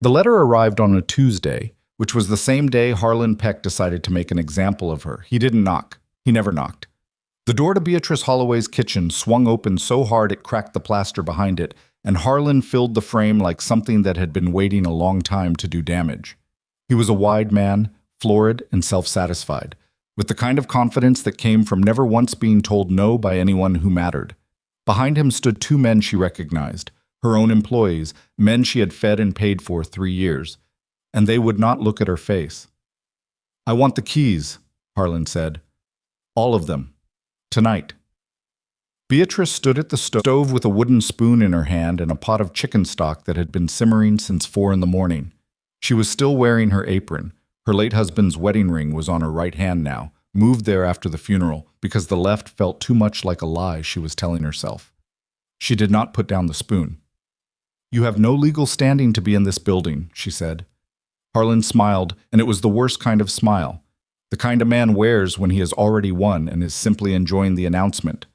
The letter arrived on a Tuesday, which was the same day Harlan Peck decided to make an example of her. He didn't knock. He never knocked. The door to Beatrice Holloway's kitchen swung open so hard it cracked the plaster behind it, and Harlan filled the frame like something that had been waiting a long time to do damage. He was a wide man, florid and self-satisfied, with the kind of confidence that came from never once being told no by anyone who mattered. Behind him stood two men she recognized, her own employees, men she had fed and paid for 3 years, and they would not look at her face. "I want the keys," Harlan said. "All of them. Tonight." Beatrice stood at the stove with a wooden spoon in her hand and a pot of chicken stock that had been simmering since 4 in the morning. She was still wearing her apron. Her late husband's wedding ring was on her right hand now, moved there after the funeral, because the left felt too much like a lie she was telling herself. She did not put down the spoon. "You have no legal standing to be in this building," she said. Harlan smiled, and it was the worst kind of smile. The kind a man wears when he has already won and is simply enjoying the announcement.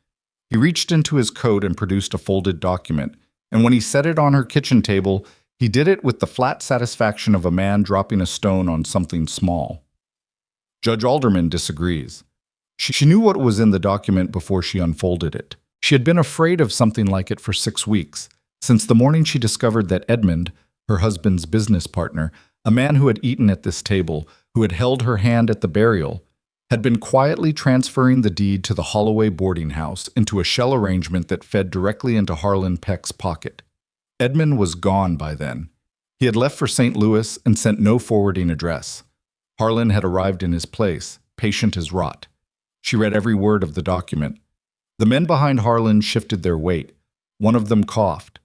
He reached into his coat and produced a folded document, and when he set it on her kitchen table, he did it with the flat satisfaction of a man dropping a stone on something small. Judge Alderman disagrees. She knew what was in the document before she unfolded it. She had been afraid of something like it for 6 weeks, since the morning she discovered that Edmund, her husband's business partner, a man who had eaten at this table, who had held her hand at the burial, had been quietly transferring the deed to the Holloway boarding house into a shell arrangement that fed directly into Harlan Peck's pocket. Edmund was gone by then. He had left for St. Louis and sent no forwarding address. Harlan had arrived in his place, patient as rot. She read every word of the document. The men behind Harlan shifted their weight. One of them coughed.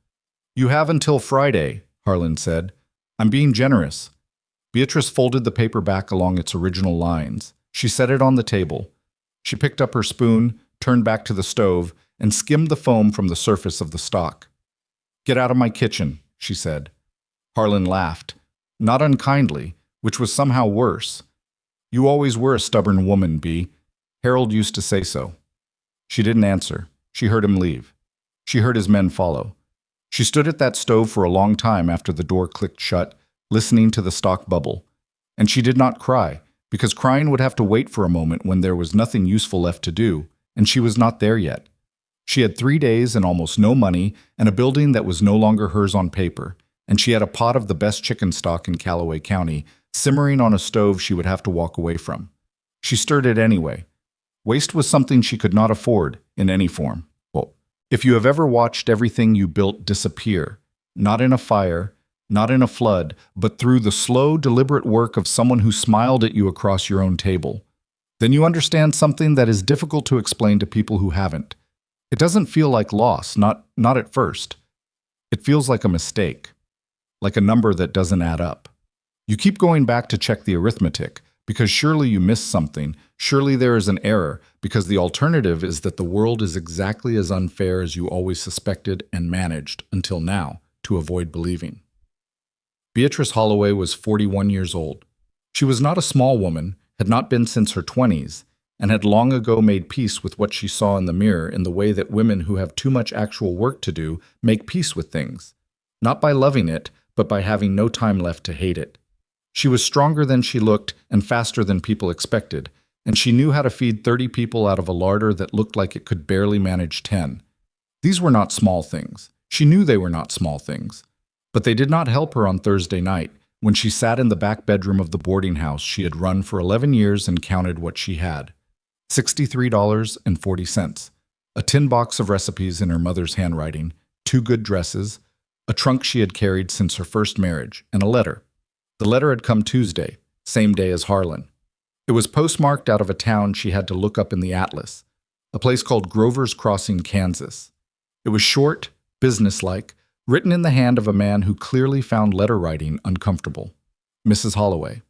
"You have until Friday," Harlan said. "I'm being generous." Beatrice folded the paper back along its original lines. She set it on the table. She picked up her spoon, turned back to the stove, and skimmed the foam from the surface of the stock. "Get out of my kitchen," she said. Harlan laughed, not unkindly, which was somehow worse. "You always were a stubborn woman, Bea. Harold used to say so." She didn't answer. She heard him leave. She heard his men follow. She stood at that stove for a long time after the door clicked shut, listening to the stock bubble. And she did not cry, because crying would have to wait for a moment when there was nothing useful left to do, and she was not there yet. She had 3 days and almost no money, and a building that was no longer hers on paper, and she had a pot of the best chicken stock in Callaway County, simmering on a stove she would have to walk away from. She stirred it anyway. Waste was something she could not afford, in any form. Well, if you have ever watched everything you built disappear, not in a fire, not in a flood, but through the slow, deliberate work of someone who smiled at you across your own table, then you understand something that is difficult to explain to people who haven't. It doesn't feel like loss, not at first. It feels like a mistake, like a number that doesn't add up. You keep going back to check the arithmetic, because surely you missed something, surely there is an error, because the alternative is that the world is exactly as unfair as you always suspected and managed, until now, to avoid believing. Beatrice Holloway was 41 years old. She was not a small woman, had not been since her 20s, and had long ago made peace with what she saw in the mirror in the way that women who have too much actual work to do make peace with things, not by loving it, but by having no time left to hate it. She was stronger than she looked and faster than people expected, and she knew how to feed 30 people out of a larder that looked like it could barely manage 10. These were not small things. She knew they were not small things. But they did not help her on Thursday night, when she sat in the back bedroom of the boarding house she had run for 11 years and counted what she had. $63.40, a tin box of recipes in her mother's handwriting, 2 good dresses, a trunk she had carried since her first marriage, and a letter. The letter had come Tuesday, same day as Harlan. It was postmarked out of a town she had to look up in the atlas, a place called Grover's Crossing, Kansas. It was short, businesslike, written in the hand of a man who clearly found letter writing uncomfortable. Mrs. Holloway,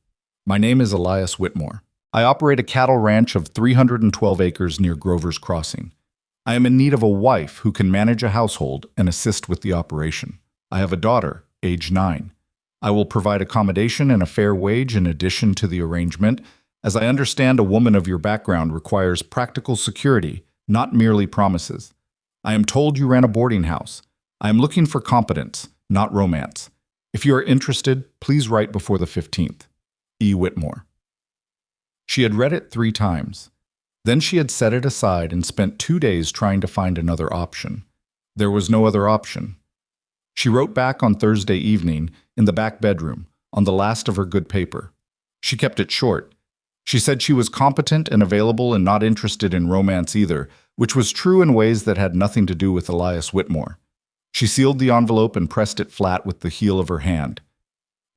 my name is Elias Whitmore. I operate a cattle ranch of 312 acres near Grover's Crossing. I am in need of a wife who can manage a household and assist with the operation. I have a daughter, age 9. I will provide accommodation and a fair wage in addition to the arrangement, as I understand a woman of your background requires practical security, not merely promises. I am told you ran a boarding house. I am looking for competence, not romance. If you are interested, please write before the 15th. E. Whitmore. She had read it 3 times. Then she had set it aside and spent 2 days trying to find another option. There was no other option. She wrote back on Thursday evening, in the back bedroom, on the last of her good paper. She kept it short. She said she was competent and available and not interested in romance either, which was true in ways that had nothing to do with Elias Whitmore. She sealed the envelope and pressed it flat with the heel of her hand.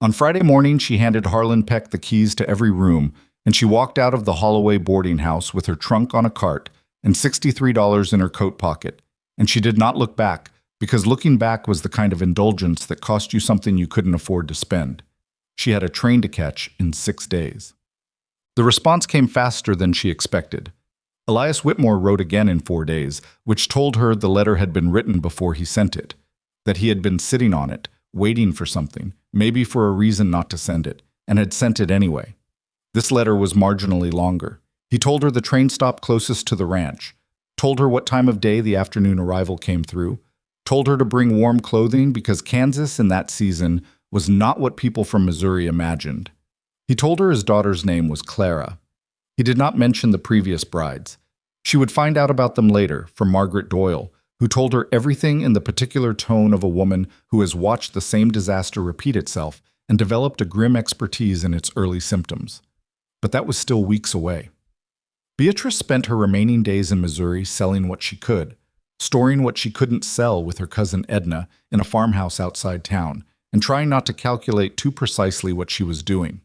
On Friday morning, she handed Harlan Peck the keys to every room, and she walked out of the Holloway boarding house with her trunk on a cart and $63 in her coat pocket. And she did not look back, because looking back was the kind of indulgence that cost you something you couldn't afford to spend. She had a train to catch in 6 days. The response came faster than she expected. Elias Whitmore wrote again in 4 days, which told her the letter had been written before he sent it, that he had been sitting on it, waiting for something, maybe for a reason not to send it, and had sent it anyway. This letter was marginally longer. He told her the train stop closest to the ranch, told her what time of day the afternoon arrival came through, told her to bring warm clothing because Kansas in that season was not what people from Missouri imagined. He told her his daughter's name was Clara. He did not mention the previous brides. She would find out about them later from Margaret Doyle, who told her everything in the particular tone of a woman who has watched the same disaster repeat itself and developed a grim expertise in its early symptoms. But that was still weeks away. Beatrice spent her remaining days in Missouri selling what she could, storing what she couldn't sell with her cousin Edna in a farmhouse outside town, and trying not to calculate too precisely what she was doing.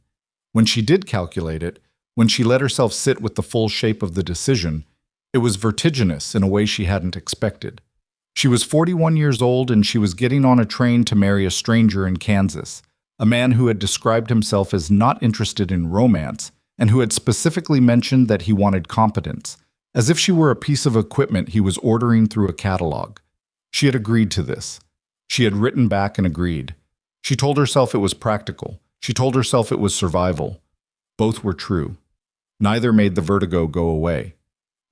When she did calculate it, when she let herself sit with the full shape of the decision, it was vertiginous in a way she hadn't expected. She was 41 years old and she was getting on a train to marry a stranger in Kansas, a man who had described himself as not interested in romance and who had specifically mentioned that he wanted competence, as if she were a piece of equipment he was ordering through a catalog. She had agreed to this. She had written back and agreed. She told herself it was practical. She told herself it was survival. Both were true. Neither made the vertigo go away.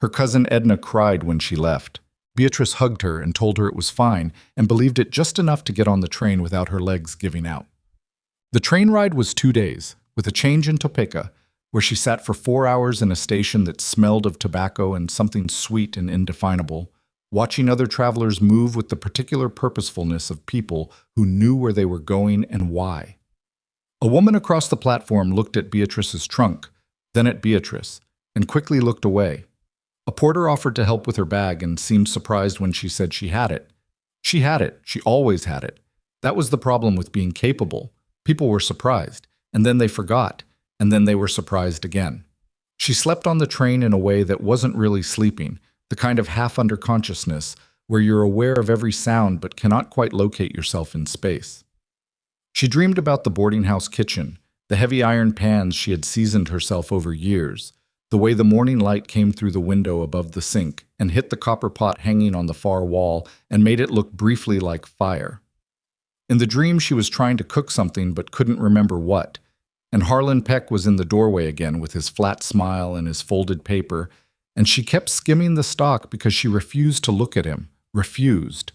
Her cousin Edna cried when she left. Beatrice hugged her and told her it was fine and believed it just enough to get on the train without her legs giving out. The train ride was 2 days, with a change in Topeka, where she sat for 4 hours in a station that smelled of tobacco and something sweet and indefinable, watching other travelers move with the particular purposefulness of people who knew where they were going and why. A woman across the platform looked at Beatrice's trunk, then at Beatrice, and quickly looked away. A porter offered to help with her bag and seemed surprised when she said she had it. She had it. She always had it. That was the problem with being capable. People were surprised, and then they forgot, and then they were surprised again. She slept on the train in a way that wasn't really sleeping, the kind of half-under-consciousness where you're aware of every sound but cannot quite locate yourself in space. She dreamed about the boarding house kitchen, the heavy iron pans she had seasoned herself over years, the way the morning light came through the window above the sink and hit the copper pot hanging on the far wall and made it look briefly like fire. In the dream, she was trying to cook something but couldn't remember what, and Harlan Peck was in the doorway again with his flat smile and his folded paper, and she kept skimming the stock because she refused to look at him, refused.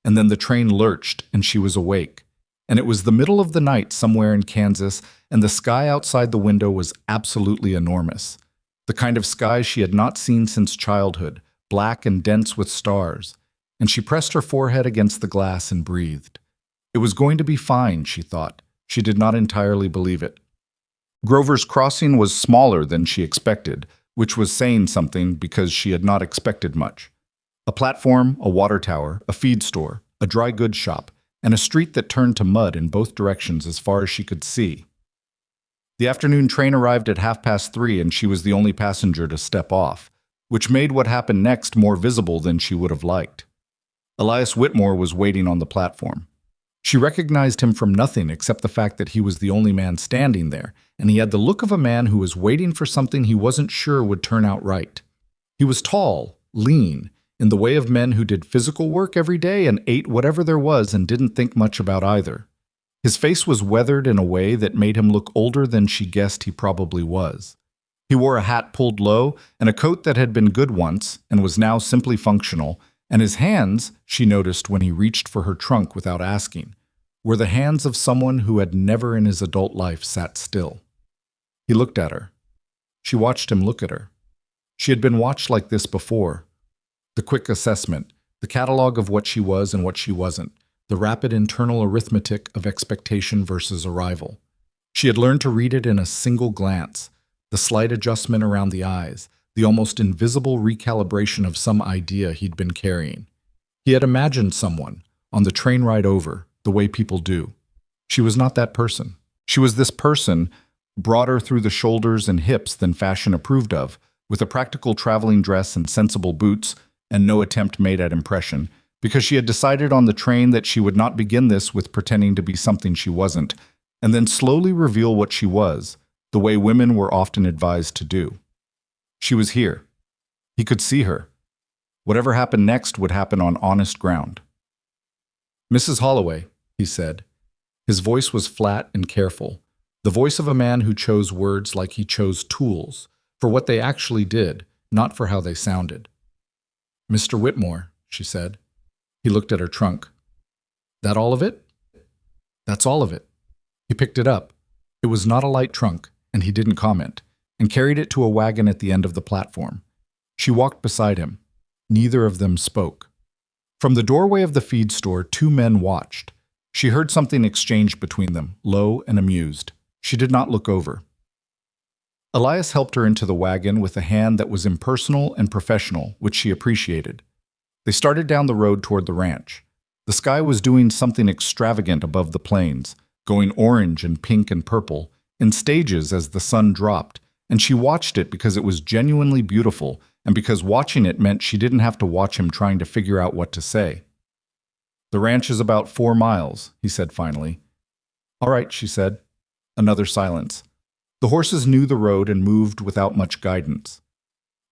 And then the train lurched and she was awake. And it was the middle of the night somewhere in Kansas, and the sky outside the window was absolutely enormous. The kind of sky she had not seen since childhood, black and dense with stars. And she pressed her forehead against the glass and breathed. It was going to be fine, she thought. She did not entirely believe it. Grover's Crossing was smaller than she expected, which was saying something because she had not expected much. A platform, a water tower, a feed store, a dry goods shop, and a street that turned to mud in both directions as far as she could see. The afternoon train arrived at 3:30 and she was the only passenger to step off, which made what happened next more visible than she would have liked. Elias Whitmore was waiting on the platform. She recognized him from nothing except the fact that he was the only man standing there, and he had the look of a man who was waiting for something he wasn't sure would turn out right. He was tall, lean, in the way of men who did physical work every day and ate whatever there was and didn't think much about either. His face was weathered in a way that made him look older than she guessed he probably was. He wore a hat pulled low and a coat that had been good once and was now simply functional, and his hands, she noticed when he reached for her trunk without asking, were the hands of someone who had never in his adult life sat still. He looked at her. She watched him look at her. She had been watched like this before. The quick assessment, the catalog of what she was and what she wasn't, the rapid internal arithmetic of expectation versus arrival. She had learned to read it in a single glance, the slight adjustment around the eyes, the almost invisible recalibration of some idea he'd been carrying. He had imagined someone, on the train ride over, the way people do. She was not that person. She was this person, broader through the shoulders and hips than fashion approved of, with a practical traveling dress and sensible boots, and no attempt made at impression, because she had decided on the train that she would not begin this with pretending to be something she wasn't, and then slowly reveal what she was, the way women were often advised to do. She was here. He could see her. Whatever happened next would happen on honest ground. "Mrs. Holloway," he said. His voice was flat and careful, the voice of a man who chose words like he chose tools, for what they actually did, not for how they sounded. "Mr. Whitmore," she said. He looked at her trunk. "That all of it?" "That's all of it." He picked it up. It was not a light trunk, and he didn't comment, and carried it to a wagon at the end of the platform. She walked beside him. Neither of them spoke. From the doorway of the feed store, two men watched. She heard something exchanged between them, low and amused. She did not look over. Elias helped her into the wagon with a hand that was impersonal and professional, which she appreciated. They started down the road toward the ranch. The sky was doing something extravagant above the plains, going orange and pink and purple, in stages as the sun dropped, and she watched it because it was genuinely beautiful, and because watching it meant she didn't have to watch him trying to figure out what to say. "The ranch is about 4 miles, he said finally. "All right," she said. Another silence. The horses knew the road and moved without much guidance.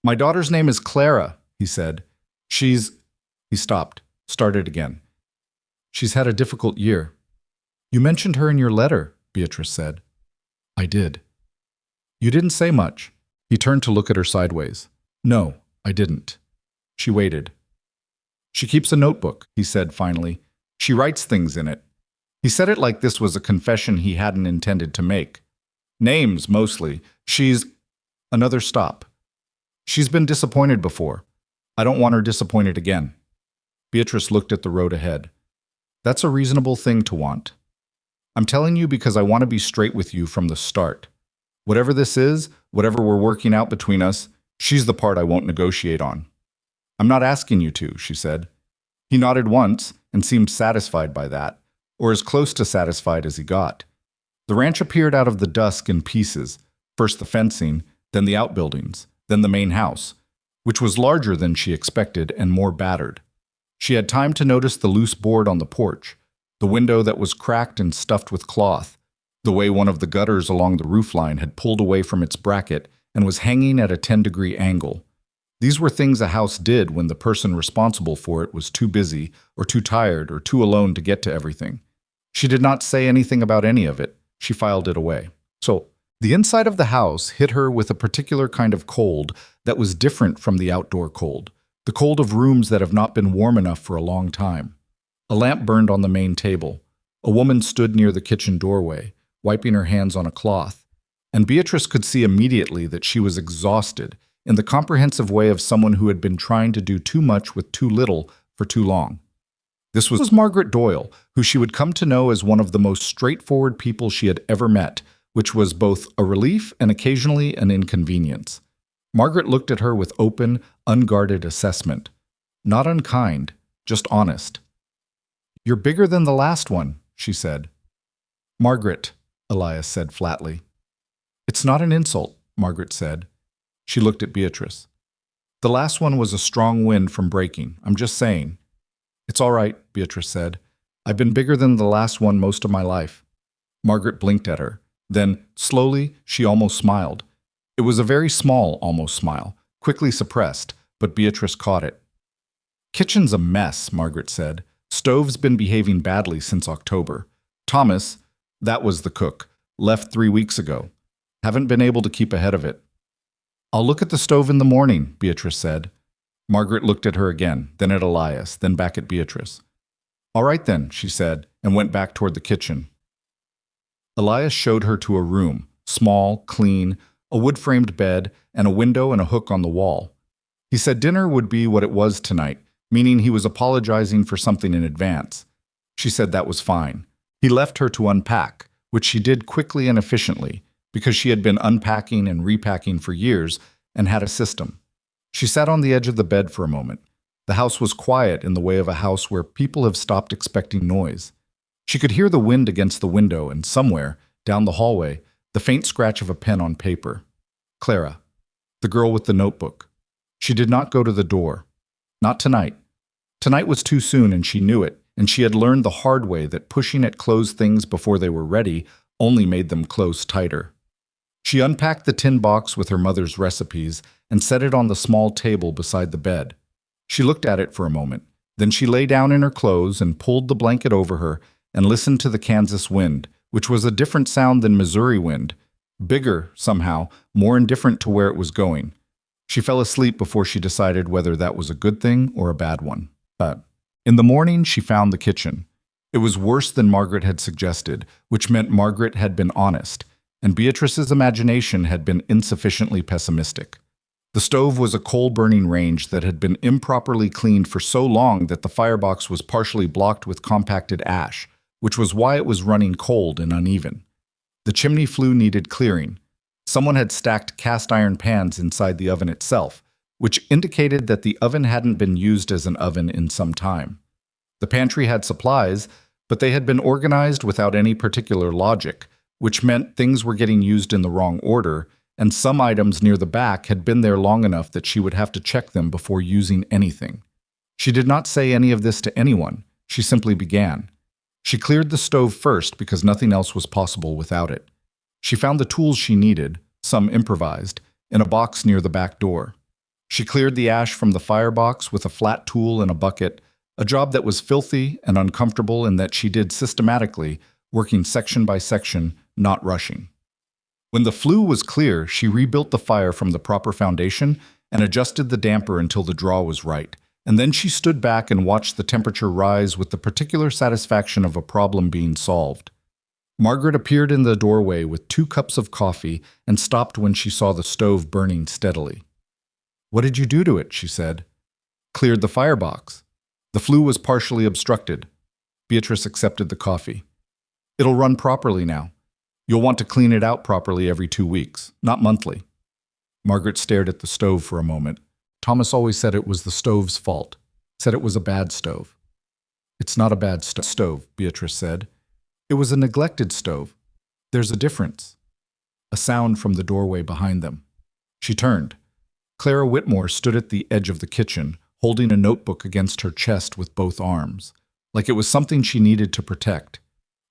"My daughter's name is Clara," he said. She's... He stopped, started again. "She's had a difficult year." "You mentioned her in your letter," Beatrice said. "I did." "You didn't say much." He turned to look at her sideways. "No, I didn't." She waited. "She keeps a notebook," he said finally. "She writes things in it." He said it like this was a confession he hadn't intended to make. "Names, mostly. She's..." Another stop. "She's been disappointed before. I don't want her disappointed again." Beatrice looked at the road ahead. "That's a reasonable thing to want. I'm telling you because I want to be straight with you from the start. Whatever this is, whatever we're working out between us, she's the part I won't negotiate on." "I'm not asking you to," she said. He nodded once and seemed satisfied by that, or as close to satisfied as he got. The ranch appeared out of the dusk in pieces, first the fencing, then the outbuildings, then the main house, which was larger than she expected and more battered. She had time to notice the loose board on the porch, the window that was cracked and stuffed with cloth, the way one of the gutters along the roofline had pulled away from its bracket and was hanging at a 10-degree angle. These were things a house did when the person responsible for it was too busy or too tired or too alone to get to everything. She did not say anything about any of it. She filed it away. So, the inside of the house hit her with a particular kind of cold that was different from the outdoor cold, the cold of rooms that have not been warm enough for a long time. A lamp burned on the main table. A woman stood near the kitchen doorway, wiping her hands on a cloth, and Beatrice could see immediately that she was exhausted in the comprehensive way of someone who had been trying to do too much with too little for too long. This was Margaret Doyle, who she would come to know as one of the most straightforward people she had ever met, which was both a relief and occasionally an inconvenience. Margaret looked at her with open, unguarded assessment. Not unkind, just honest. "You're bigger than the last one," she said. "Margaret," Elias said flatly. "It's not an insult," Margaret said. She looked at Beatrice. "The last one was a strong wind from breaking. I'm just saying." "It's all right," Beatrice said. "I've been bigger than the last one most of my life." Margaret blinked at her. Then, slowly, she almost smiled. It was a very small almost smile, quickly suppressed, but Beatrice caught it. "Kitchen's a mess," Margaret said. "Stove's been behaving badly since October. Thomas, that was the cook, left 3 weeks ago. Haven't been able to keep ahead of it." "I'll look at the stove in the morning," Beatrice said. Margaret looked at her again, then at Elias, then back at Beatrice. All right then, she said, and went back toward the kitchen. Elias showed her to a room, small, clean, a wood-framed bed, and a window and a hook on the wall. He said dinner would be what it was tonight, meaning he was apologizing for something in advance. She said that was fine. He left her to unpack, which she did quickly and efficiently, because she had been unpacking and repacking for years and had a system. She sat on the edge of the bed for a moment. The house was quiet in the way of a house where people have stopped expecting noise. She could hear the wind against the window and somewhere, down the hallway, the faint scratch of a pen on paper. Clara, the girl with the notebook. She did not go to the door. Not tonight. Tonight was too soon and she knew it, and she had learned the hard way that pushing at closed things before they were ready only made them close tighter. She unpacked the tin box with her mother's recipes and set it on the small table beside the bed. She looked at it for a moment. Then she lay down in her clothes and pulled the blanket over her and listened to the Kansas wind, which was a different sound than Missouri wind, bigger, somehow, more indifferent to where it was going. She fell asleep before she decided whether that was a good thing or a bad one. But in the morning, she found the kitchen. It was worse than Margaret had suggested, which meant Margaret had been honest, and Beatrice's imagination had been insufficiently pessimistic. The stove was a coal-burning range that had been improperly cleaned for so long that the firebox was partially blocked with compacted ash, which was why it was running cold and uneven. The chimney flue needed clearing. Someone had stacked cast-iron pans inside the oven itself, which indicated that the oven hadn't been used as an oven in some time. The pantry had supplies, but they had been organized without any particular logic, which meant things were getting used in the wrong order, and some items near the back had been there long enough that she would have to check them before using anything. She did not say any of this to anyone. She simply began. She cleared the stove first because nothing else was possible without it. She found the tools she needed, some improvised, in a box near the back door. She cleared the ash from the firebox with a flat tool and a bucket, a job that was filthy and uncomfortable and that she did systematically, working section by section, not rushing. When the flue was clear, she rebuilt the fire from the proper foundation and adjusted the damper until the draw was right, and then she stood back and watched the temperature rise with the particular satisfaction of a problem being solved. Margaret appeared in the doorway with 2 cups of coffee and stopped when she saw the stove burning steadily. "What did you do to it?" she said. "Cleared the firebox. The flue was partially obstructed." Beatrice accepted the coffee. "It'll run properly now. You'll want to clean it out properly every 2 weeks, not monthly." Margaret stared at the stove for a moment. Thomas always said it was the stove's fault, said it was a bad stove. "It's not a bad stove," Beatrice said. "It was a neglected stove. There's a difference." A sound from the doorway behind them. She turned. Clara Whitmore stood at the edge of the kitchen, holding a notebook against her chest with both arms, like it was something she needed to protect.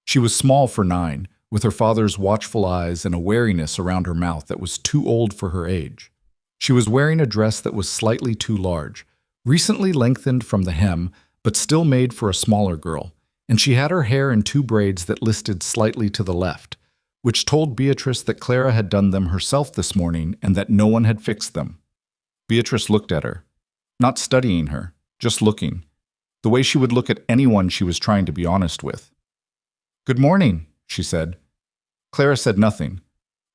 She was small for 9, with her father's watchful eyes and a wariness around her mouth that was too old for her age. She was wearing a dress that was slightly too large, recently lengthened from the hem, but still made for a smaller girl, and she had her hair in 2 braids that listed slightly to the left, which told Beatrice that Clara had done them herself this morning and that no one had fixed them. Beatrice looked at her, not studying her, just looking, the way she would look at anyone she was trying to be honest with. "Good morning," she said. Clara said nothing.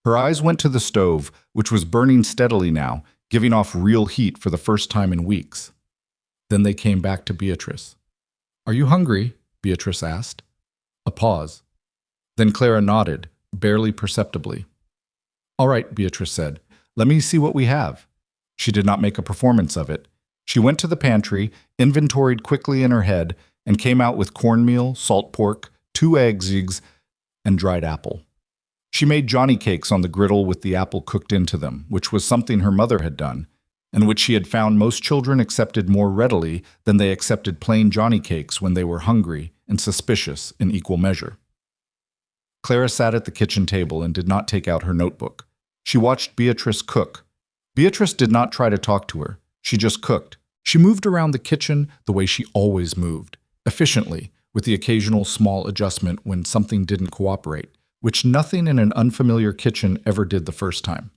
Her eyes went to the stove, which was burning steadily now, giving off real heat for the first time in weeks. Then they came back to Beatrice. "Are you hungry?" Beatrice asked. A pause. Then Clara nodded, barely perceptibly. "All right," Beatrice said. "Let me see what we have." She did not make a performance of it. She went to the pantry, inventoried quickly in her head, and came out with cornmeal, salt pork, 2 eggs, and dried apple. She made Johnny cakes on the griddle with the apple cooked into them, which was something her mother had done, and which she had found most children accepted more readily than they accepted plain Johnny cakes when they were hungry and suspicious in equal measure. Clara sat at the kitchen table and did not take out her notebook. She watched Beatrice cook. Beatrice did not try to talk to her. She just cooked. She moved around the kitchen the way she always moved, efficiently, with the occasional small adjustment when something didn't cooperate, which nothing in an unfamiliar kitchen ever did the first time.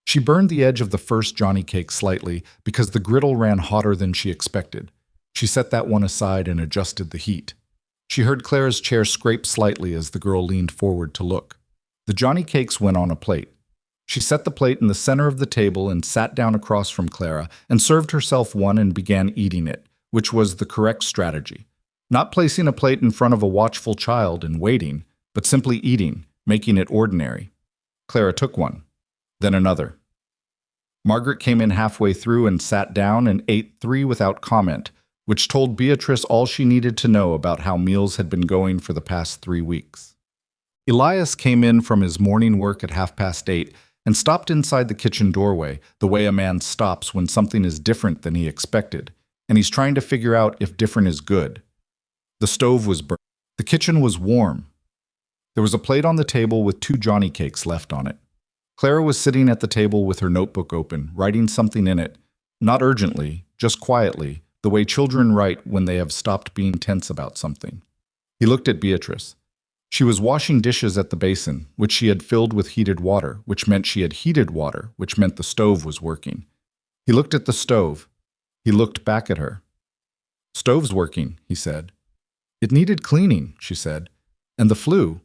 She burned the edge of the first Johnny cake slightly because the griddle ran hotter than she expected. She set that one aside and adjusted the heat. She heard Clara's chair scrape slightly as the girl leaned forward to look. The Johnny cakes went on a plate. She set the plate in the center of the table and sat down across from Clara and served herself one and began eating it, which was the correct strategy. Not placing a plate in front of a watchful child and waiting, but simply eating, making it ordinary. Clara took one, then another. Margaret came in halfway through and sat down and ate 3 without comment, which told Beatrice all she needed to know about how meals had been going for the past 3 weeks. Elias came in from his morning work at 8:30 and stopped inside the kitchen doorway, the way a man stops when something is different than he expected, and he's trying to figure out if different is good. The stove was burnt. The kitchen was warm. There was a plate on the table with 2 Johnny cakes left on it. Clara was sitting at the table with her notebook open, writing something in it, not urgently, just quietly, the way children write when they have stopped being tense about something. He looked at Beatrice. She was washing dishes at the basin, which she had filled with heated water, which meant she had heated water, which meant the stove was working. He looked at the stove. He looked back at her. "Stove's working," he said. "It needed cleaning," she said. "And the flue.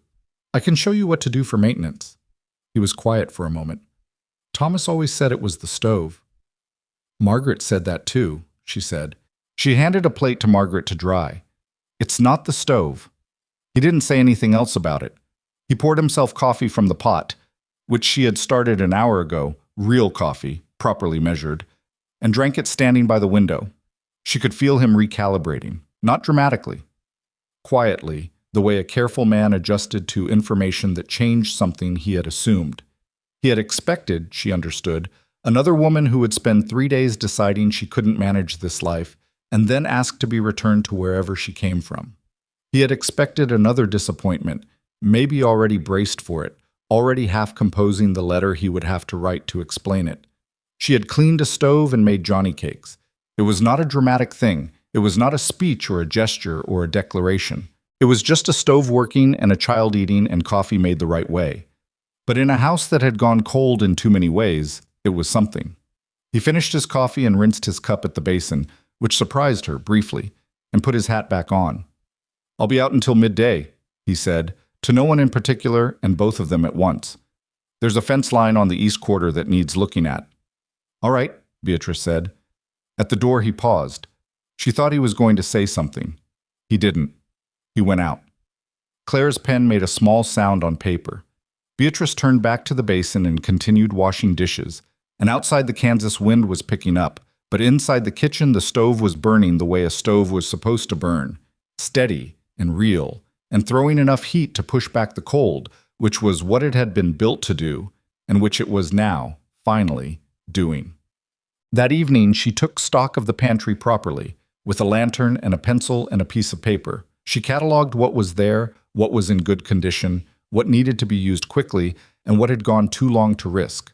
I can show you what to do for maintenance." He was quiet for a moment. "Thomas always said it was the stove." "Margaret said that too," she said. She handed a plate to Margaret to dry. "It's not the stove." He didn't say anything else about it. He poured himself coffee from the pot, which she had started an hour ago, real coffee, properly measured, and drank it standing by the window. She could feel him recalibrating, not dramatically. Quietly, the way a careful man adjusted to information that changed something he had assumed. He had expected, she understood, another woman who would spend 3 days deciding she couldn't manage this life and then ask to be returned to wherever she came from. He had expected another disappointment, maybe already braced for it, already half composing the letter he would have to write to explain it. She had cleaned a stove and made Johnny cakes. It was not a dramatic thing. It was not a speech or a gesture or a declaration. It was just a stove working and a child eating and coffee made the right way. But in a house that had gone cold in too many ways, it was something. He finished his coffee and rinsed his cup at the basin, which surprised her briefly, and put his hat back on. "I'll be out until midday," he said, to no one in particular and both of them at once. "There's a fence line on the east quarter that needs looking at." "All right," Beatrice said. At the door he paused. She thought he was going to say something. He didn't. He went out. Clara's pen made a small sound on paper. Beatrice turned back to the basin and continued washing dishes, and outside the Kansas wind was picking up, but inside the kitchen the stove was burning the way a stove was supposed to burn, steady and real, and throwing enough heat to push back the cold, which was what it had been built to do, and which it was now, finally, doing. That evening she took stock of the pantry properly, with a lantern and a pencil and a piece of paper. She cataloged what was there, what was in good condition, what needed to be used quickly, and what had gone too long to risk.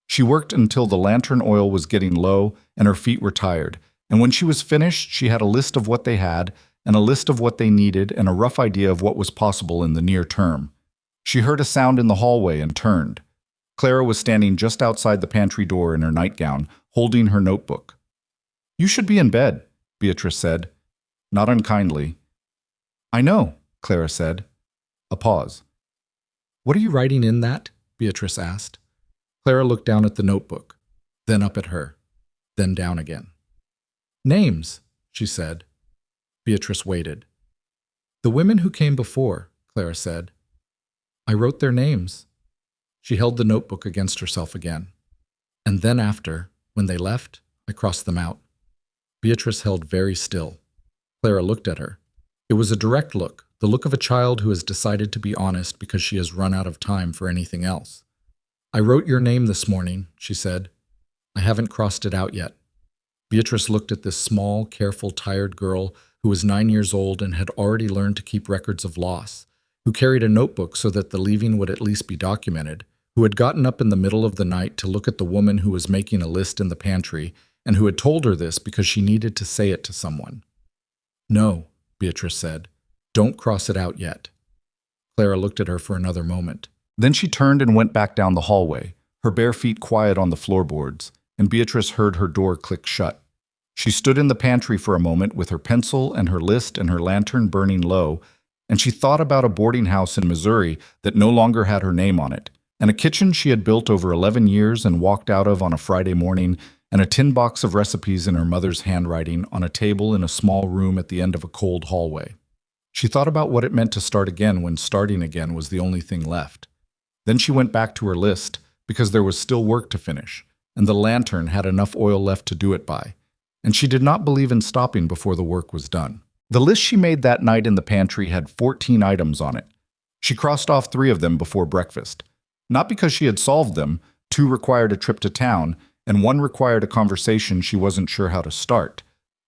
She worked until the lantern oil was getting low and her feet were tired, and when she was finished she had a list of what they had, and a list of what they needed, and a rough idea of what was possible in the near term. She heard a sound in the hallway and turned. Clara was standing just outside the pantry door in her nightgown, holding her notebook. "You should be in bed," Beatrice said, not unkindly. "I know," Clara said. A pause. "What are you writing in that?" Beatrice asked. Clara looked down at the notebook, then up at her, then down again. "Names," she said. Beatrice waited. "The women who came before," Clara said. "I wrote their names." She held the notebook against herself again. "And then after, when they left, I crossed them out." Beatrice held very still. Clara looked at her. It was a direct look, the look of a child who has decided to be honest because she has run out of time for anything else. "I wrote your name this morning," she said. "I haven't crossed it out yet." Beatrice looked at this small, careful, tired girl who was 9 years old and had already learned to keep records of loss, who carried a notebook so that the leaving would at least be documented, who had gotten up in the middle of the night to look at the woman who was making a list in the pantry, and who had told her this because she needed to say it to someone. "No," Beatrice said. "Don't cross it out yet." Clara looked at her for another moment. Then she turned and went back down the hallway, her bare feet quiet on the floorboards, and Beatrice heard her door click shut. She stood in the pantry for a moment with her pencil and her list and her lantern burning low, And she thought about a boarding house in Missouri that no longer had her name on it, and a kitchen she had built over 11 years and walked out of on a Friday morning, and a tin box of recipes in her mother's handwriting on a table in a small room at the end of a cold hallway. She thought about what it meant to start again when starting again was the only thing left. Then she went back to her list, because there was still work to finish, and the lantern had enough oil left to do it by, and she did not believe in stopping before the work was done. The list she made that night in the pantry had 14 items on it. She crossed off 3 of them before breakfast. Not because she had solved them, 2 required a trip to town, and 1 required a conversation she wasn't sure how to start,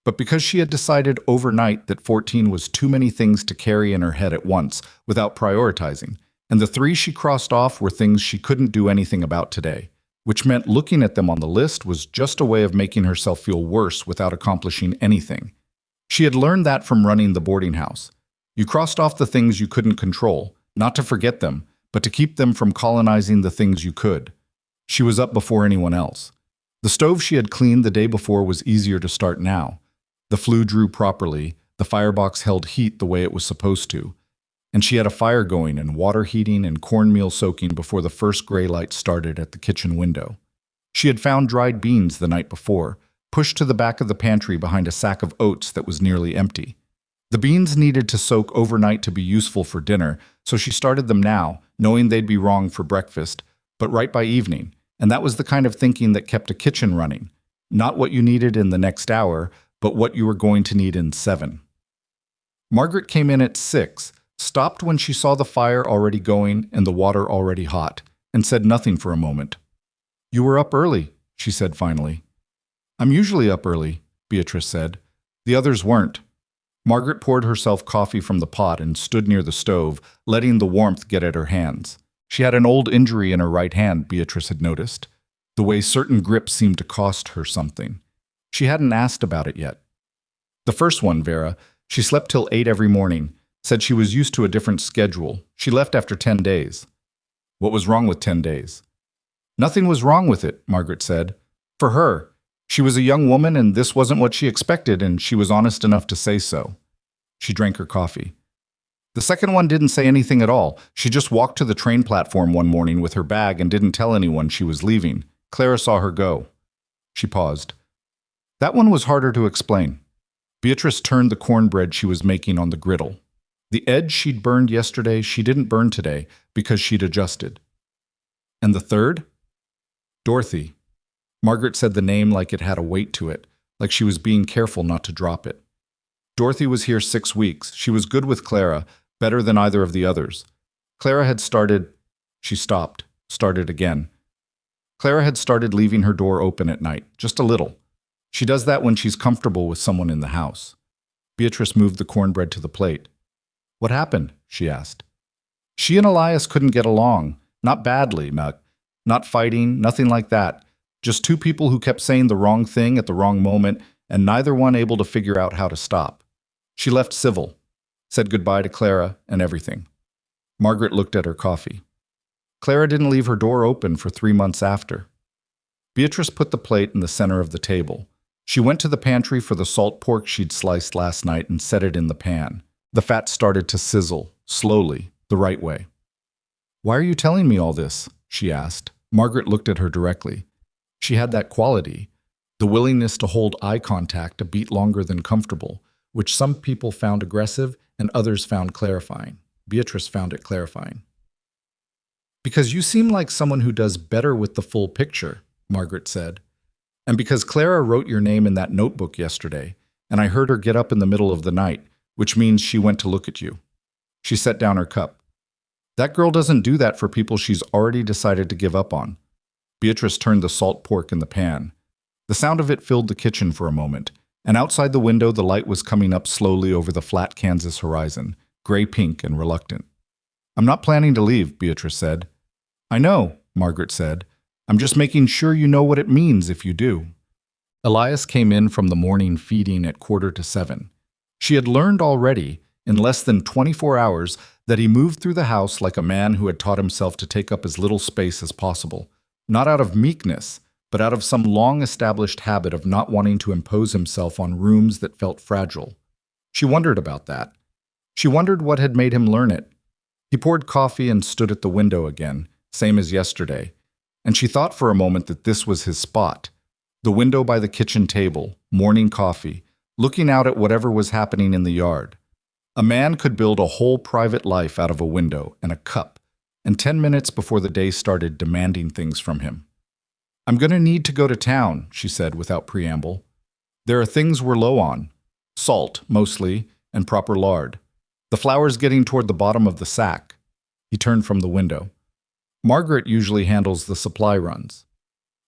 but because she had decided overnight that 14 was too many things to carry in her head at once without prioritizing, and the 3 she crossed off were things she couldn't do anything about today, which meant looking at them on the list was just a way of making herself feel worse without accomplishing anything. She had learned that from running the boarding house. You crossed off the things you couldn't control, not to forget them, but to keep them from colonizing the things you could. She was up before anyone else. The stove she had cleaned the day before was easier to start now. The flue drew properly, the firebox held heat the way it was supposed to, and she had a fire going and water heating and cornmeal soaking before the first gray light started at the kitchen window. She had found dried beans the night before, pushed to the back of the pantry behind a sack of oats that was nearly empty. The beans needed to soak overnight to be useful for dinner, so she started them now, knowing they'd be wrong for breakfast, but right by evening, and that was the kind of thinking that kept a kitchen running. Not what you needed in the next hour, but what you were going to need in 7. Margaret came in at 6, stopped when she saw the fire already going and the water already hot, and said nothing for a moment. "You were up early," she said finally. "I'm usually up early," Beatrice said. The others weren't. Margaret poured herself coffee from the pot and stood near the stove, letting the warmth get at her hands. She had an old injury in her right hand, Beatrice had noticed. The way certain grips seemed to cost her something. She hadn't asked about it yet. The first one, Vera, she slept till 8 every morning, said she was used to a different schedule. She left after 10 days. What was wrong with 10 days? Nothing was wrong with it, Margaret said. For her. She was a young woman and this wasn't what she expected, and she was honest enough to say so. She drank her coffee. The second one didn't say anything at all. She just walked to the train platform one morning with her bag and didn't tell anyone she was leaving. Clara saw her go. She paused. That one was harder to explain. Beatrice turned the cornbread she was making on the griddle. The edge she'd burned yesterday she didn't burn today because she'd adjusted. And the third? Dorothy. Margaret said the name like it had a weight to it, like she was being careful not to drop it. Dorothy was here 6 weeks. She was good with Clara, better than either of the others. Clara had started... She stopped, started again. Clara had started leaving her door open at night, just a little. She does that when she's comfortable with someone in the house. Beatrice moved the cornbread to the plate. What happened? She asked. She and Elias couldn't get along. Not badly, not fighting, nothing like that. Just 2 people who kept saying the wrong thing at the wrong moment, and neither one able to figure out how to stop. She left civil, said goodbye to Clara and everything. Margaret looked at her coffee. Clara didn't leave her door open for 3 months after. Beatrice put the plate in the center of the table. She went to the pantry for the salt pork she'd sliced last night and set it in the pan. The fat started to sizzle, slowly, the right way. Why are you telling me all this? She asked. Margaret looked at her directly. She had that quality, the willingness to hold eye contact a beat longer than comfortable, which some people found aggressive and others found clarifying. Beatrice found it clarifying. Because you seem like someone who does better with the full picture, Margaret said. And because Clara wrote your name in that notebook yesterday, and I heard her get up in the middle of the night, which means she went to look at you. She set down her cup. That girl doesn't do that for people she's already decided to give up on. Beatrice turned the salt pork in the pan. The sound of it filled the kitchen for a moment, and outside the window the light was coming up slowly over the flat Kansas horizon, gray-pink and reluctant. I'm not planning to leave, Beatrice said. I know, Margaret said. I'm just making sure you know what it means if you do. Elias came in from the morning feeding at 6:45. She had learned already, in less than 24 hours, that he moved through the house like a man who had taught himself to take up as little space as possible, not out of meekness, but out of some long-established habit of not wanting to impose himself on rooms that felt fragile. She wondered about that. She wondered what had made him learn it. He poured coffee and stood at the window again, same as yesterday, and she thought for a moment that this was his spot. The window by the kitchen table, morning coffee, looking out at whatever was happening in the yard. A man could build a whole private life out of a window and a cup, and 10 minutes before the day started demanding things from him. "I'm going to need to go to town," she said without preamble. "There are things we're low on. Salt, mostly, and proper lard. The flour's getting toward the bottom of the sack." He turned from the window. "Margaret usually handles the supply runs."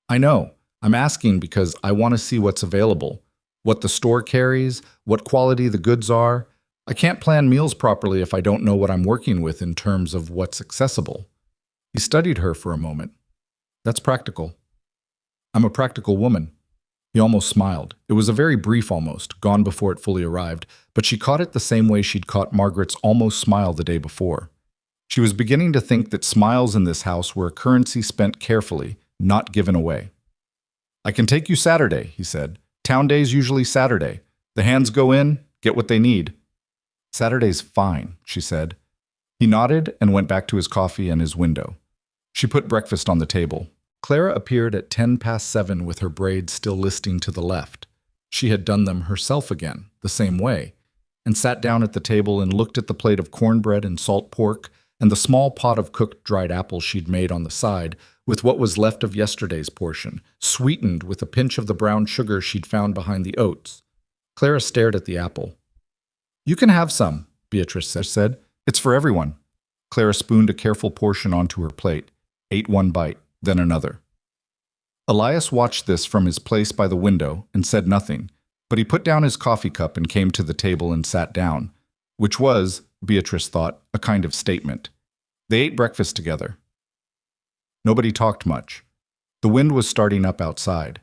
"I know. I'm asking because I want to see what's available, what the store carries, what quality the goods are. I can't plan meals properly if I don't know what I'm working with in terms of what's accessible." He studied her for a moment. "That's practical." "I'm a practical woman." He almost smiled. It was a very brief almost, gone before it fully arrived, but she caught it the same way she'd caught Margaret's almost smile the day before. She was beginning to think that smiles in this house were a currency spent carefully, not given away. "I can take you Saturday," he said. "Town day's usually Saturday. The hands go in, get what they need." "Saturday's fine," she said. He nodded and went back to his coffee and his window. She put breakfast on the table. Clara appeared at 7:10 with her braids still listing to the left. She had done them herself again, the same way, and sat down at the table and looked at the plate of cornbread and salt pork and the small pot of cooked dried apples she'd made on the side with what was left of yesterday's portion, sweetened with a pinch of the brown sugar she'd found behind the oats. Clara stared at the apple. "You can have some," Beatrice said. "It's for everyone." Clara spooned a careful portion onto her plate, ate one bite, then another. Elias watched this from his place by the window and said nothing, but he put down his coffee cup and came to the table and sat down, which was, Beatrice thought, a kind of statement. They ate breakfast together. Nobody talked much. The wind was starting up outside.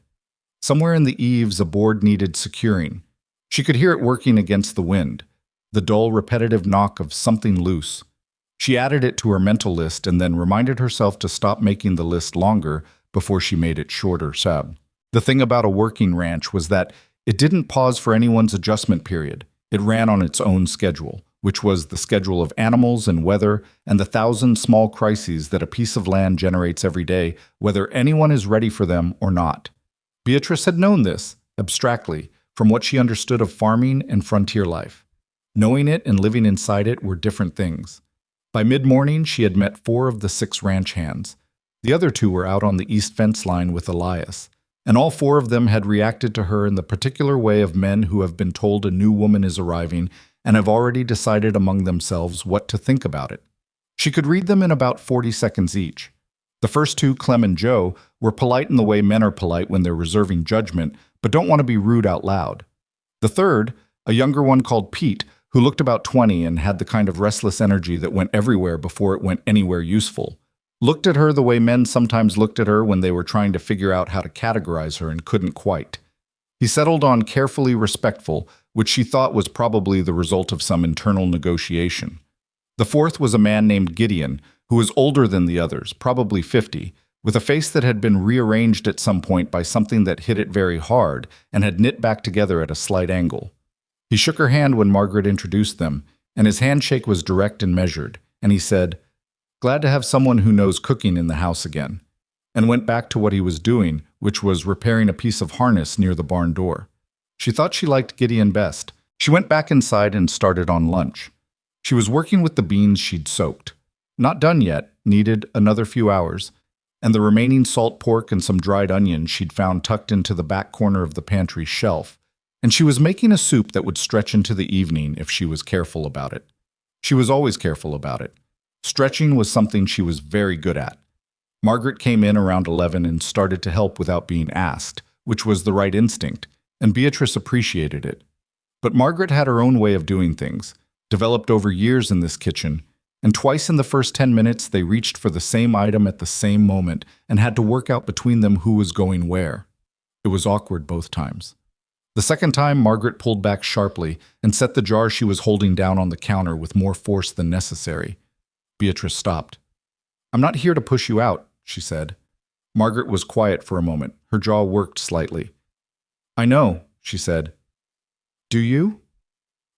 Somewhere in the eaves a board needed securing. She could hear it working against the wind, the dull, repetitive knock of something loose. She added it to her mental list and then reminded herself to stop making the list longer before she made it shorter. The thing about a working ranch was that it didn't pause for anyone's adjustment period. It ran on its own schedule, which was the schedule of animals and weather and the 1,000 small crises that a piece of land generates every day, whether anyone is ready for them or not. Beatrice had known this, abstractly, from what she understood of farming and frontier life. Knowing it and living inside it were different things. By mid-morning, she had met 4 of the 6 ranch hands. The other 2 were out on the east fence line with Elias, and all 4 of them had reacted to her in the particular way of men who have been told a new woman is arriving and have already decided among themselves what to think about it. She could read them in about 40 seconds each. The first 2, Clem and Joe, were polite in the way men are polite when they're reserving judgment, but don't want to be rude out loud. The third, a younger one called Pete, who looked about 20 and had the kind of restless energy that went everywhere before it went anywhere useful, looked at her the way men sometimes looked at her when they were trying to figure out how to categorize her and couldn't quite. He settled on carefully respectful, which she thought was probably the result of some internal negotiation. The fourth was a man named Gideon, who was older than the others, probably 50, with a face that had been rearranged at some point by something that hit it very hard and had knit back together at a slight angle. He shook her hand when Margaret introduced them, and his handshake was direct and measured, and he said, "Glad to have someone who knows cooking in the house again," and went back to what he was doing, which was repairing a piece of harness near the barn door. She thought she liked Gideon best. She went back inside and started on lunch. She was working with the beans she'd soaked. Not done yet, needed another few hours, and the remaining salt pork and some dried onions she'd found tucked into the back corner of the pantry shelf. And she was making a soup that would stretch into the evening if she was careful about it. She was always careful about it. Stretching was something she was very good at. Margaret came in around 11 and started to help without being asked, which was the right instinct, and Beatrice appreciated it. But Margaret had her own way of doing things, developed over years in this kitchen, and twice in the first 10 minutes they reached for the same item at the same moment and had to work out between them who was going where. It was awkward both times. The second time, Margaret pulled back sharply and set the jar she was holding down on the counter with more force than necessary. Beatrice stopped. "I'm not here to push you out," she said. Margaret was quiet for a moment. Her jaw worked slightly. "I know," she said. "Do you?"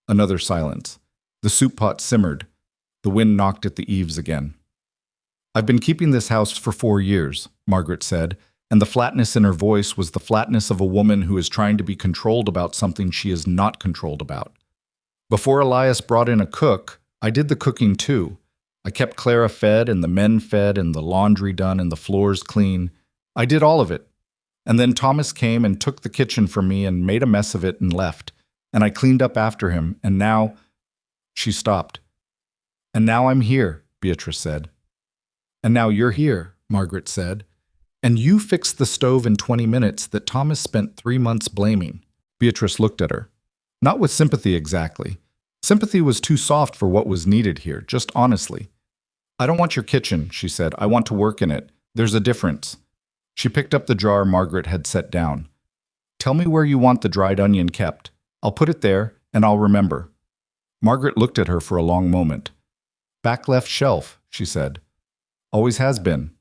Another silence. The soup pot simmered. The wind knocked at the eaves again. "I've been keeping this house for 4 years," Margaret said, and the flatness in her voice was the flatness of a woman who is trying to be controlled about something she is not controlled about. "Before Elias brought in a cook, I did the cooking too. I kept Clara fed and the men fed and the laundry done and the floors clean. I did all of it. And then Thomas came and took the kitchen from me and made a mess of it and left. And I cleaned up after him, and now—" She stopped. "And now I'm here," Beatrice said. "And now you're here," Margaret said. "And you fixed the stove in 20 minutes that Thomas spent 3 months blaming." Beatrice looked at her. Not with sympathy exactly. Sympathy was too soft for what was needed here, just honestly. "I don't want your kitchen," she said. "I want to work in it. There's a difference." She picked up the jar Margaret had set down. "Tell me where you want the dried onion kept. I'll put it there, and I'll remember." Margaret looked at her for a long moment. "Back left shelf," she said. "Always has been."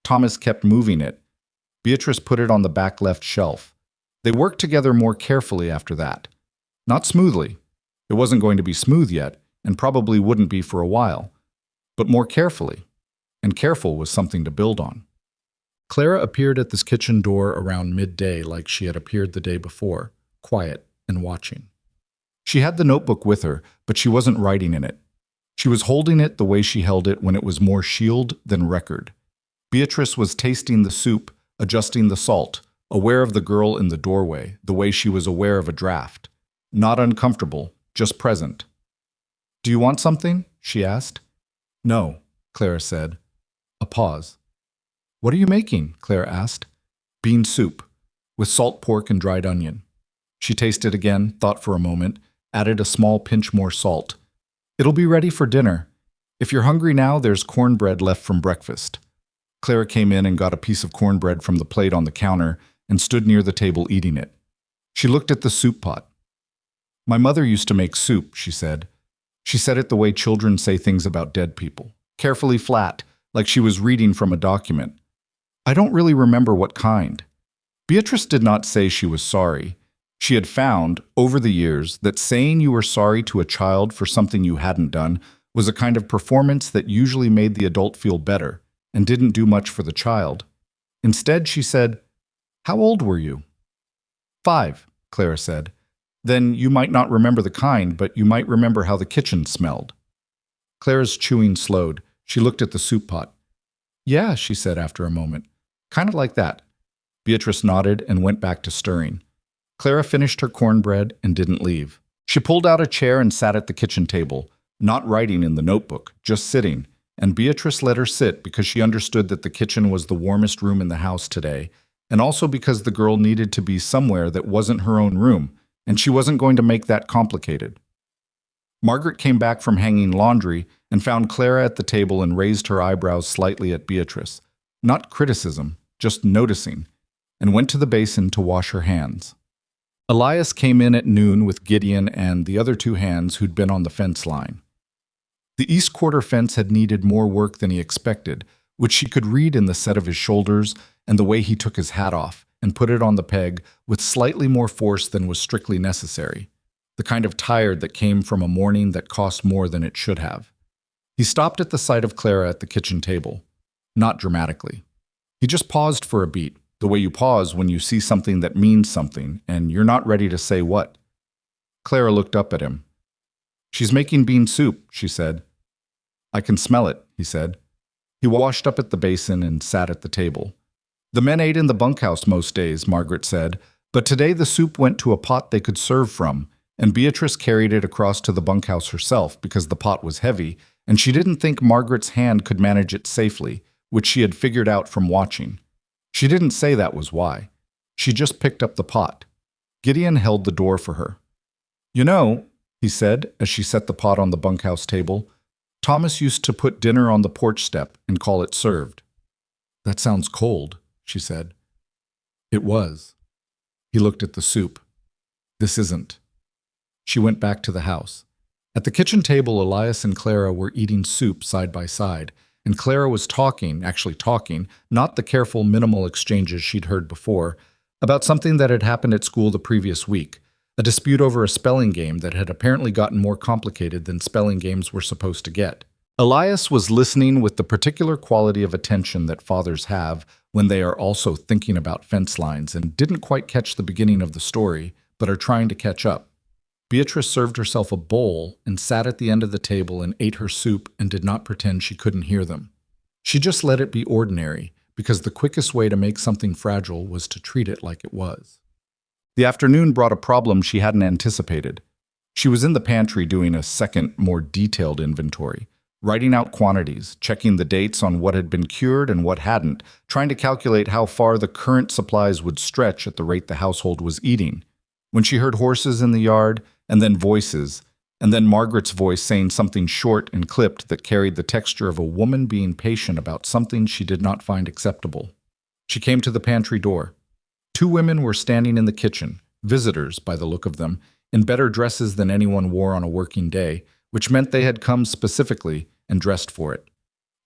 Thomas kept moving it. Beatrice put it on the back left shelf. They worked together more carefully after that. Not smoothly. It wasn't going to be smooth yet, and probably wouldn't be for a while. But more carefully. And careful was something to build on. Clara appeared at this kitchen door around midday like she had appeared the day before, quiet and watching. She had the notebook with her, but she wasn't writing in it. She was holding it the way she held it when it was more shield than record. Beatrice was tasting the soup, adjusting the salt, aware of the girl in the doorway, the way she was aware of a draft. Not uncomfortable, just present. "Do you want something?" she asked. "No," Clara said. A pause. "What are you making?" Clara asked. "Bean soup, with salt pork and dried onion." She tasted again, thought for a moment, added a small pinch more salt. "It'll be ready for dinner. If you're hungry now, there's cornbread left from breakfast." Clara came in and got a piece of cornbread from the plate on the counter and stood near the table eating it. She looked at the soup pot. "My mother used to make soup," she said. She said it the way children say things about dead people, carefully flat, like she was reading from a document. "I don't really remember what kind." Beatrice did not say she was sorry. She had found, over the years, that saying you were sorry to a child for something you hadn't done was a kind of performance that usually made the adult feel better and didn't do much for the child. Instead, she said, "How old were you?" 5, Clara said. "Then you might not remember the kind, but you might remember how the kitchen smelled." Clara's chewing slowed. She looked at the soup pot. "Yeah," she said after a moment. "Kind of like that." Beatrice nodded and went back to stirring. Clara finished her cornbread and didn't leave. She pulled out a chair and sat at the kitchen table, not writing in the notebook, just sitting, and Beatrice let her sit because she understood that the kitchen was the warmest room in the house today, and also because the girl needed to be somewhere that wasn't her own room, and she wasn't going to make that complicated. Margaret came back from hanging laundry and found Clara at the table and raised her eyebrows slightly at Beatrice. Not criticism, just noticing, and went to the basin to wash her hands. Elias came in at noon with Gideon and the other 2 hands who'd been on the fence line. The east quarter fence had needed more work than he expected, which she could read in the set of his shoulders and the way he took his hat off and put it on the peg with slightly more force than was strictly necessary, the kind of tired that came from a morning that cost more than it should have. He stopped at the sight of Clara at the kitchen table, not dramatically. He just paused for a beat, the way you pause when you see something that means something and you're not ready to say what. Clara looked up at him. "She's making bean soup," she said. "I can smell it," he said. He washed up at the basin and sat at the table. "The men ate in the bunkhouse most days," Margaret said, "but today the soup went to a pot they could serve from, and Beatrice carried it across to the bunkhouse herself because the pot was heavy, and she didn't think Margaret's hand could manage it safely, which she had figured out from watching. She didn't say that was why. She just picked up the pot. Gideon held the door for her. "You know," he said as she set the pot on the bunkhouse table, "Thomas used to put dinner on the porch step and call it served." "That sounds cold," she said. It was. He looked at the soup. "This isn't." She went back to the house. At the kitchen table, Elias and Clara were eating soup side by side, and Clara was actually talking, not the careful, minimal exchanges she'd heard before, about something that had happened at school the previous week, a dispute over a spelling game that had apparently gotten more complicated than spelling games were supposed to get. Elias was listening with the particular quality of attention that fathers have when they are also thinking about fence lines and didn't quite catch the beginning of the story, but are trying to catch up. Beatrice served herself a bowl and sat at the end of the table and ate her soup and did not pretend she couldn't hear them. She just let it be ordinary, because the quickest way to make something fragile was to treat it like it was. The afternoon brought a problem she hadn't anticipated. She was in the pantry doing a second, more detailed inventory, writing out quantities, checking the dates on what had been cured and what hadn't, trying to calculate how far the current supplies would stretch at the rate the household was eating. When she heard horses in the yard, and then voices, and then Margaret's voice saying something short and clipped that carried the texture of a woman being patient about something she did not find acceptable. She came to the pantry door. 2 women were standing in the kitchen, visitors by the look of them, in better dresses than anyone wore on a working day, which meant they had come specifically and dressed for it.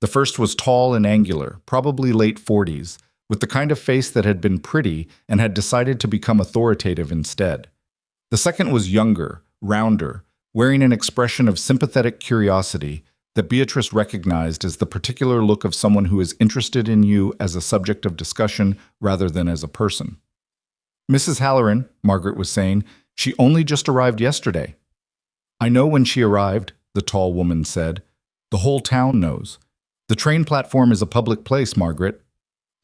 The first was tall and angular, probably late 40s, with the kind of face that had been pretty and had decided to become authoritative instead. The second was younger, rounder, wearing an expression of sympathetic curiosity that Beatrice recognized as the particular look of someone who is interested in you as a subject of discussion rather than as a person. "Mrs. Halloran," Margaret was saying, "she only just arrived yesterday." "I know when she arrived," the tall woman said. "The whole town knows. The train platform is a public place, Margaret."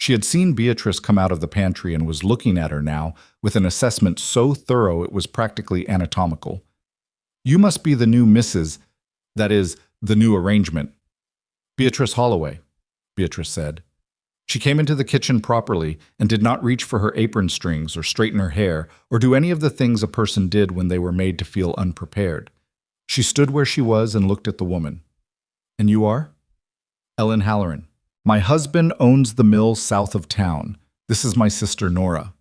She had seen Beatrice come out of the pantry and was looking at her now with an assessment so thorough it was practically anatomical. "You must be the new Mrs. that is, the new arrangement." "Beatrice Holloway," Beatrice said. She came into the kitchen properly and did not reach for her apron strings or straighten her hair or do any of the things a person did when they were made to feel unprepared. She stood where she was and looked at the woman. "And you are?" "Ellen Halloran. My husband owns the mill south of town. This is my sister Nora."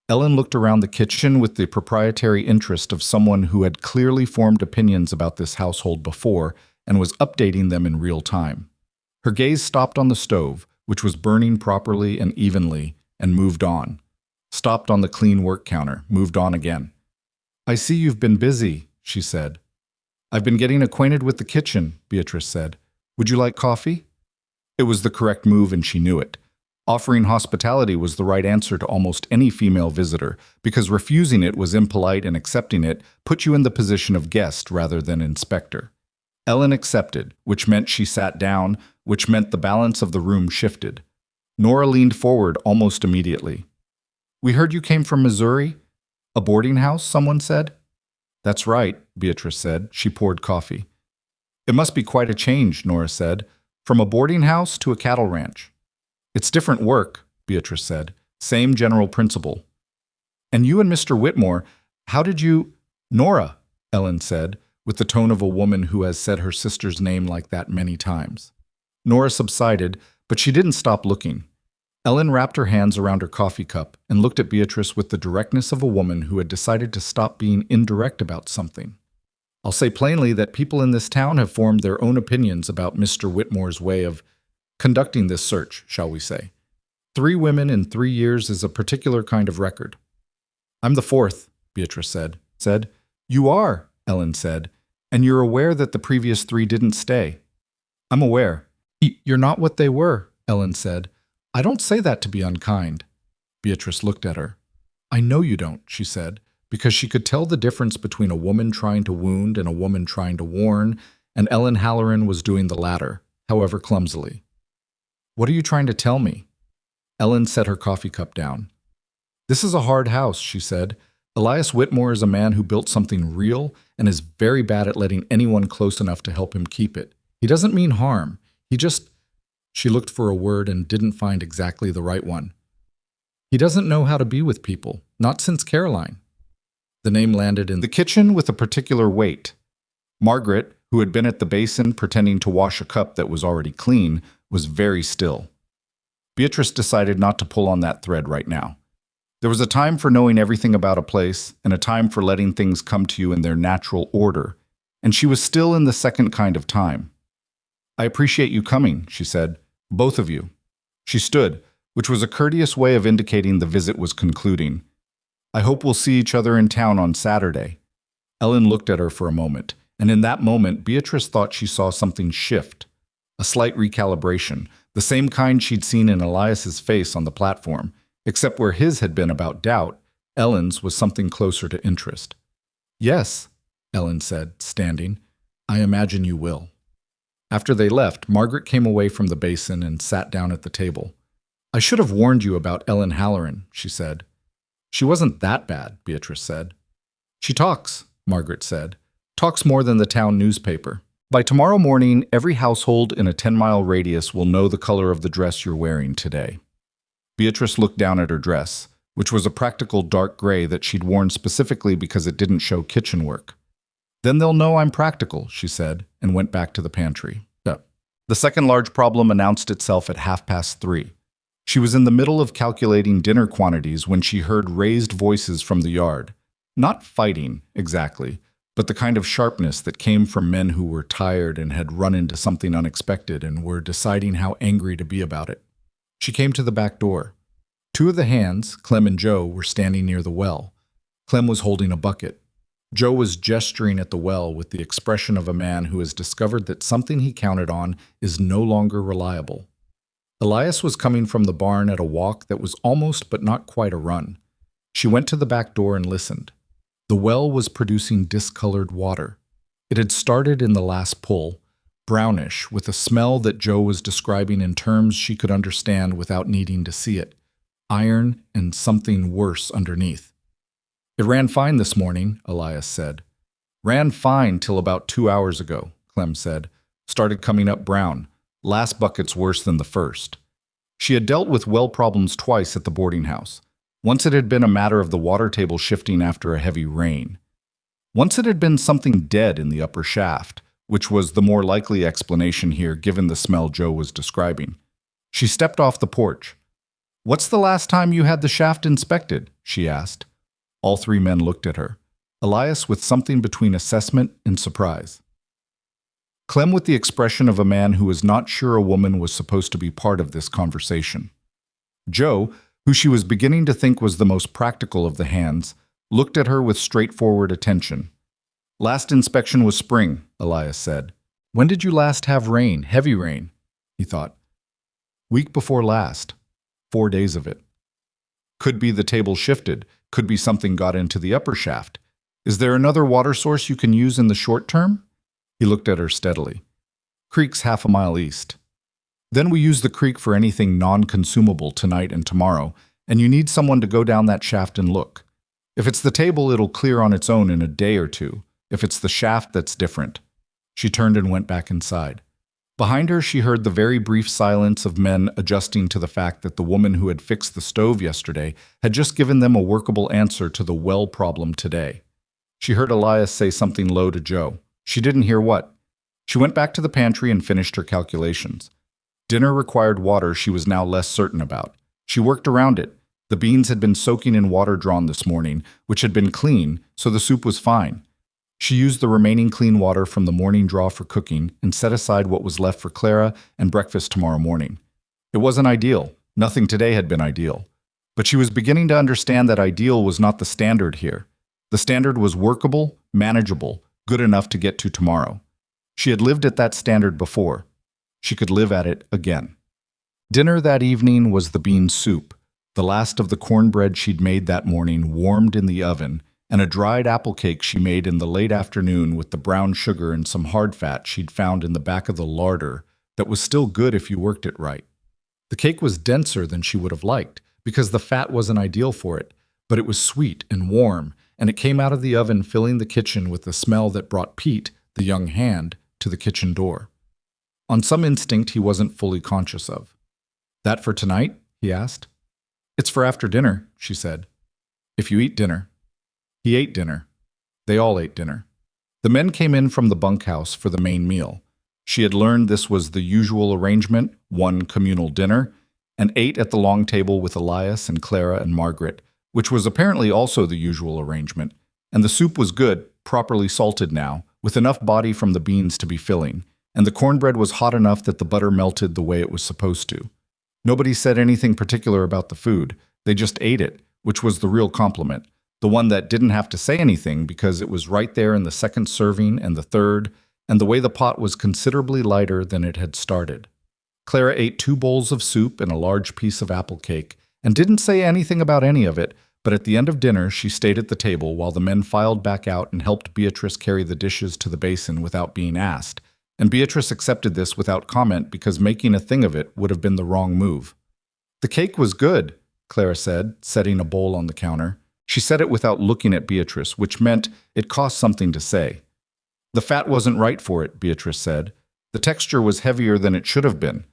Ellen looked around the kitchen with the proprietary interest of someone who had clearly formed opinions about this household before and was updating them in real time. Her gaze stopped on the stove, which was burning properly and evenly, and moved on. Stopped on the clean work counter, moved on again. "I see you've been busy," she said. "I've been getting acquainted with the kitchen," Beatrice said. "Would you like coffee?" It was the correct move and she knew it. Offering hospitality was the right answer to almost any female visitor, because refusing it was impolite and accepting it put you in the position of guest rather than inspector. Ellen accepted, which meant she sat down, which meant the balance of the room shifted. Nora leaned forward almost immediately. "We heard you came from Missouri? A boarding house, someone said?" "That's right," Beatrice said. She poured coffee. "It must be quite a change," Nora said. "From a boarding house to a cattle ranch." "It's different work," Beatrice said. "Same general principle." "And you and Mr. Whitmore, how did you—" "Nora," Ellen said, with the tone of a woman who has said her sister's name like that many times. Nora subsided, but she didn't stop looking. Ellen wrapped her hands around her coffee cup and looked at Beatrice with the directness of a woman who had decided to stop being indirect about something. "I'll say plainly that people in this town have formed their own opinions about Mr. Whitmore's way of conducting this search, shall we say. 3 women in 3 years is a particular kind of record." "I'm the 4th, Beatrice said. "You are," Ellen said, "and you're aware that the previous 3 didn't stay." "I'm aware." "You're not what they were," Ellen said. "I don't say that to be unkind." Beatrice looked at her. "I know you don't," she said, because she could tell the difference between a woman trying to wound and a woman trying to warn, and Ellen Halloran was doing the latter, however clumsily. "What are you trying to tell me?" Ellen set her coffee cup down. "This is a hard house," she said. "Elias Whitmore is a man who built something real and is very bad at letting anyone close enough to help him keep it. He doesn't mean harm. He just—" She looked for a word and didn't find exactly the right one. "He doesn't know how to be with people, not since Caroline." The name landed in the kitchen with a particular weight. Margaret, who had been at the basin pretending to wash a cup that was already clean, was very still. Beatrice decided not to pull on that thread right now. There was a time for knowing everything about a place and a time for letting things come to you in their natural order, and she was still in the second kind of time. "I appreciate you coming," she said. "Both of you." She stood, which was a courteous way of indicating the visit was concluding. I hope we'll see each other in town on Saturday." Ellen looked at her for a moment, and in that moment, Beatrice thought she saw something shift. A slight recalibration, the same kind she'd seen in Elias's face on the platform, except where his had been about doubt, Ellen's was something closer to interest. "Yes," Ellen said, standing. "I imagine you will." After they left, Margaret came away from the basin and sat down at the table. "I should have warned you about Ellen Halloran," she said. "She wasn't that bad," Beatrice said. "She talks," Margaret said. "Talks more than the town newspaper. By tomorrow morning, every household in a 10-mile radius will know the color of the dress you're wearing today." Beatrice looked down at her dress, which was a practical dark gray that she'd worn specifically because it didn't show kitchen work. "Then they'll know I'm practical," she said, and went back to the pantry. The second large problem announced itself at 3:30. She was in the middle of calculating dinner quantities when she heard raised voices from the yard. Not fighting, exactly, but the kind of sharpness that came from men who were tired and had run into something unexpected and were deciding how angry to be about it. She came to the back door. Two of the hands, Clem and Joe, were standing near the well. Clem was holding a bucket. Joe was gesturing at the well with the expression of a man who has discovered that something he counted on is no longer reliable. Elias was coming from the barn at a walk that was almost but not quite a run. She went to the back door and listened. The well was producing discolored water. It had started in the last pull, brownish, with a smell that Joe was describing in terms she could understand without needing to see it. Iron and something worse underneath. "It ran fine this morning," Elias said. "Ran fine till about 2 hours ago," Clem said. "Started coming up brown. Last bucket's worse than the first." She had dealt with well problems twice at the boarding house. Once it had been a matter of the water table shifting after a heavy rain. Once it had been something dead in the upper shaft, which was the more likely explanation here given the smell Joe was describing. She stepped off the porch. "What's the last time you had the shaft inspected?" she asked. All three men looked at her, Elias with something between assessment and surprise. Clem with the expression of a man who was not sure a woman was supposed to be part of this conversation. Joe, who she was beginning to think was the most practical of the hands, looked at her with straightforward attention. "Last inspection was spring," Elias said. "When did you last have rain, heavy rain?" he thought. "Week before last. 4 days of it." "Could be the table shifted. Could be something got into the upper shaft. Is there another water source you can use in the short term?" He looked at her steadily. "Creek's 1/2 mile east. Then we use the creek for anything non-consumable tonight and tomorrow, and you need someone to go down that shaft and look. If it's the table, it'll clear on its own in a day or two. If it's the shaft, that's different." She turned and went back inside. Behind her, she heard the very brief silence of men adjusting to the fact that the woman who had fixed the stove yesterday had just given them a workable answer to the well problem today. She heard Elias say something low to Joe. She didn't hear what. She went back to the pantry and finished her calculations. Dinner required water she was now less certain about. She worked around it. The beans had been soaking in water drawn this morning, which had been clean, so the soup was fine. She used the remaining clean water from the morning draw for cooking and set aside what was left for Clara and breakfast tomorrow morning. It wasn't ideal. Nothing today had been ideal. But she was beginning to understand that ideal was not the standard here. The standard was workable, manageable, good enough to get to tomorrow. She had lived at that standard before. She could live at it again. Dinner that evening was the bean soup, the last of the cornbread she'd made that morning warmed in the oven, and a dried apple cake she made in the late afternoon with the brown sugar and some hard fat she'd found in the back of the larder that was still good if you worked it right. The cake was denser than she would have liked, because the fat wasn't ideal for it, but it was sweet and warm, and it came out of the oven filling the kitchen with the smell that brought Pete, the young hand, to the kitchen door. On some instinct he wasn't fully conscious of. "That for tonight?" he asked. "It's for after dinner," she said. "If you eat dinner." He ate dinner. They all ate dinner. The men came in from the bunkhouse for the main meal. She had learned this was the usual arrangement, one communal dinner, and ate at the long table with Elias and Clara and Margaret, which was apparently also the usual arrangement, and the soup was good, properly salted now, with enough body from the beans to be filling, and the cornbread was hot enough that the butter melted the way it was supposed to. Nobody said anything particular about the food. They just ate it, which was the real compliment. the one that didn't have to say anything because it was right there in the second serving and the third, and the way the pot was considerably lighter than it had started. Clara ate 2 bowls of soup and a large piece of apple cake, and didn't say anything about any of it, but at the end of dinner she stayed at the table while the men filed back out and helped Beatrice carry the dishes to the basin without being asked, and Beatrice accepted this without comment because making a thing of it would have been the wrong move. "The cake was good," Clara said, setting a bowl on the counter. She said it without looking at Beatrice, which meant it cost something to say. "The fat wasn't right for it," Beatrice said. "The texture was heavier than it should have been.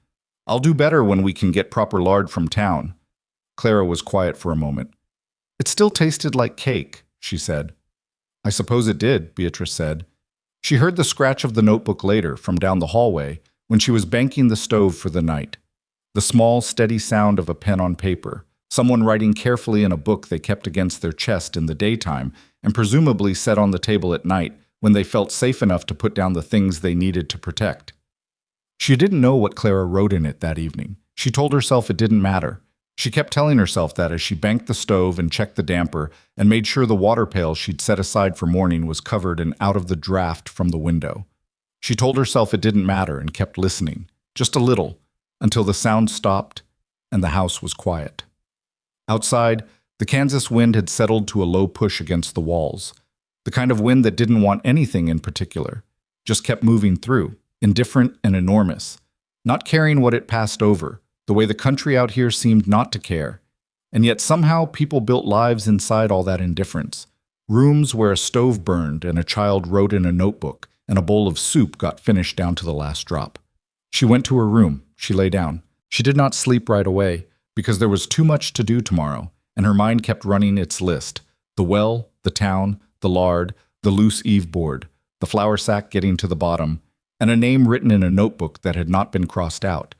I'll do better when we can get proper lard from town." Clara was quiet for a moment. "It still tasted like cake," she said. "I suppose it did," Beatrice said. She heard the scratch of the notebook later from down the hallway when she was banking the stove for the night. The small, steady sound of a pen on paper, someone writing carefully in a book they kept against their chest in the daytime and presumably set on the table at night when they felt safe enough to put down the things they needed to protect. She didn't know what Clara wrote in it that evening. She told herself it didn't matter. She kept telling herself that as she banked the stove and checked the damper and made sure the water pail she'd set aside for morning was covered and out of the draft from the window. She told herself it didn't matter and kept listening, just a little, until the sound stopped and the house was quiet. Outside, the Kansas wind had settled to a low push against the walls, the kind of wind that didn't want anything in particular, just kept moving through, indifferent and enormous, not caring what it passed over, the way the country out here seemed not to care. And yet somehow people built lives inside all that indifference. Rooms where a stove burned and a child wrote in a notebook and a bowl of soup got finished down to the last drop. She went to her room. She lay down. She did not sleep right away because there was too much to do tomorrow, and her mind kept running its list. The well, the town, the lard, the loose eave board, the flour sack getting to the bottom, and a name written in a notebook that had not been crossed out.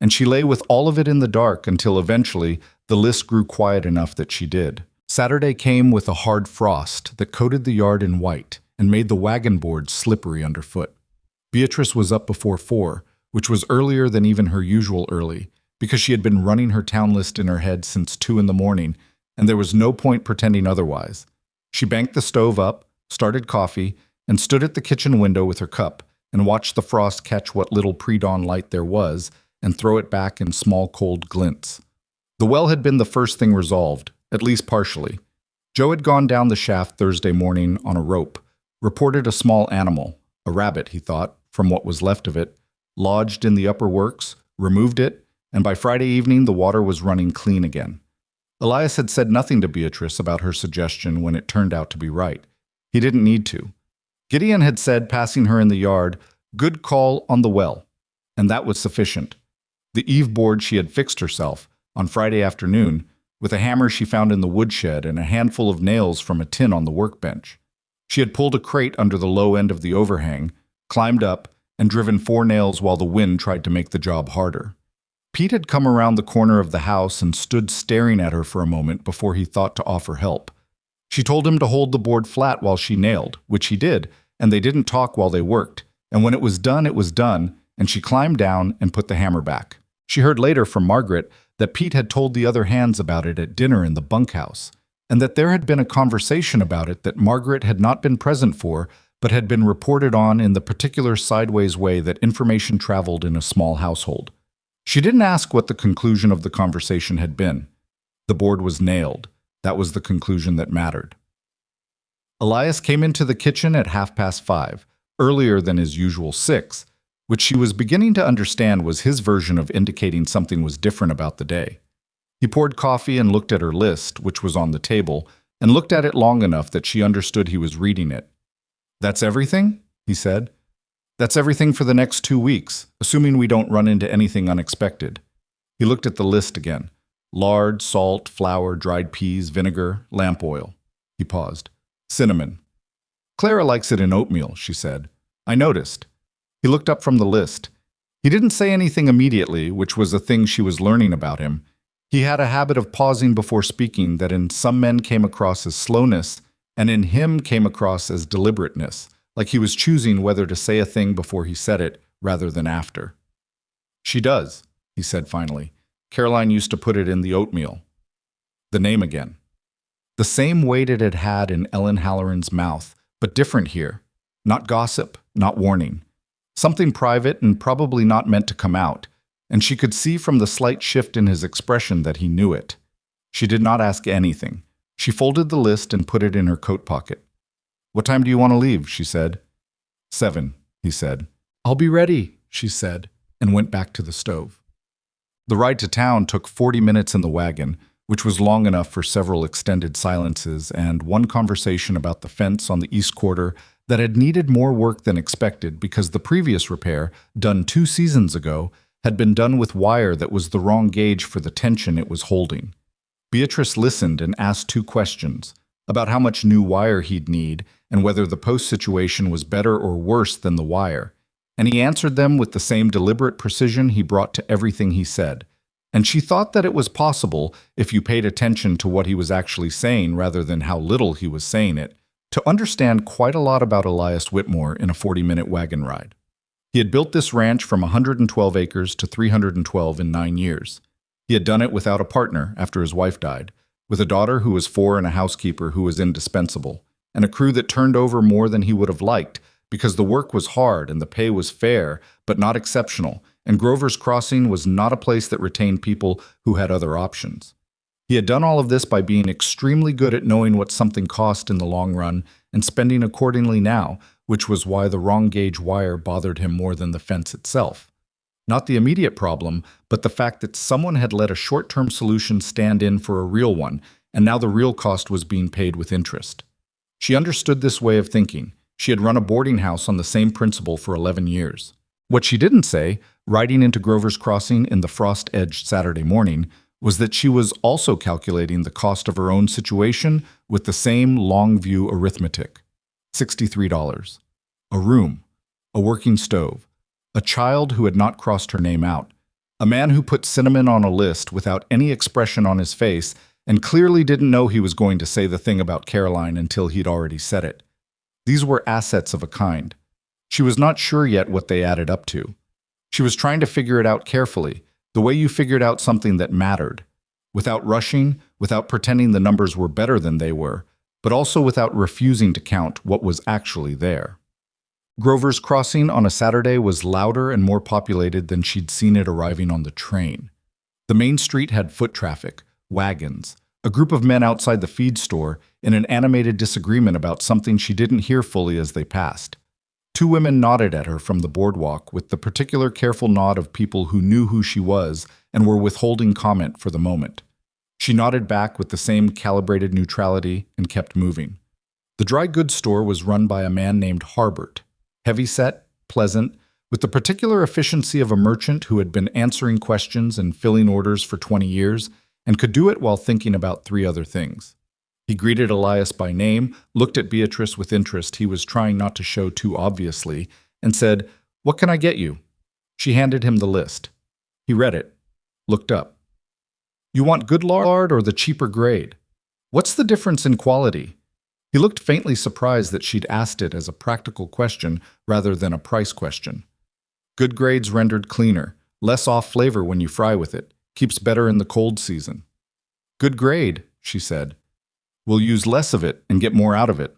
And she lay with all of it in the dark until eventually the list grew quiet enough that she did. Saturday came with a hard frost that coated the yard in white and made the wagon board slippery underfoot. Beatrice was up before 4, which was earlier than even her usual early, because she had been running her town list in her head since 2 in the morning, and there was no point pretending otherwise. She banked the stove up, started coffee, and stood at the kitchen window with her cup and watched the frost catch what little pre-dawn light there was and throw it back in small cold glints. The well had been the first thing resolved, at least partially. Joe had gone down the shaft Thursday morning on a rope, reported a small animal, a rabbit, he thought, from what was left of it, lodged in the upper works, removed it, and by Friday evening the water was running clean again. Elias had said nothing to Beatrice about her suggestion when it turned out to be right. He didn't need to. Gideon had said, passing her in the yard, "Good call on the well," and that was sufficient. The eave board she had fixed herself, on Friday afternoon, with a hammer she found in the woodshed and a handful of nails from a tin on the workbench. She had pulled a crate under the low end of the overhang, climbed up, and driven 4 nails while the wind tried to make the job harder. Pete had come around the corner of the house and stood staring at her for a moment before he thought to offer help. She told him to hold the board flat while she nailed, which he did, and they didn't talk while they worked, and when it was done, and she climbed down and put the hammer back. She heard later from Margaret that Pete had told the other hands about it at dinner in the bunkhouse, and that there had been a conversation about it that Margaret had not been present for, but had been reported on in the particular sideways way that information traveled in a small household. She didn't ask what the conclusion of the conversation had been. The board was nailed. That was the conclusion that mattered. Elias came into the kitchen at 5:30, earlier than his usual 6, which she was beginning to understand was his version of indicating something was different about the day. He poured coffee and looked at her list, which was on the table, and looked at it long enough that she understood he was reading it. "That's everything?" he said. "That's everything for the next 2 weeks, assuming we don't run into anything unexpected." He looked at the list again. Lard, salt, flour, dried peas, vinegar, lamp oil. He paused. "Cinnamon. Clara likes it in oatmeal," she said. "I noticed." He looked up from the list. He didn't say anything immediately, which was a thing she was learning about him. He had a habit of pausing before speaking that in some men came across as slowness, and in him came across as deliberateness, like he was choosing whether to say a thing before he said it rather than after. "She does," he said finally. "Caroline used to put it in the oatmeal." The name again. The same weight it had had in Ellen Halloran's mouth, but different here. Not gossip, not warning. Something private and probably not meant to come out, and she could see from the slight shift in his expression that he knew it. She did not ask anything. She folded the list and put it in her coat pocket. "What time do you want to leave?" she said. 7, he said. "I'll be ready," she said, and went back to the stove. The ride to town took 40 minutes in the wagon, which was long enough for several extended silences and one conversation about the fence on the east quarter that had needed more work than expected because the previous repair, done 2 seasons ago, had been done with wire that was the wrong gauge for the tension it was holding. Beatrice listened and asked 2 questions about how much new wire he'd need and whether the post situation was better or worse than the wire, and he answered them with the same deliberate precision he brought to everything he said. And she thought that it was possible, if you paid attention to what he was actually saying rather than how little he was saying it, to understand quite a lot about Elias Whitmore in a 40-minute wagon ride. He had built this ranch from 112 acres to 312 in 9 years. He had done it without a partner after his wife died, with a daughter who was 4 and a housekeeper who was indispensable, and a crew that turned over more than he would have liked because the work was hard and the pay was fair but not exceptional, and Grover's Crossing was not a place that retained people who had other options. He had done all of this by being extremely good at knowing what something cost in the long run and spending accordingly now, which was why the wrong gauge wire bothered him more than the fence itself. Not the immediate problem, but the fact that someone had let a short-term solution stand in for a real one, and now the real cost was being paid with interest. She understood this way of thinking. She had run a boarding house on the same principle for 11 years. What she didn't say, riding into Grover's Crossing in the frost-edged Saturday morning, was that she was also calculating the cost of her own situation with the same long-view arithmetic. $63. A room. A working stove. A child who had not crossed her name out. A man who put cinnamon on a list without any expression on his face and clearly didn't know he was going to say the thing about Caroline until he'd already said it. These were assets of a kind. She was not sure yet what they added up to. She was trying to figure it out carefully, the way you figured out something that mattered, without rushing, without pretending the numbers were better than they were, but also without refusing to count what was actually there. Grover's Crossing on a Saturday was louder and more populated than she'd seen it arriving on the train. The main street had foot traffic, wagons, a group of men outside the feed store in an animated disagreement about something she didn't hear fully as they passed. 2 women nodded at her from the boardwalk with the particular careful nod of people who knew who she was and were withholding comment for the moment. She nodded back with the same calibrated neutrality and kept moving. The dry goods store was run by a man named Harbert, heavyset, pleasant, with the particular efficiency of a merchant who had been answering questions and filling orders for 20 years and could do it while thinking about 3 other things. He greeted Elias by name, looked at Beatrice with interest he was trying not to show too obviously, and said, "What can I get you?" She handed him the list. He read it, looked up. "You want good lard or the cheaper grade? What's the difference in quality?" He looked faintly surprised that she'd asked it as a practical question rather than a price question. "Good grade's rendered cleaner, less off flavor when you fry with it, keeps better in the cold season." "Good grade," she said. "We'll use less of it and get more out of it."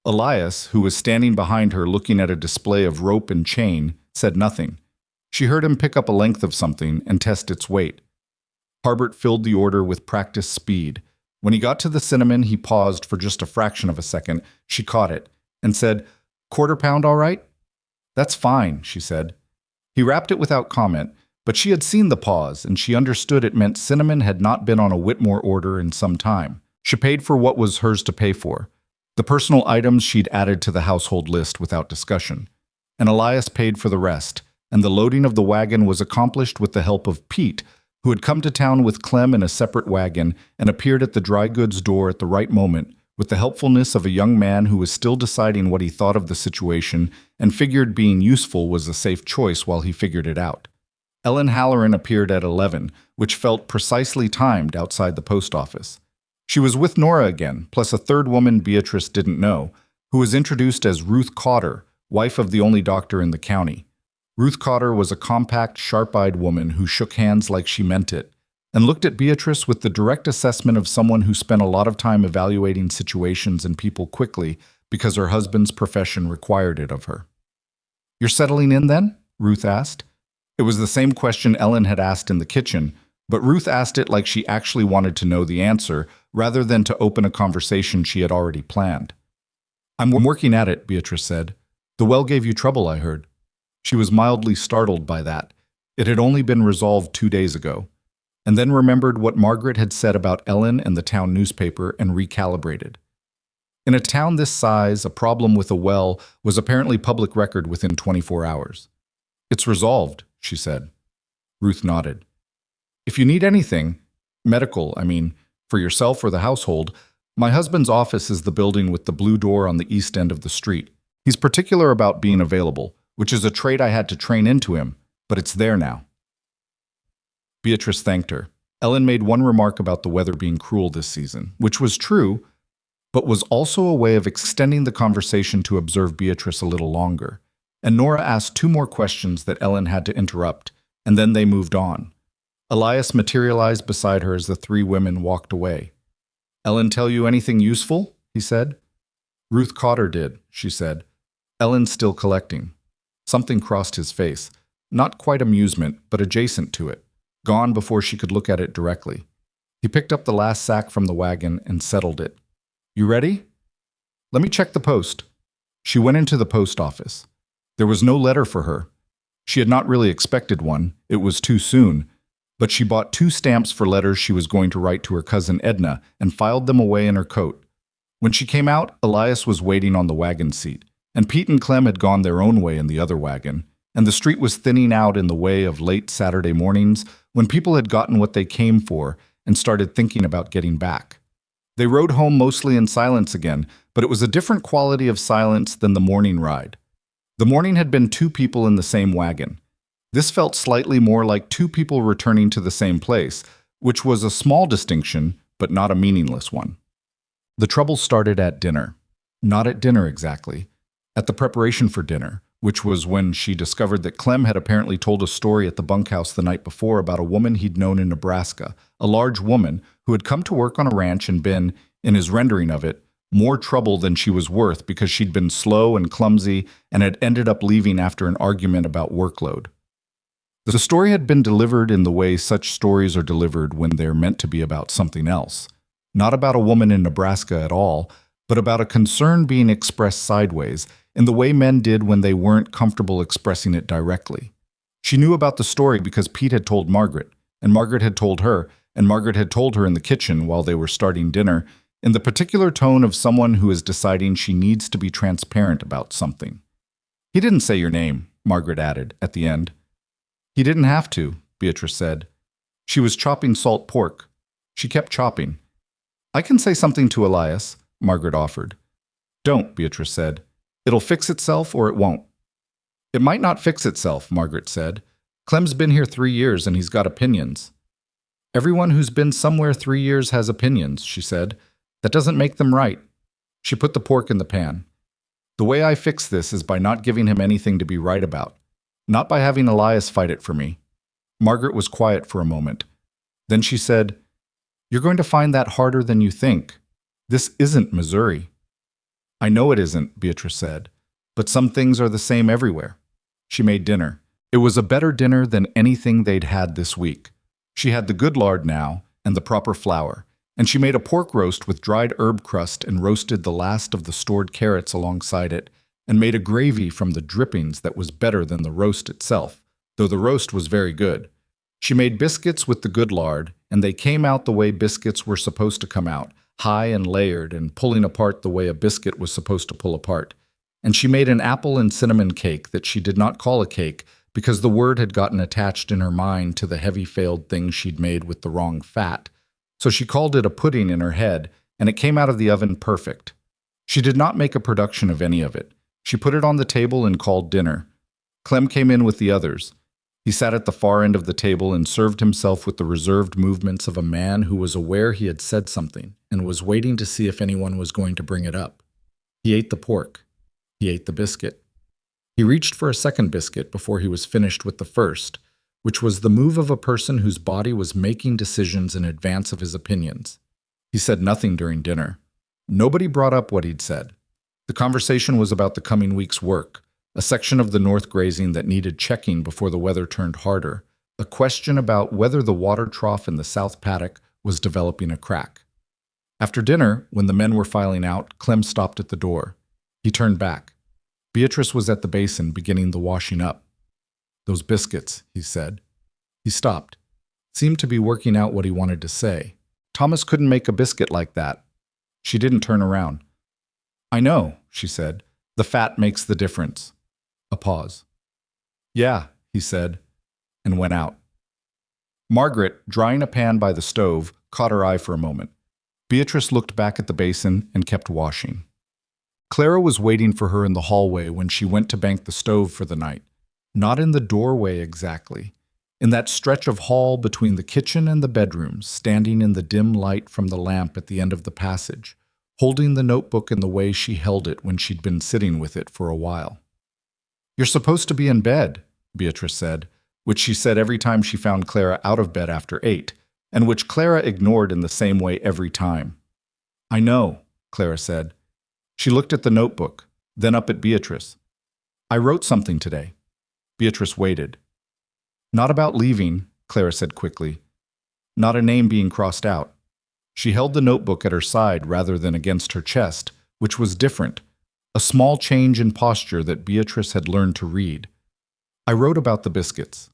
Elias, who was standing behind her looking at a display of rope and chain, said nothing. She heard him pick up a length of something and test its weight. Harbert filled the order with practiced speed. When he got to the cinnamon, he paused for just a fraction of a second. She caught it and said, "Quarter pound all right?" "That's fine," she said. He wrapped it without comment, but she had seen the pause and she understood it meant cinnamon had not been on a Whitmore order in some time. She paid for what was hers to pay for, the personal items she'd added to the household list without discussion. And Elias paid for the rest, and the loading of the wagon was accomplished with the help of Pete, who had come to town with Clem in a separate wagon and appeared at the dry goods door at the right moment, with the helpfulness of a young man who was still deciding what he thought of the situation and figured being useful was a safe choice while he figured it out. Ellen Halloran appeared at 11, which felt precisely timed outside the post office. She was with Nora again, plus a 3rd woman Beatrice didn't know, who was introduced as Ruth Cotter, wife of the only doctor in the county. Ruth Cotter was a compact, sharp-eyed woman who shook hands like she meant it, and looked at Beatrice with the direct assessment of someone who spent a lot of time evaluating situations and people quickly because her husband's profession required it of her. "You're settling in then?" Ruth asked. It was the same question Ellen had asked in the kitchen, but Ruth asked it like she actually wanted to know the answer, rather than to open a conversation she had already planned. "I'm working at it," Beatrice said. "The well gave you trouble, I heard." She was mildly startled by that. It had only been resolved 2 days ago, and then remembered what Margaret had said about Ellen and the town newspaper and recalibrated. In a town this size, a problem with a well was apparently public record within 24 hours. "It's resolved," she said. Ruth nodded. "If you need anything, medical, for yourself or the household, my husband's office is the building with the blue door on the east end of the street. He's particular about being available, which is a trait I had to train into him, but it's there now." Beatrice thanked her. Ellen made one remark about the weather being cruel this season, which was true, but was also a way of extending the conversation to observe Beatrice a little longer. And Nora asked 2 more questions that Ellen had to interrupt, and then they moved on. Elias materialized beside her as the 3 women walked away. "Ellen tell you anything useful?" he said. "Ruth Cotter did," she said. Ellen's still collecting. Something crossed his face. Not quite amusement, but adjacent to it. Gone before she could look at it directly. He picked up the last sack from the wagon and settled it. "You ready?" "Let me check the post." She went into the post office. There was no letter for her. She had not really expected one. It was too soon. But she bought 2 stamps for letters she was going to write to her cousin Edna and filed them away in her coat. When she came out, Elias was waiting on the wagon seat, and Pete and Clem had gone their own way in the other wagon, and the street was thinning out in the way of late Saturday mornings when people had gotten what they came for and started thinking about getting back. They rode home mostly in silence again, but it was a different quality of silence than the morning ride. The morning had been 2 people in the same wagon. This felt slightly more like 2 people returning to the same place, which was a small distinction, but not a meaningless one. The trouble started at dinner. Not at dinner exactly. At the preparation for dinner, which was when she discovered that Clem had apparently told a story at the bunkhouse the night before about a woman he'd known in Nebraska, a large woman who had come to work on a ranch and been, in his rendering of it, more trouble than she was worth because she'd been slow and clumsy and had ended up leaving after an argument about workload. The story had been delivered in the way such stories are delivered when they're meant to be about something else. Not about a woman in Nebraska at all, but about a concern being expressed sideways, in the way men did when they weren't comfortable expressing it directly. She knew about the story because Pete had told Margaret, and Margaret had told her, and Margaret had told her in the kitchen while they were starting dinner, in the particular tone of someone who is deciding she needs to be transparent about something. "He didn't say your name," Margaret added, at the end. "He didn't have to," Beatrice said. She was chopping salt pork. She kept chopping. "I can say something to Elias," Margaret offered. "Don't," Beatrice said. "It'll fix itself or it won't." "It might not fix itself," Margaret said. "Clem's been here 3 years and he's got opinions." "Everyone who's been somewhere 3 years has opinions," she said. "That doesn't make them right." She put the pork in the pan. "The way I fix this is by not giving him anything to be right about. Not by having Elias fight it for me." Margaret was quiet for a moment. Then she said, "You're going to find that harder than you think. This isn't Missouri." "I know it isn't," Beatrice said, "but some things are the same everywhere." She made dinner. It was a better dinner than anything they'd had this week. She had the good lard now, and the proper flour, and she made a pork roast with dried herb crust and roasted the last of the stored carrots alongside it, and made a gravy from the drippings that was better than the roast itself, though the roast was very good. She made biscuits with the good lard, and they came out the way biscuits were supposed to come out, high and layered and pulling apart the way a biscuit was supposed to pull apart. And she made an apple and cinnamon cake that she did not call a cake because the word had gotten attached in her mind to the heavy failed thing she'd made with the wrong fat. So she called it a pudding in her head, and it came out of the oven perfect. She did not make a production of any of it. She put it on the table and called dinner. Clem came in with the others. He sat at the far end of the table and served himself with the reserved movements of a man who was aware he had said something and was waiting to see if anyone was going to bring it up. He ate the pork. He ate the biscuit. He reached for a second biscuit before he was finished with the first, which was the move of a person whose body was making decisions in advance of his opinions. He said nothing during dinner. Nobody brought up what he'd said. The conversation was about the coming week's work, a section of the north grazing that needed checking before the weather turned harder, a question about whether the water trough in the south paddock was developing a crack. After dinner, when the men were filing out, Clem stopped at the door. He turned back. Beatrice was at the basin, beginning the washing up. "Those biscuits," he said. He stopped, seemed to be working out what he wanted to say. "Thomas couldn't make a biscuit like that." She didn't turn around. "I know," she said. "The fat makes the difference." A pause. "Yeah," he said, and went out. Margaret, drying a pan by the stove, caught her eye for a moment. Beatrice looked back at the basin and kept washing. Clara was waiting for her in the hallway when she went to bank the stove for the night. Not in the doorway exactly. In that stretch of hall between the kitchen and the bedrooms, standing in the dim light from the lamp at the end of the passage, holding the notebook in the way she held it when she'd been sitting with it for a while. "You're supposed to be in bed," Beatrice said, which she said every time she found Clara out of bed after 8, and which Clara ignored in the same way every time. "I know," Clara said. She looked at the notebook, then up at Beatrice. "I wrote something today." Beatrice waited. "Not about leaving," Clara said quickly. "Not a name being crossed out." She held the notebook at her side rather than against her chest, which was different, a small change in posture that Beatrice had learned to read. "I wrote about the biscuits."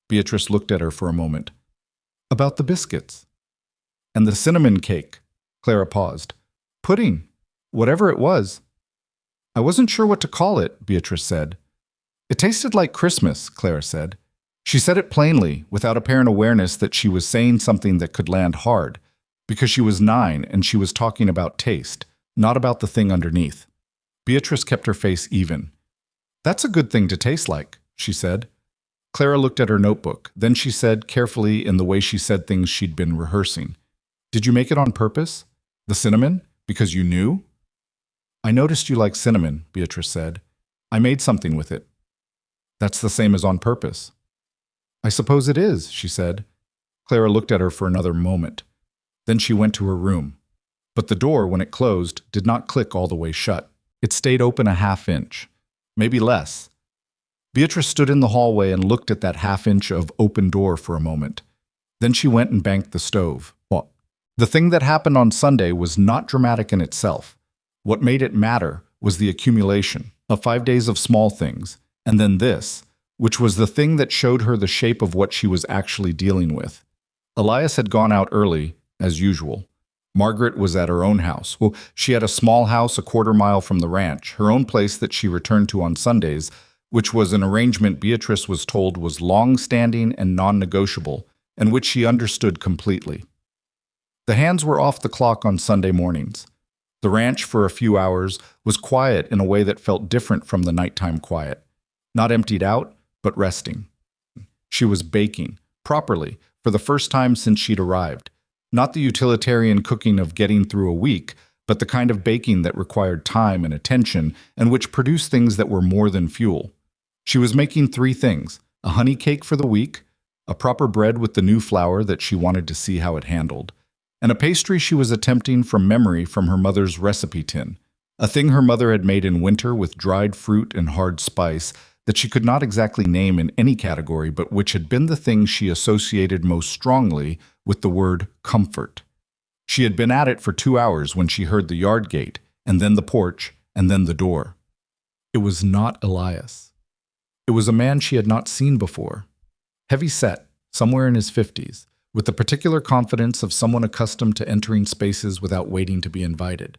Beatrice looked at her for a moment. "About the biscuits." "And the cinnamon cake." Clara paused. "Pudding. Whatever it was." "I wasn't sure what to call it," Beatrice said. "It tasted like Christmas," Clara said. She said it plainly, without apparent awareness that she was saying something that could land hard, because she was 9 and she was talking about taste, not about the thing underneath. Beatrice kept her face even. "That's a good thing to taste like," she said. Clara looked at her notebook. Then she said, carefully in the way she said things she'd been rehearsing, "Did you make it on purpose? The cinnamon? Because you knew?" "I noticed you like cinnamon," Beatrice said. "I made something with it." "That's the same as on purpose." "I suppose it is," she said. Clara looked at her for another moment. Then she went to her room. But the door, when it closed, did not click all the way shut. It stayed open a half-inch, maybe less. Beatrice stood in the hallway and looked at that half-inch of open door for a moment. Then she went and banked the stove. The thing that happened on Sunday was not dramatic in itself. What made it matter was the accumulation of 5 days of small things, and then this, which was the thing that showed her the shape of what she was actually dealing with. Elias had gone out early, as usual. Margaret was at her own house. Well, she had a small house a quarter-mile from the ranch, her own place that she returned to on Sundays, which was an arrangement Beatrice was told was long-standing and non-negotiable, and which she understood completely. The hands were off the clock on Sunday mornings. The ranch, for a few hours, was quiet in a way that felt different from the nighttime quiet. Not emptied out, but resting. She was baking, properly, for the first time since she'd arrived. Not the utilitarian cooking of getting through a week, but the kind of baking that required time and attention and which produced things that were more than fuel. She was making 3 things: a honey cake for the week, a proper bread with the new flour that she wanted to see how it handled, and a pastry she was attempting from memory from her mother's recipe tin, a thing her mother had made in winter with dried fruit and hard spice that she could not exactly name in any category, but which had been the thing she associated most strongly with the word comfort. She had been at it for 2 hours when she heard the yard gate, and then the porch, and then the door. It was not Elias. It was a man she had not seen before. Heavy-set, somewhere in his 50s, with the particular confidence of someone accustomed to entering spaces without waiting to be invited.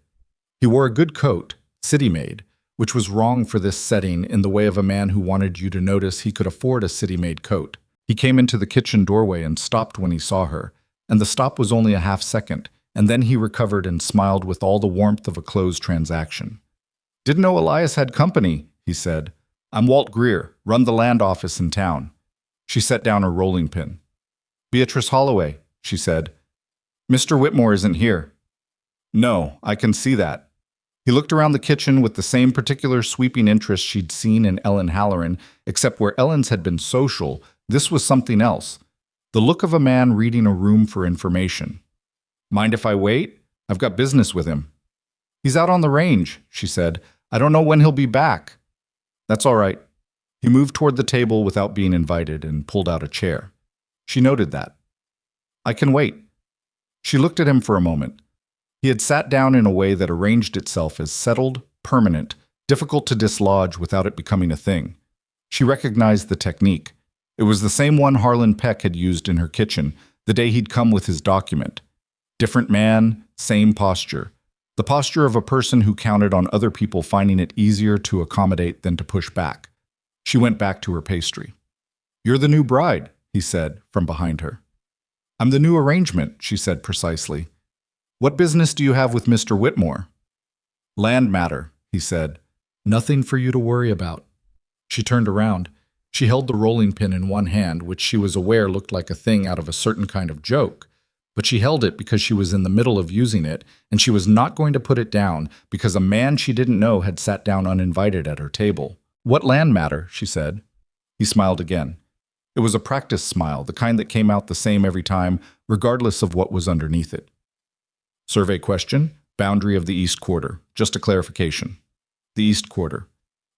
He wore a good coat, city-made, which was wrong for this setting in the way of a man who wanted you to notice he could afford a city-made coat. He came into the kitchen doorway and stopped when he saw her, and the stop was only a half-second, and then he recovered and smiled with all the warmth of a closed transaction. "Didn't know Elias had company," he said. "I'm Walt Greer, run the land office in town." She set down her rolling pin. "Beatrice Holloway," she said. "Mr. Whitmore isn't here." "No, I can see that." He looked around the kitchen with the same particular sweeping interest she'd seen in Ellen Halloran, except where Ellen's had been social, This was something else. The look of a man reading a room for information. Mind if I wait? I've got business with him. He's out on the range, she said. I don't know when he'll be back. That's all right. He moved toward the table without being invited and pulled out a chair. She noted that. I can wait. She looked at him for a moment. He had sat down in a way that arranged itself as settled, permanent, difficult to dislodge without it becoming a thing. She recognized the technique. It was the same one Harlan Peck had used in her kitchen the day he'd come with his document. Different man, same posture. The posture of a person who counted on other people finding it easier to accommodate than to push back. She went back to her pastry. You're the new bride, he said from behind her. I'm the new arrangement, she said precisely. What business do you have with Mr. Whitmore? Land matter, he said. Nothing for you to worry about. She turned around. She held the rolling pin in one hand, which she was aware looked like a thing out of a certain kind of joke. But she held it because she was in the middle of using it, and she was not going to put it down because a man she didn't know had sat down uninvited at her table. What land matter? She said. He smiled again. It was a practice smile, the kind that came out the same every time, regardless of what was underneath it. Survey question, boundary of the East Quarter. Just a clarification. The East Quarter.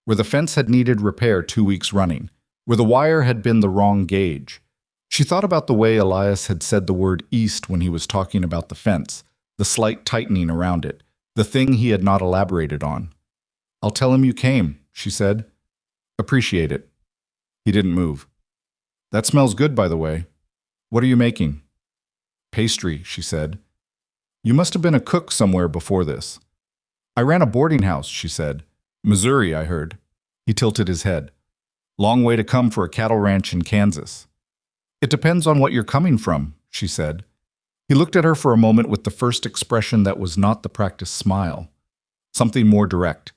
Where the fence had needed repair 2 weeks running. Where the wire had been the wrong gauge. She thought about the way Elias had said the word east when he was talking about the fence, the slight tightening around it, the thing he had not elaborated on. I'll tell him you came, she said. Appreciate it. He didn't move. That smells good, by the way. What are you making? Pastry, she said. You must have been a cook somewhere before this. I ran a boarding house, she said. Missouri, I heard. He tilted his head. Long way to come for a cattle ranch in Kansas. It depends on what you're coming from, she said. He looked at her for a moment with the first expression that was not the practiced smile. Something more direct.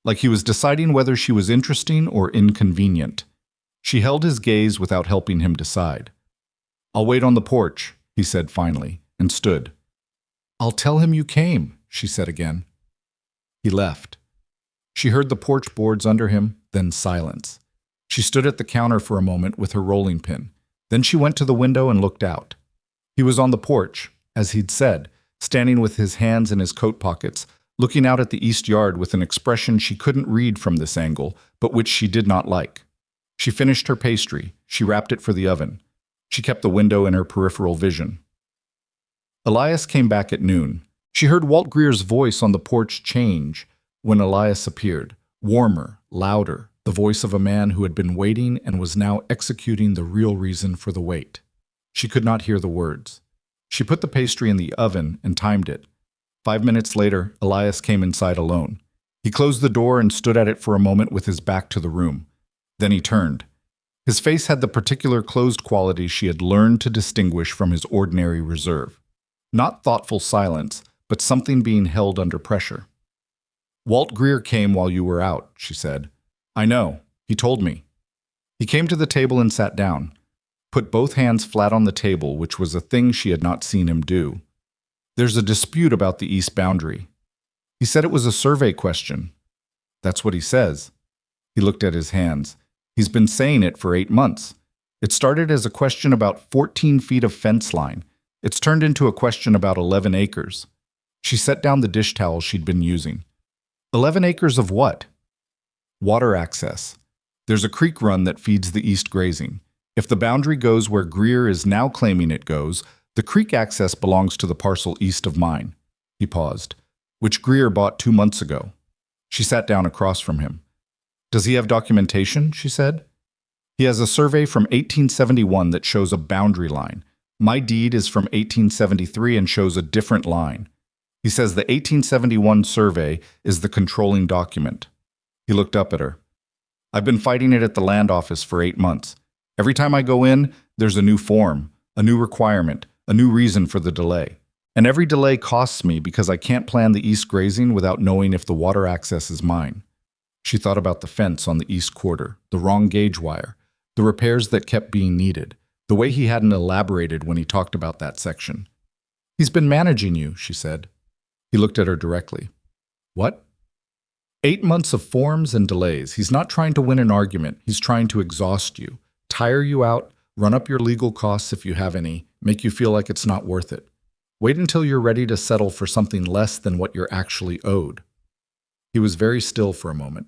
Like he was deciding whether she was interesting or inconvenient. She held his gaze without helping him decide. I'll wait on the porch, he said finally, and stood. I'll tell him you came, she said again. He left. She heard the porch boards under him, then silence. She stood at the counter for a moment with her rolling pin. Then she went to the window and looked out. He was on the porch, as he'd said, standing with his hands in his coat pockets, looking out at the east yard with an expression she couldn't read from this angle, but which she did not like. She finished her pastry. She wrapped it for the oven. She kept the window in her peripheral vision. Elias came back at noon. She heard Walt Greer's voice on the porch change when Elias appeared, warmer, louder, the voice of a man who had been waiting and was now executing the real reason for the wait. She could not hear the words. She put the pastry in the oven and timed it. 5 minutes later, Elias came inside alone. He closed the door and stood at it for a moment with his back to the room. Then he turned. His face had the particular closed quality she had learned to distinguish from his ordinary reserve. Not thoughtful silence, but something being held under pressure. Walt Greer came while you were out, she said. I know. He told me. He came to the table and sat down, put both hands flat on the table, which was a thing she had not seen him do. There's a dispute about the east boundary. He said it was a survey question. That's what he says. He looked at his hands. He's been saying it for 8 months. It started as a question about 14 feet of fence line. It's turned into a question about 11 acres. She set down the dish towel she'd been using. 11 acres of what? Water access. There's a creek run that feeds the east grazing. If the boundary goes where Greer is now claiming it goes, the creek access belongs to the parcel east of mine. He paused. Which Greer bought 2 months ago. She sat down across from him. Does he have documentation? She said. He has a survey from 1871 that shows a boundary line. My deed is from 1873 and shows a different line. He says the 1871 survey is the controlling document. He looked up at her. I've been fighting it at the land office for 8 months. Every time I go in, there's a new form, a new requirement, a new reason for the delay. And every delay costs me because I can't plan the east grazing without knowing if the water access is mine. She thought about the fence on the east quarter, the wrong gauge wire, the repairs that kept being needed, the way he hadn't elaborated when he talked about that section. He's been managing you, she said. He looked at her directly. What? 8 months of forms and delays. He's not trying to win an argument. He's trying to exhaust you, tire you out, run up your legal costs if you have any, make you feel like it's not worth it. Wait until you're ready to settle for something less than what you're actually owed. He was very still for a moment.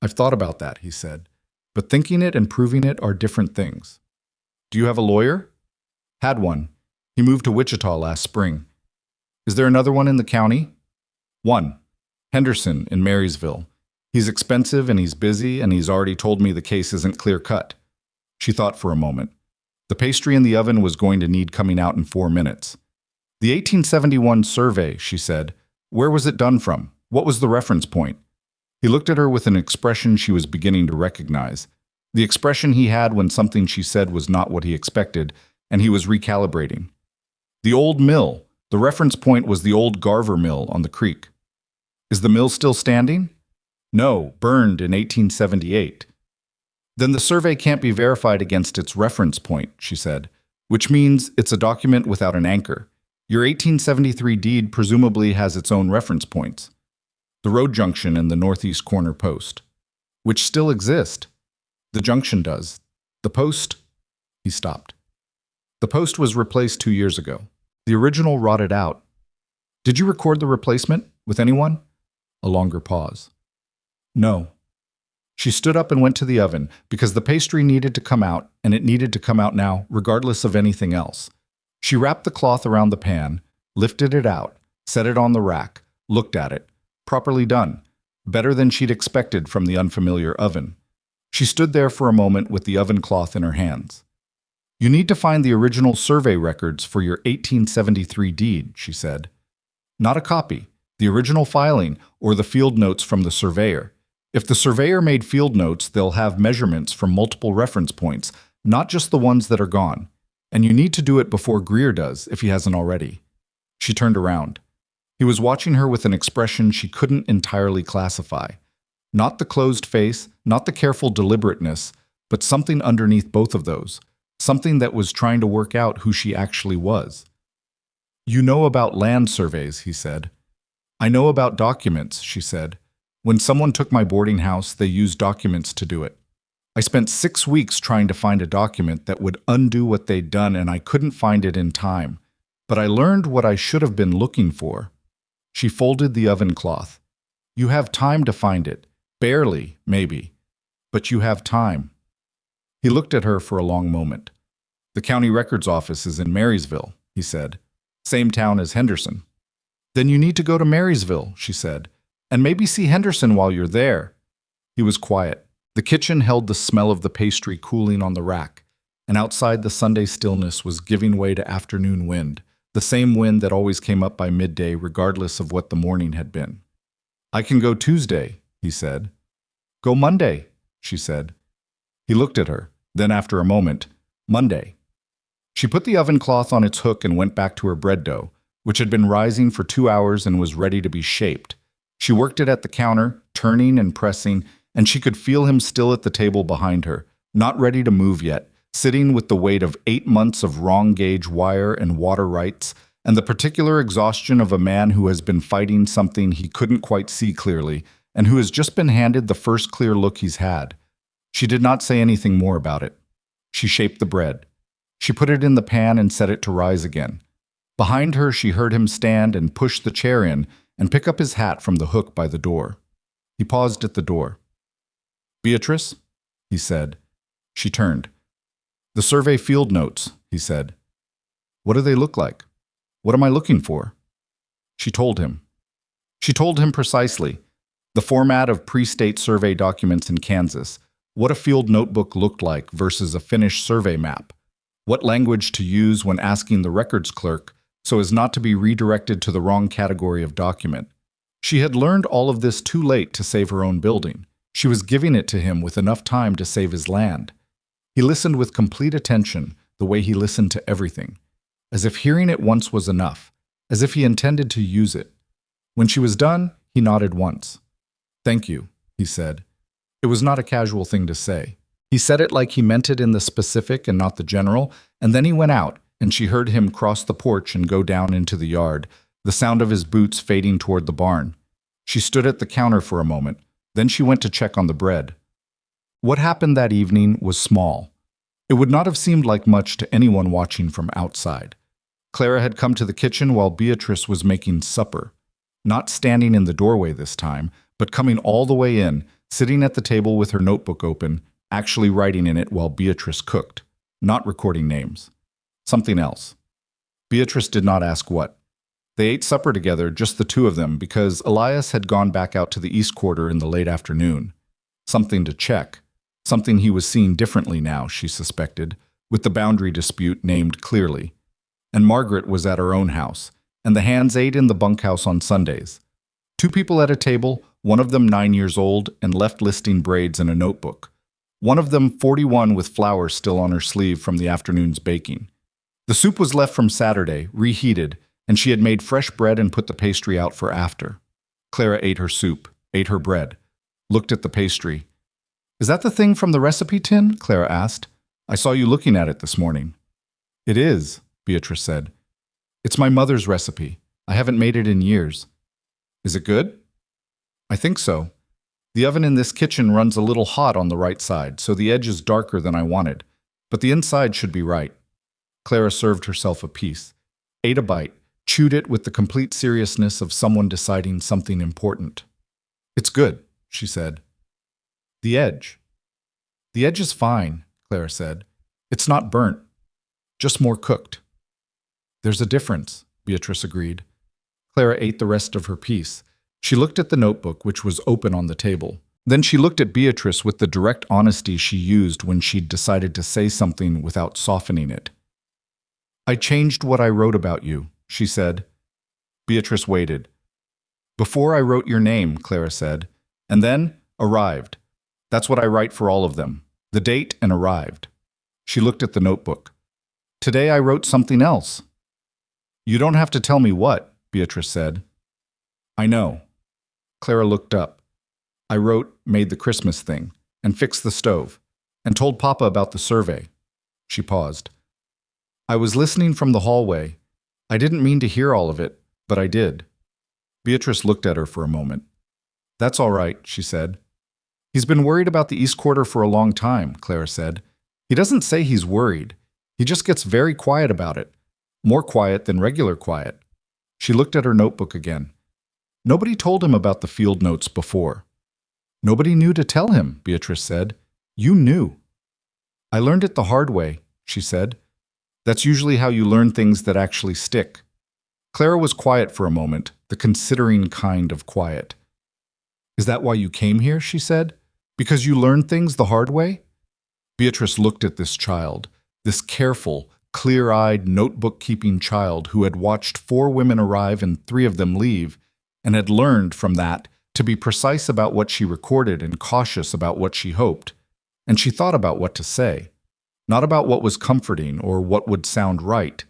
I've thought about that, he said, but thinking it and proving it are different things. Do you have a lawyer? Had one. He moved to Wichita last spring. Is there another one in the county? One. Henderson in Marysville. He's expensive and he's busy and he's already told me the case isn't clear-cut. She thought for a moment. The pastry in the oven was going to need coming out in 4 minutes. The 1871 survey, she said. Where was it done from? What was the reference point? He looked at her with an expression she was beginning to recognize. The expression he had when something she said was not what he expected, and he was recalibrating. The old mill. The reference point was the old Garver mill on the creek. Is the mill still standing? No, burned in 1878. Then the survey can't be verified against its reference point, she said, which means it's a document without an anchor. Your 1873 deed presumably has its own reference points. The road junction and the northeast corner post, which still exist. The junction does. The post, he stopped. The post was replaced 2 years ago. The original rotted out. Did you record the replacement with anyone? A longer pause. No. She stood up and went to the oven because the pastry needed to come out, and it needed to come out now, regardless of anything else. She wrapped the cloth around the pan, lifted it out, set it on the rack, looked at it. Properly done. Better than she'd expected from the unfamiliar oven. She stood there for a moment with the oven cloth in her hands. You need to find the original survey records for your 1873 deed, she said. Not a copy, the original filing, or the field notes from the surveyor. If the surveyor made field notes, they'll have measurements from multiple reference points, not just the ones that are gone. And you need to do it before Greer does, if he hasn't already. She turned around. He was watching her with an expression she couldn't entirely classify. Not the closed face, not the careful deliberateness, but something underneath both of those. Something that was trying to work out who she actually was. You know about land surveys, he said. I know about documents, she said. When someone took my boarding house, they used documents to do it. I spent 6 weeks trying to find a document that would undo what they'd done, and I couldn't find it in time. But I learned what I should have been looking for. She folded the oven cloth. You have time to find it. Barely, maybe. But you have time. He looked at her for a long moment. The county records office is in Marysville, he said. Same town as Henderson. Then you need to go to Marysville, she said, and maybe see Henderson while you're there. He was quiet. The kitchen held the smell of the pastry cooling on the rack, and outside the Sunday stillness was giving way to afternoon wind, the same wind that always came up by midday regardless of what the morning had been. I can go Tuesday, he said. Go Monday, she said. He looked at her. Then after a moment, Monday. She put the oven cloth on its hook and went back to her bread dough, which had been rising for 2 hours and was ready to be shaped. She worked it at the counter, turning and pressing, and she could feel him still at the table behind her, not ready to move yet, sitting with the weight of 8 months of wrong-gauge wire and water rights, and the particular exhaustion of a man who has been fighting something he couldn't quite see clearly, and who has just been handed the first clear look he's had. She did not say anything more about it. She shaped the bread. She put it in the pan and set it to rise again. Behind her, she heard him stand and push the chair in and pick up his hat from the hook by the door. He paused at the door. Beatrice, he said. She turned. The survey field notes, he said. What do they look like? What am I looking for? She told him. She told him precisely. The format of pre-state survey documents in Kansas, what a field notebook looked like versus a finished survey map, what language to use when asking the records clerk so as not to be redirected to the wrong category of document. She had learned all of this too late to save her own building. She was giving it to him with enough time to save his land. He listened with complete attention, the way he listened to everything, as if hearing it once was enough, as if he intended to use it. When she was done, he nodded once. Thank you, he said. It was not a casual thing to say. He said it like he meant it in the specific and not the general, and then he went out, and she heard him cross the porch and go down into the yard, the sound of his boots fading toward the barn. She stood at the counter for a moment, then she went to check on the bread. What happened that evening was small. It would not have seemed like much to anyone watching from outside. Clara had come to the kitchen while Beatrice was making supper. Not standing in the doorway this time, but coming all the way in, sitting at the table with her notebook open, actually writing in it while Beatrice cooked. Not recording names. Something else. Beatrice did not ask what. They ate supper together, just the two of them, because Elias had gone back out to the East Quarter in the late afternoon. Something to check. Something he was seeing differently now, she suspected, with the boundary dispute named clearly. And Margaret was at her own house, and the hands ate in the bunkhouse on Sundays. Two people at a table, one of them 9 years old and left listing braids in a notebook. One of them 41 with flowers still on her sleeve from the afternoon's baking. The soup was left from Saturday, reheated, and she had made fresh bread and put the pastry out for after. Clara ate her soup, ate her bread, looked at the pastry. "Is that the thing from the recipe tin?" Clara asked. "I saw you looking at it this morning." "It is," Beatrice said. "It's my mother's recipe. I haven't made it in years." "Is it good?" "I think so. The oven in this kitchen runs a little hot on the right side, so the edge is darker than I wanted, but the inside should be right." Clara served herself a piece, ate a bite, chewed it with the complete seriousness of someone deciding something important. "It's good," she said. "The edge." "The edge is fine," Clara said. "It's not burnt, just more cooked." "There's a difference," Beatrice agreed. Clara ate the rest of her piece. She looked at the notebook, which was open on the table. Then she looked at Beatrice with the direct honesty she used when she'd decided to say something without softening it. "I changed what I wrote about you," she said. Beatrice waited. "Before I wrote your name," Clara said, "and then arrived. That's what I write for all of them. The date and arrived." She looked at the notebook. "Today I wrote something else." "You don't have to tell me what," Beatrice said. "I know." Clara looked up. "I wrote, made the Christmas thing, and fixed the stove, and told Papa about the survey." She paused. "I was listening from the hallway. I didn't mean to hear all of it, but I did." Beatrice looked at her for a moment. "That's all right," she said. "He's been worried about the East Quarter for a long time," Clara said. "He doesn't say he's worried. He just gets very quiet about it. More quiet than regular quiet." She looked at her notebook again. "Nobody told him about the field notes before." "Nobody knew to tell him," Beatrice said. "You knew." "I learned it the hard way," she said. "That's usually how you learn things that actually stick." Clara was quiet for a moment, the considering kind of quiet. "Is that why you came here?" she said. "Because you learned things the hard way?" Beatrice looked at this child, this careful, clear-eyed, notebook-keeping child who had watched 4 women arrive and 3 of them leave, and had learned from that to be precise about what she recorded and cautious about what she hoped. And she thought about what to say, not about what was comforting or what would sound right,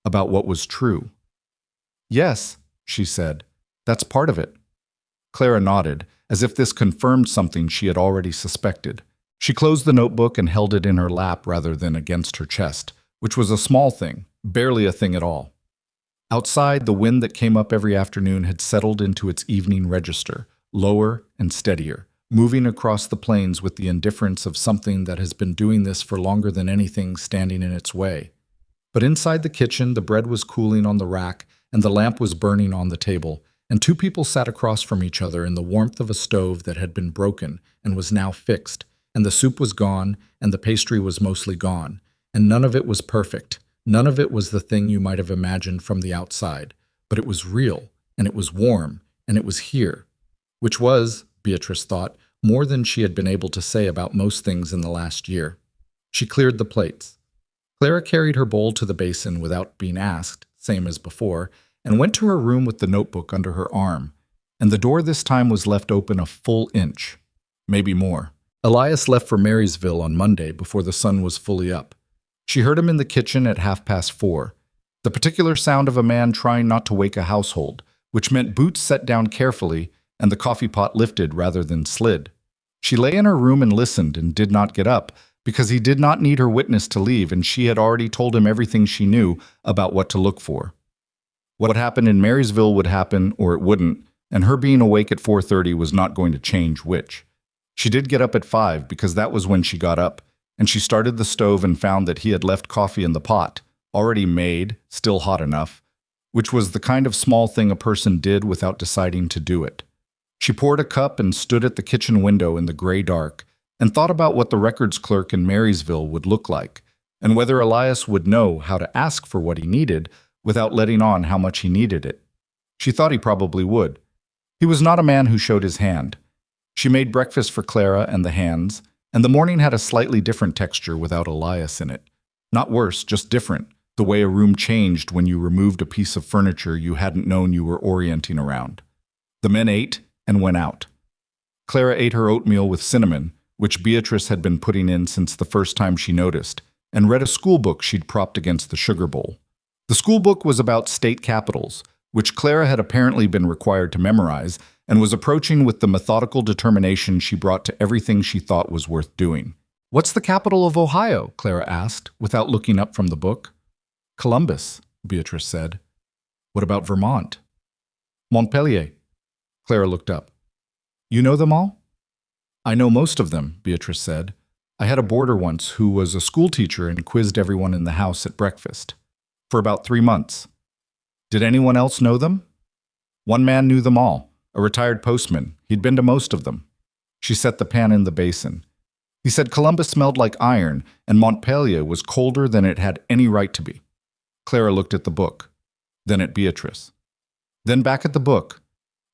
about what was true. "Yes," she said, "that's part of it." Clara nodded, as if this confirmed something she had already suspected. She closed the notebook and held it in her lap rather than against her chest, which was a small thing, barely a thing at all. Outside, the wind that came up every afternoon had settled into its evening register, lower and steadier, moving across the plains with the indifference of something that has been doing this for longer than anything standing in its way. But inside the kitchen, the bread was cooling on the rack, and the lamp was burning on the table, and 2 people sat across from each other in the warmth of a stove that had been broken and was now fixed, and the soup was gone, and the pastry was mostly gone, and none of it was perfect. None of it was the thing you might have imagined from the outside, but it was real, and it was warm, and it was here, which was, Beatrice thought, more than she had been able to say about most things in the last year. She cleared the plates. Clara carried her bowl to the basin without being asked, same as before, and went to her room with the notebook under her arm, and the door this time was left open a full inch, maybe more. Elias left for Marysville on Monday before the sun was fully up. She heard him in the kitchen at 4:30, the particular sound of a man trying not to wake a household, which meant boots set down carefully and the coffee pot lifted rather than slid. She lay in her room and listened and did not get up, because he did not need her witness to leave, and she had already told him everything she knew about what to look for. What happened in Marysville would happen, or it wouldn't, and her being awake at 4:30 was not going to change which. She did get up at 5 because that was when she got up, and she started the stove and found that he had left coffee in the pot, already made, still hot enough, which was the kind of small thing a person did without deciding to do it. She poured a cup and stood at the kitchen window in the gray dark and thought about what the records clerk in Marysville would look like, and whether Elias would know how to ask for what he needed without letting on how much he needed it. She thought he probably would. He was not a man who showed his hand. She made breakfast for Clara and the hands, and the morning had a slightly different texture without Elias in it. Not worse, just different, the way a room changed when you removed a piece of furniture you hadn't known you were orienting around. The men ate and went out. Clara ate her oatmeal with cinnamon, which Beatrice had been putting in since the first time she noticed, and read a school book she'd propped against the sugar bowl. The school book was about state capitals, which Clara had apparently been required to memorize, and was approaching with the methodical determination she brought to everything she thought was worth doing. "What's the capital of Ohio?" Clara asked, without looking up from the book. "Columbus," Beatrice said. "What about Vermont?" "Montpelier." Clara looked up. "You know them all?" "I know most of them," Beatrice said. "I had a boarder once who was a school teacher and quizzed everyone in the house at breakfast. For about 3 months. Did anyone else know them?" "One man knew them all, a retired postman. He'd been to most of them." She set the pan in the basin. "He said Columbus smelled like iron, and Montpelier was colder than it had any right to be." Clara looked at the book, then at Beatrice, then back at the book.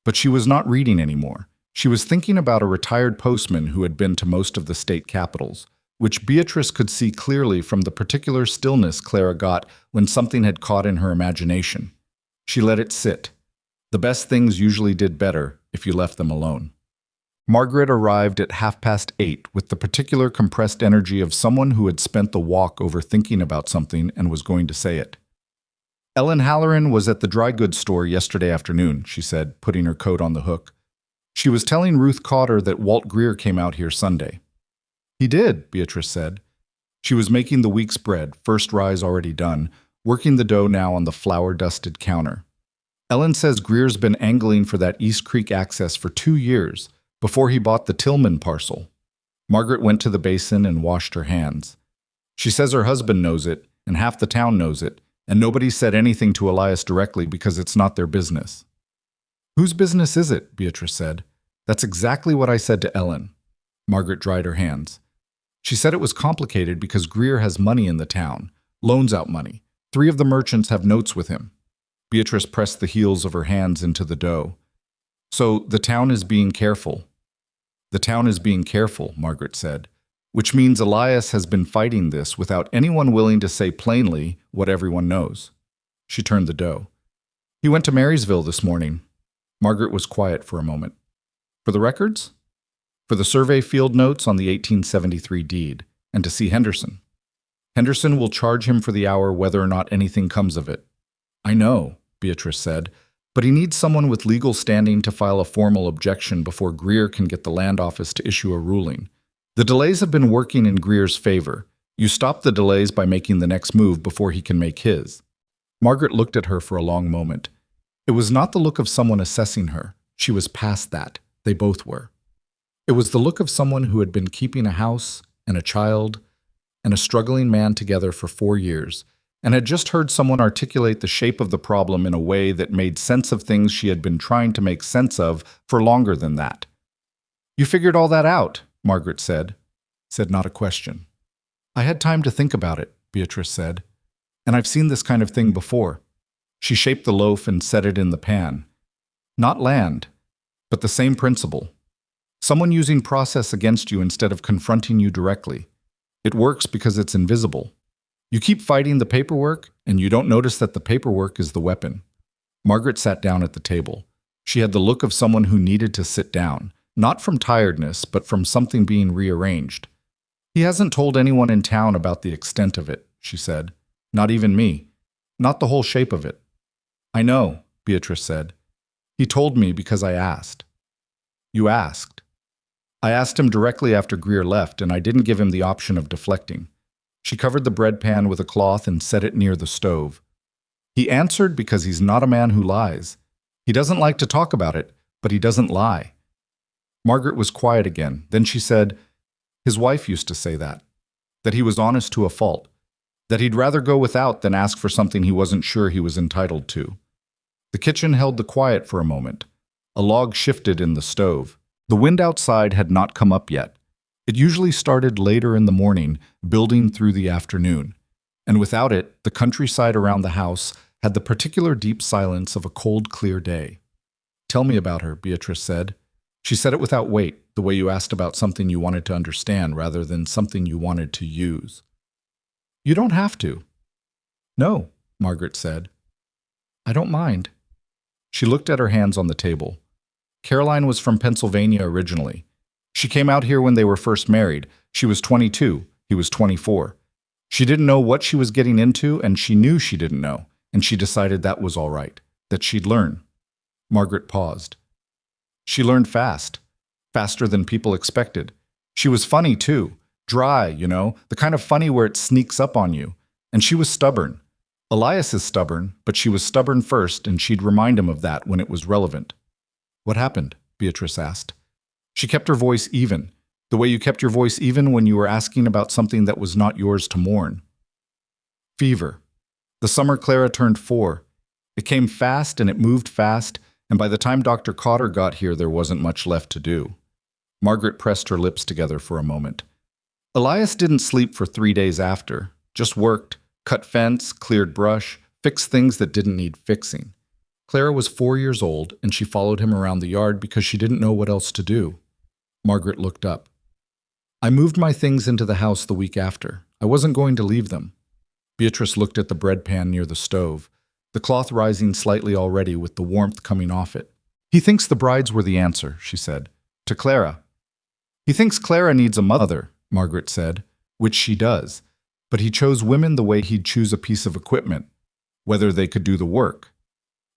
But she was not reading anymore. She was thinking about a retired postman who had been to most of the state capitals, which Beatrice could see clearly from the particular stillness Clara got when something had caught in her imagination. She let it sit. The best things usually did better if you left them alone. Margaret arrived at 8:30 with the particular compressed energy of someone who had spent the walk over thinking about something and was going to say it. "Ellen Halloran was at the dry goods store yesterday afternoon," she said, putting her coat on the hook. "She was telling Ruth Cotter that Walt Greer came out here Sunday." "He did," Beatrice said. She was making the week's bread, first rise already done, working the dough now on the flour-dusted counter. "Ellen says Greer's been angling for that East Creek access for 2 years, before he bought the Tillman parcel." Margaret went to the basin and washed her hands. "She says her husband knows it, and half the town knows it, and nobody said anything to Elias directly because it's not their business." "Whose business is it?" Beatrice said. "That's exactly what I said to Ellen." Margaret dried her hands. "She said it was complicated because Greer has money in the town, loans out money. 3 of the merchants have notes with him." Beatrice pressed the heels of her hands into the dough. "So the town is being careful." "The town is being careful," Margaret said, "which means Elias has been fighting this without anyone willing to say plainly what everyone knows." She turned the dough. "He went to Marysville this morning." Margaret was quiet for a moment. "For the records?" "For the survey field notes on the 1873 deed, and to see Henderson. Henderson will charge him for the hour whether or not anything comes of it." "I know," Beatrice said, "but he needs someone with legal standing to file a formal objection before Greer can get the land office to issue a ruling. The delays have been working in Greer's favor. You stop the delays by making the next move before he can make his." Margaret looked at her for a long moment. It was not the look of someone assessing her. She was past that. They both were. It was the look of someone who had been keeping a house and a child and a struggling man together for 4 years, and had just heard someone articulate the shape of the problem in a way that made sense of things she had been trying to make sense of for longer than that. "You figured all that out," Margaret said not a question. "I had time to think about it," Beatrice said, "and I've seen this kind of thing before." She shaped the loaf and set it in the pan. "Not land, but the same principle. Someone using process against you instead of confronting you directly. It works because it's invisible. You keep fighting the paperwork, and you don't notice that the paperwork is the weapon." Margaret sat down at the table. She had the look of someone who needed to sit down, not from tiredness, but from something being rearranged. "He hasn't told anyone in town about the extent of it," she said. "Not even me. Not the whole shape of it." "I know," Beatrice said. "He told me because I asked." "You asked?" "I asked him directly after Greer left, and I didn't give him the option of deflecting." She covered the bread pan with a cloth and set it near the stove. "He answered because he's not a man who lies. He doesn't like to talk about it, but he doesn't lie." Margaret was quiet again. Then she said, "His wife used to say that. that he was honest to a fault, that he'd rather go without than ask for something he wasn't sure he was entitled to. The kitchen held the quiet for a moment. A log shifted in the stove. The wind outside had not come up yet. It usually started later in the morning, building through the afternoon. And without it, the countryside around the house had the particular deep silence of a cold, clear day. "Tell me about her," Beatrice said. She said it without weight, the way you asked about something you wanted to understand rather than something you wanted to use. "You don't have to." "No," Margaret said. "I don't mind." She looked at her hands on the table. Caroline was from Pennsylvania originally. She came out here when they were first married. She was 22, he was 24. She didn't know what she was getting into, and she knew she didn't know, and she decided that was all right, that she'd learn. Margaret paused. She learned fast, faster than people expected. She was funny too, dry, the kind of funny where it sneaks up on you. And she was stubborn. Elias is stubborn, but she was stubborn first, and she'd remind him of that when it was relevant. "What happened?" Beatrice asked. She kept her voice even, the way you kept your voice even when you were asking about something that was not yours to mourn. "Fever. The summer Clara turned 4. It came fast and it moved fast, and by the time Dr. Cotter got here, there wasn't much left to do." Margaret pressed her lips together for a moment. Elias didn't sleep for 3 days after, just worked, cut fence, cleared brush, fixed things that didn't need fixing. Clara was 4 years old, and she followed him around the yard because she didn't know what else to do. Margaret looked up. "I moved my things into the house the week after. I wasn't going to leave them." Beatrice looked at the bread pan near the stove, the cloth rising slightly already with the warmth coming off it. "He thinks the brides were the answer," she said, to Clara. "He thinks Clara needs a mother," Margaret said, "which she does. But he chose women the way he'd choose a piece of equipment, whether they could do the work.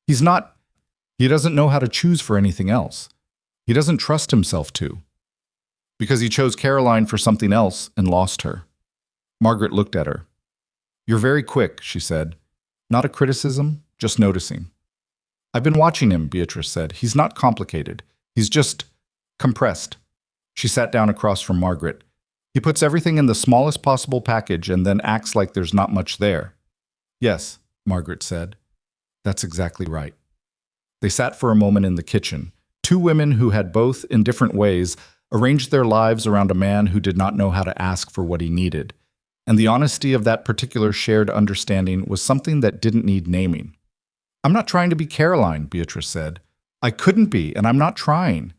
He doesn't know how to choose for anything else. He doesn't trust himself to. Because he chose Caroline for something else and lost her." Margaret looked at her. "You're very quick," she said. "Not a criticism, just noticing." "I've been watching him," Beatrice said. "He's not complicated. He's just compressed." She sat down across from Margaret. "He puts everything in the smallest possible package and then acts like there's not much there." "Yes," Margaret said. "That's exactly right." They sat for a moment in the kitchen, two women who had both, in different ways, arranged their lives around a man who did not know how to ask for what he needed. And the honesty of that particular shared understanding was something that didn't need naming. "I'm not trying to be Caroline," Beatrice said. "I couldn't be, and I'm not trying."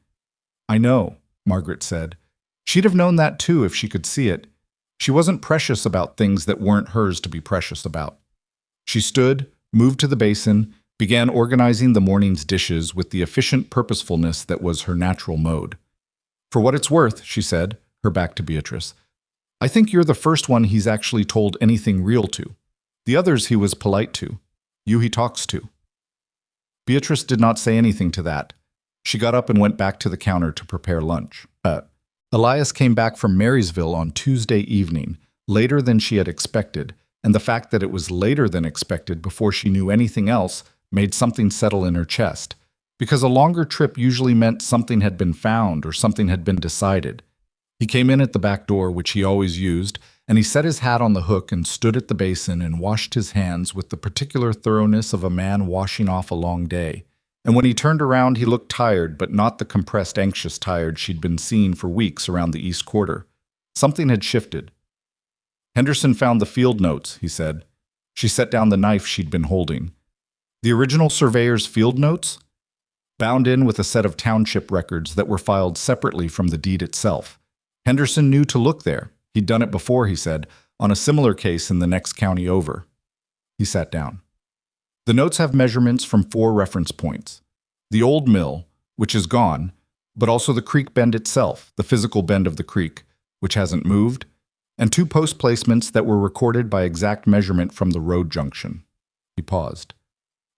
"I know," Margaret said. She'd have known that too if she could see it. She wasn't precious about things that weren't hers to be precious about. She stood, moved to the basin, began organizing the morning's dishes with the efficient purposefulness that was her natural mode. "For what it's worth," she said, her back to Beatrice, "I think you're the first one he's actually told anything real to. The others he was polite to. You he talks to." Beatrice did not say anything to that. She got up and went back to the counter to prepare lunch. Elias came back from Marysville on Tuesday evening, later than she had expected, and the fact that it was later than expected before she knew anything else made something settle in her chest, because a longer trip usually meant something had been found or something had been decided. He came in at the back door, which he always used, and he set his hat on the hook and stood at the basin and washed his hands with the particular thoroughness of a man washing off a long day. And when he turned around, he looked tired, but not the compressed, anxious tired she'd been seeing for weeks around the East Quarter. Something had shifted. "Henderson found the field notes," he said. She set down the knife she'd been holding. "The original surveyor's field notes?" Bound in with a set of township records that were filed separately from the deed itself. Henderson knew to look there. He'd done it before, he said, on a similar case in the next county over. He sat down. "The notes have measurements from 4 reference points. The old mill, which is gone, but also the creek bend itself, the physical bend of the creek, which hasn't moved, and 2 post placements that were recorded by exact measurement from the road junction." He paused.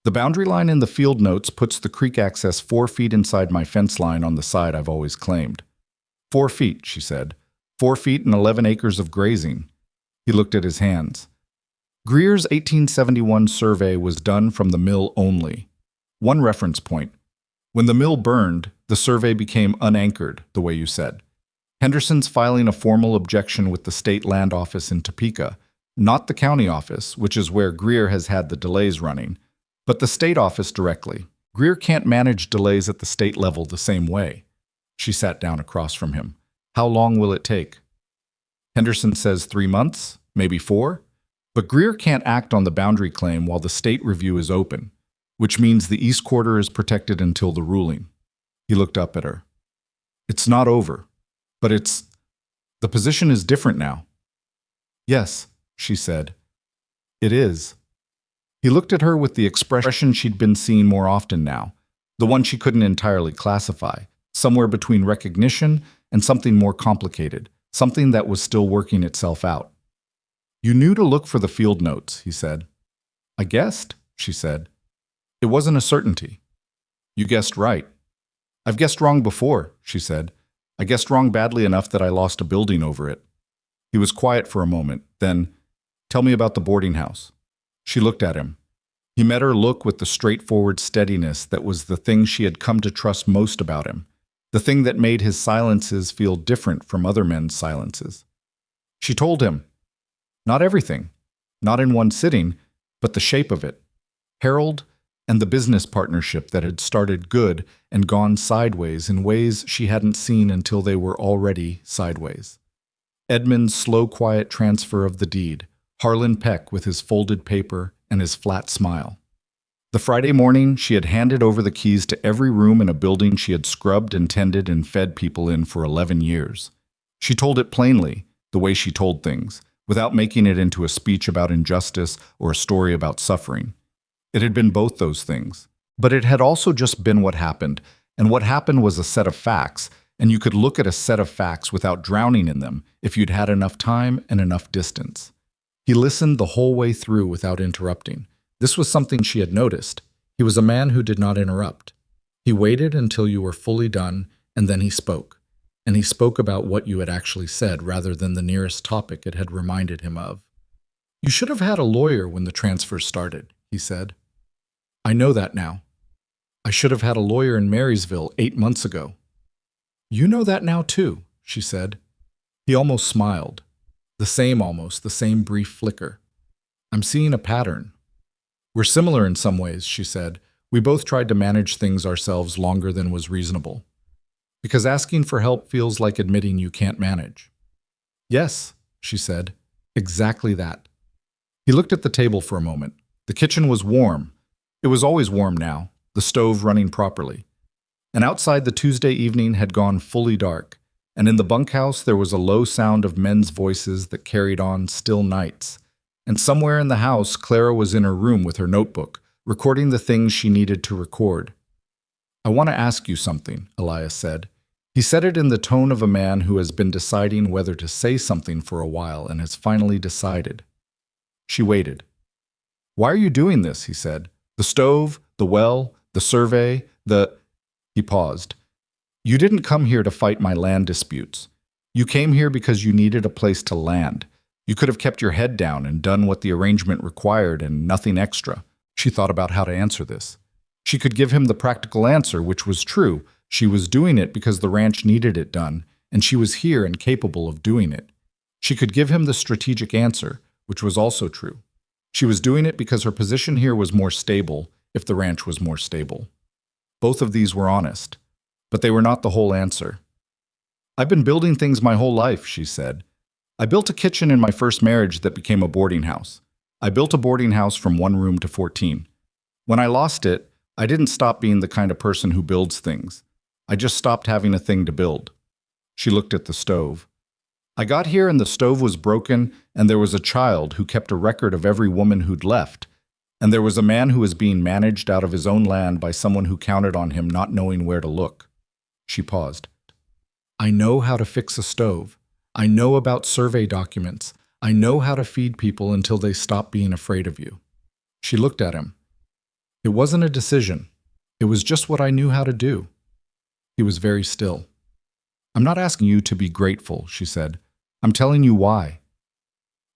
"The boundary line in the field notes puts the creek access 4 feet inside my fence line on the side I've always claimed." 4 feet, she said. 4 feet and 11 acres of grazing." He looked at his hands. "Greer's 1871 survey was done from the mill only. 1 reference point. When the mill burned, the survey became unanchored, the way you said. Henderson's filing a formal objection with the state land office in Topeka, not the county office, which is where Greer has had the delays running, but the state office directly. Greer can't manage delays at the state level the same way. She sat down across from him. How long will it take? Henderson says 3 months, maybe 4. But Greer can't act on the boundary claim while the state review is open, which means the East Quarter is protected until the ruling. He looked up at her. It's not over, but the position is different now. Yes, she said. It is. He looked at her with the expression she'd been seeing more often now, the one she couldn't entirely classify, somewhere between recognition and something more complicated, something that was still working itself out. You knew to look for the field notes, he said. I guessed, she said. It wasn't a certainty. You guessed right. I've guessed wrong before, she said. I guessed wrong badly enough that I lost a building over it. He was quiet for a moment, then, tell me about the boarding house. She looked at him. He met her look with the straightforward steadiness that was the thing she had come to trust most about him, the thing that made his silences feel different from other men's silences. She told him, not everything, not in one sitting, but the shape of it. Harold and the business partnership that had started good and gone sideways in ways she hadn't seen until they were already sideways. Edmund's slow, quiet transfer of the deed, Harlan Peck with his folded paper and his flat smile. The Friday morning, she had handed over the keys to every room in a building she had scrubbed and tended and fed people in for 11 years. She told it plainly, the way she told things, without making it into a speech about injustice or a story about suffering. It had been both those things. But it had also just been what happened, and what happened was a set of facts, and you could look at a set of facts without drowning in them if you'd had enough time and enough distance. He listened the whole way through without interrupting. This was something she had noticed. He was a man who did not interrupt. He waited until you were fully done, and then he spoke. And he spoke about what you had actually said rather than the nearest topic it had reminded him of. You should have had a lawyer when the transfer started, he said. I know that now. I should have had a lawyer in Marysville 8 months ago. You know that now too, she said. He almost smiled. The same brief flicker. I'm seeing a pattern. We're similar in some ways, she said. We both tried to manage things ourselves longer than was reasonable. Because asking for help feels like admitting you can't manage. Yes, she said. Exactly that. He looked at the table for a moment. The kitchen was warm. It was always warm now, the stove running properly. And outside the Tuesday evening had gone fully dark, and in the bunkhouse there was a low sound of men's voices that carried on still nights. And somewhere in the house, Clara was in her room with her notebook, recording the things she needed to record. I want to ask you something, Elias said. He said it in the tone of a man who has been deciding whether to say something for a while and has finally decided. She waited. Why are you doing this? He said. The stove, the well, the survey, He paused. You didn't come here to fight my land disputes. You came here because you needed a place to land. You could have kept your head down and done what the arrangement required and nothing extra. She thought about how to answer this. She could give him the practical answer, which was true. She was doing it because the ranch needed it done, and she was here and capable of doing it. She could give him the strategic answer, which was also true. She was doing it because her position here was more stable if the ranch was more stable. Both of these were honest, but they were not the whole answer. I've been building things my whole life, she said. I built a kitchen in my first marriage that became a boarding house. I built a boarding house from 1 room to 14. When I lost it, I didn't stop being the kind of person who builds things. I just stopped having a thing to build. She looked at the stove. I got here and the stove was broken, and there was a child who kept a record of every woman who'd left, and there was a man who was being managed out of his own land by someone who counted on him not knowing where to look. She paused. I know how to fix a stove. I know about survey documents. I know how to feed people until they stop being afraid of you. She looked at him. It wasn't a decision. It was just what I knew how to do. He was very still. I'm not asking you to be grateful, she said. I'm telling you why.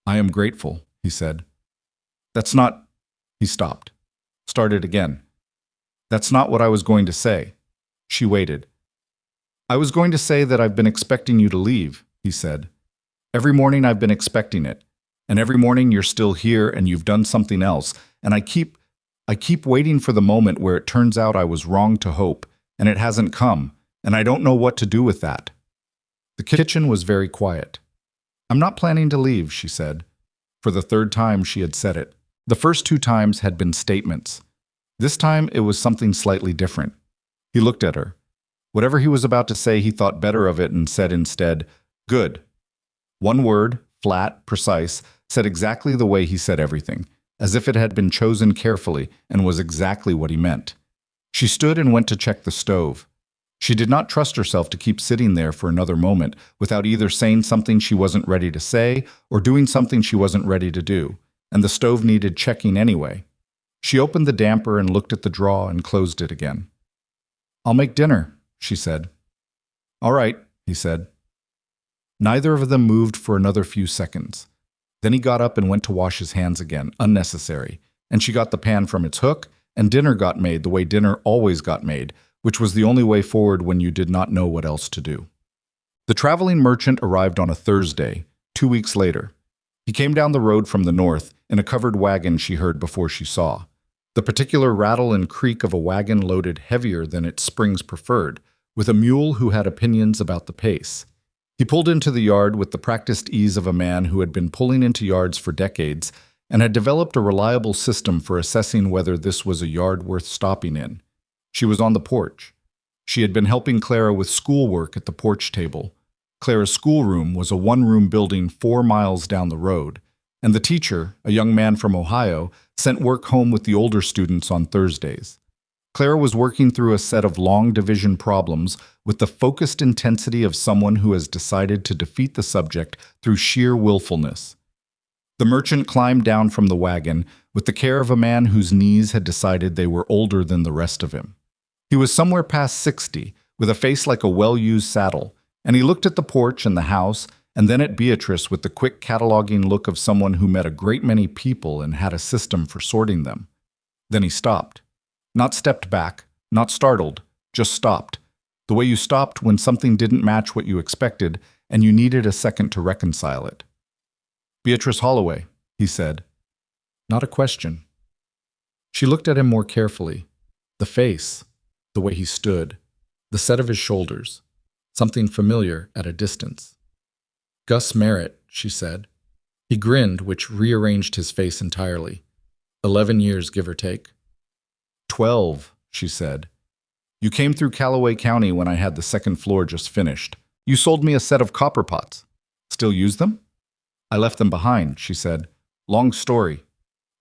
I am grateful, he said. That's not... He stopped. Started again. That's not what I was going to say. She waited. I was going to say that I've been expecting you to leave, he said. Every morning I've been expecting it. And every morning you're still here and you've done something else. And I keep waiting for the moment where it turns out I was wrong to hope, and it hasn't come, and I don't know what to do with that. The kitchen was very quiet. I'm not planning to leave, she said. For the third time she had said it. The first two times had been statements. This time it was something slightly different. He looked at her. Whatever he was about to say, he thought better of it and said instead, "Good." One word, flat, precise, said exactly the way he said everything, as if it had been chosen carefully and was exactly what he meant. She stood and went to check the stove. She did not trust herself to keep sitting there for another moment without either saying something she wasn't ready to say or doing something she wasn't ready to do, and the stove needed checking anyway. She opened the damper and looked at the drawer and closed it again. "I'll make dinner," she said. "All right," he said. Neither of them moved for another few seconds. Then he got up and went to wash his hands again, unnecessary, and she got the pan from its hook, and dinner got made the way dinner always got made, which was the only way forward when you did not know what else to do. The traveling merchant arrived on a Thursday, 2 weeks later. He came down the road from the north in a covered wagon she heard before she saw. The particular rattle and creak of a wagon loaded heavier than its springs preferred, with a mule who had opinions about the pace. He pulled into the yard with the practiced ease of a man who had been pulling into yards for decades and had developed a reliable system for assessing whether this was a yard worth stopping in. She was on the porch. She had been helping Clara with schoolwork at the porch table. Clara's schoolroom was a one-room building 4 miles down the road, and the teacher, a young man from Ohio, sent work home with the older students on Thursdays. Clara was working through a set of long division problems with the focused intensity of someone who has decided to defeat the subject through sheer willfulness. The merchant climbed down from the wagon with the care of a man whose knees had decided they were older than the rest of him. He was somewhere past 60, with a face like a well-used saddle, and he looked at the porch and the house and then at Beatrice with the quick cataloging look of someone who met a great many people and had a system for sorting them. Then he stopped. Not stepped back, not startled, just stopped. The way you stopped when something didn't match what you expected and you needed a second to reconcile it. "Beatrice Holloway," he said. Not a question. She looked at him more carefully. The face, the way he stood, the set of his shoulders, something familiar at a distance. "Gus Merritt," she said. He grinned, which rearranged his face entirely. 11 years, give or take. 12, she said. "You came through Callaway County when I had the second floor just finished. You sold me a set of copper pots. Still use them?" "I left them behind," she said. "Long story."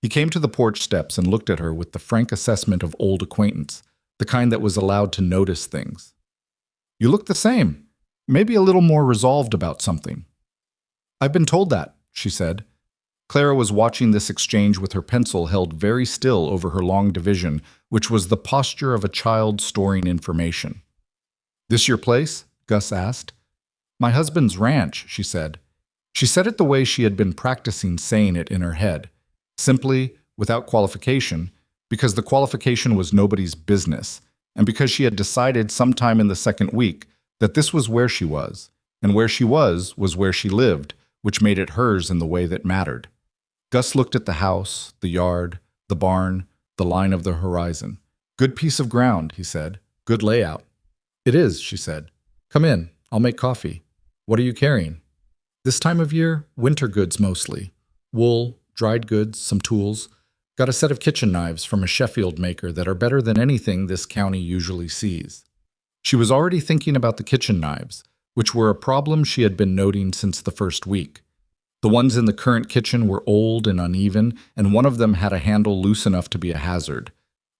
He came to the porch steps and looked at her with the frank assessment of old acquaintance, the kind that was allowed to notice things. "You look the same. Maybe a little more resolved about something." "I've been told that," she said. Clara was watching this exchange with her pencil held very still over her long division, which was the posture of a child storing information. "This your place?" Gus asked. "My husband's ranch," she said. She said it the way she had been practicing saying it in her head, simply, without qualification, because the qualification was nobody's business, and because she had decided sometime in the second week that this was where she was, and where she was where she lived, which made it hers in the way that mattered. Gus looked at the house, the yard, the barn, the line of the horizon. "Good piece of ground," he said. "Good layout." "It is," she said. "Come in. I'll make coffee. What are you carrying?" "This time of year, winter goods mostly. Wool, dried goods, some tools. Got a set of kitchen knives from a Sheffield maker that are better than anything this county usually sees." She was already thinking about the kitchen knives, which were a problem she had been noting since the first week. The ones in the current kitchen were old and uneven, and one of them had a handle loose enough to be a hazard.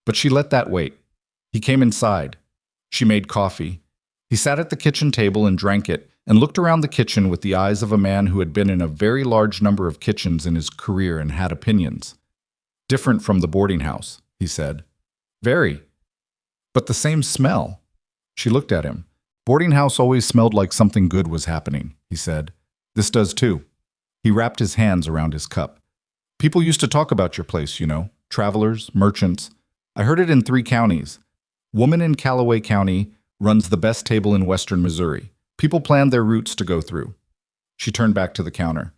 But she let that wait. He came inside. She made coffee. He sat at the kitchen table and drank it, and looked around the kitchen with the eyes of a man who had been in a very large number of kitchens in his career and had opinions. "Different from the boarding house," he said. "Very. But the same smell." She looked at him. "Boarding house always smelled like something good was happening," he said. "This does too." He wrapped his hands around his cup. "People used to talk about your place, you know. Travelers, merchants. I heard it in 3 counties. Woman in Callaway County, Runs the best table in western Missouri. People plan their routes to go through. She turned back to the counter.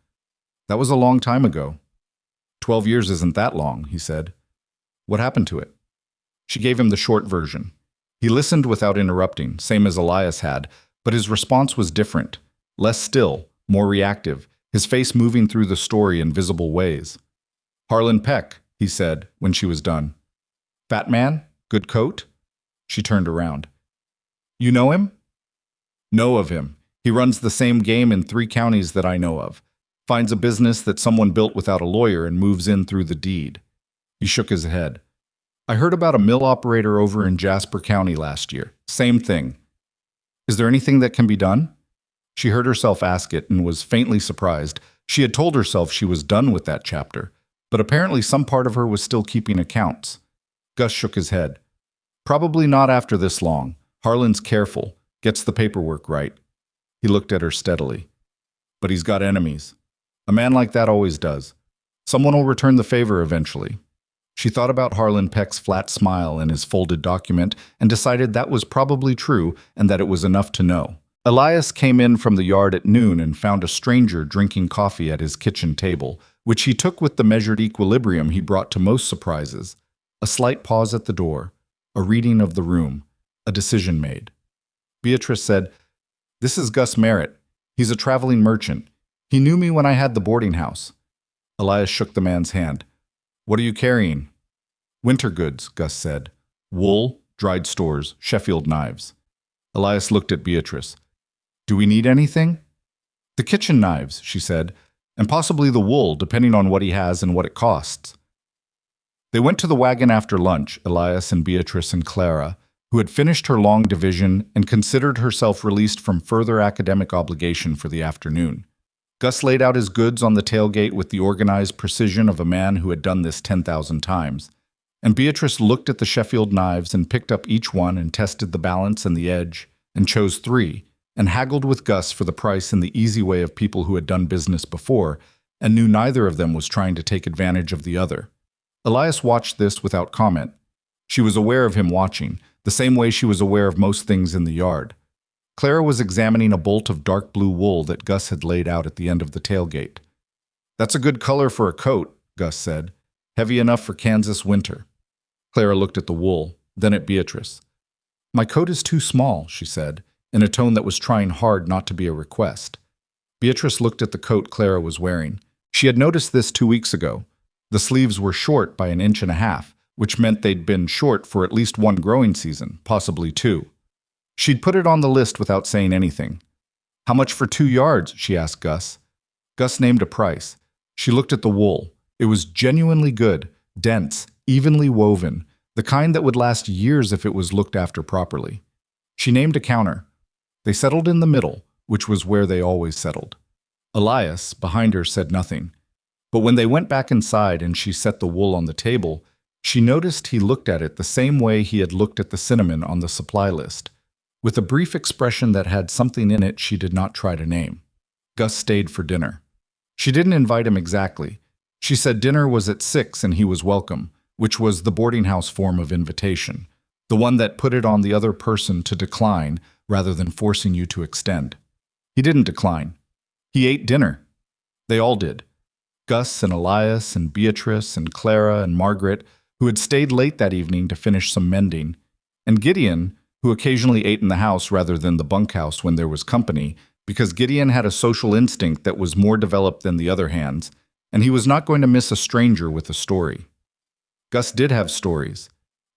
That was a long time ago. 12 years isn't that long, he said. What happened to it? She gave him the short version. He listened without interrupting, same as Elias had, but his response was different. Less still, more reactive, his face moving through the story in visible ways. Harlan Peck, he said, when she was done. Fat man? Good coat? She turned around. You know him? Know of him. He runs the same game in 3 counties that I know of. Finds a business that someone built without a lawyer and moves in through the deed. He shook his head. I heard about a mill operator over in Jasper County last year. Same thing. Is there anything that can be done? She heard herself ask it and was faintly surprised. She had told herself she was done with that chapter, but apparently some part of her was still keeping accounts. Gus shook his head. Probably not after this long. Harlan's careful, gets the paperwork right. He looked at her steadily. But he's got enemies. A man like that always does. Someone will return the favor eventually. She thought about Harlan Peck's flat smile in his folded document and decided that was probably true and that it was enough to know. Elias came in from the yard at noon and found a stranger drinking coffee at his kitchen table, which he took with the measured equilibrium he brought to most surprises. A slight pause at the door, a reading of the room, a decision made. Beatrice said, "This is Gus Merritt. He's a traveling merchant. He knew me when I had the boarding house." Elias shook the man's hand. "What are you carrying?" "Winter goods," Gus said. "Wool, dried stores, Sheffield knives." Elias looked at Beatrice. "Do we need anything?" "The kitchen knives," she said, "and possibly the wool, depending on what he has and what it costs." They went to the wagon after lunch, Elias and Beatrice and Clara, who had finished her long division and considered herself released from further academic obligation for the afternoon. Gus laid out his goods on the tailgate with the organized precision of a man who had done this 10,000 times, and Beatrice looked at the Sheffield knives and picked up each one and tested the balance and the edge, and chose 3, and haggled with Gus for the price in the easy way of people who had done business before, and knew neither of them was trying to take advantage of the other. Elias watched this without comment. She was aware of him watching, the same way she was aware of most things in the yard. Clara was examining a bolt of dark blue wool that Gus had laid out at the end of the tailgate. "That's a good color for a coat," Gus said. "Heavy enough for Kansas winter." Clara looked at the wool, then at Beatrice. "My coat is too small," she said, in a tone that was trying hard not to be a request. Beatrice looked at the coat Clara was wearing. She had noticed this 2 weeks ago. The sleeves were short by 1.5 inches, which meant they'd been short for at least 1 growing season, possibly 2. She'd put it on the list without saying anything. "How much for 2 yards?" she asked Gus. Gus named a price. She looked at the wool. It was genuinely good, dense, evenly woven, the kind that would last years if it was looked after properly. She named a counter. They settled in the middle, which was where they always settled. Elias, behind her, said nothing. But when they went back inside and she set the wool on the table, she noticed he looked at it the same way he had looked at the cinnamon on the supply list, with a brief expression that had something in it she did not try to name. Gus stayed for dinner. She didn't invite him exactly. She said dinner was at 6 and he was welcome, which was the boarding house form of invitation, the one that put it on the other person to decline rather than forcing you to extend. He didn't decline. He ate dinner. They all did. Gus and Elias and Beatrice and Clara and Margaret, who had stayed late that evening to finish some mending, and Gideon, who occasionally ate in the house rather than the bunkhouse when there was company, because Gideon had a social instinct that was more developed than the other hands, and he was not going to miss a stranger with a story. Gus did have stories.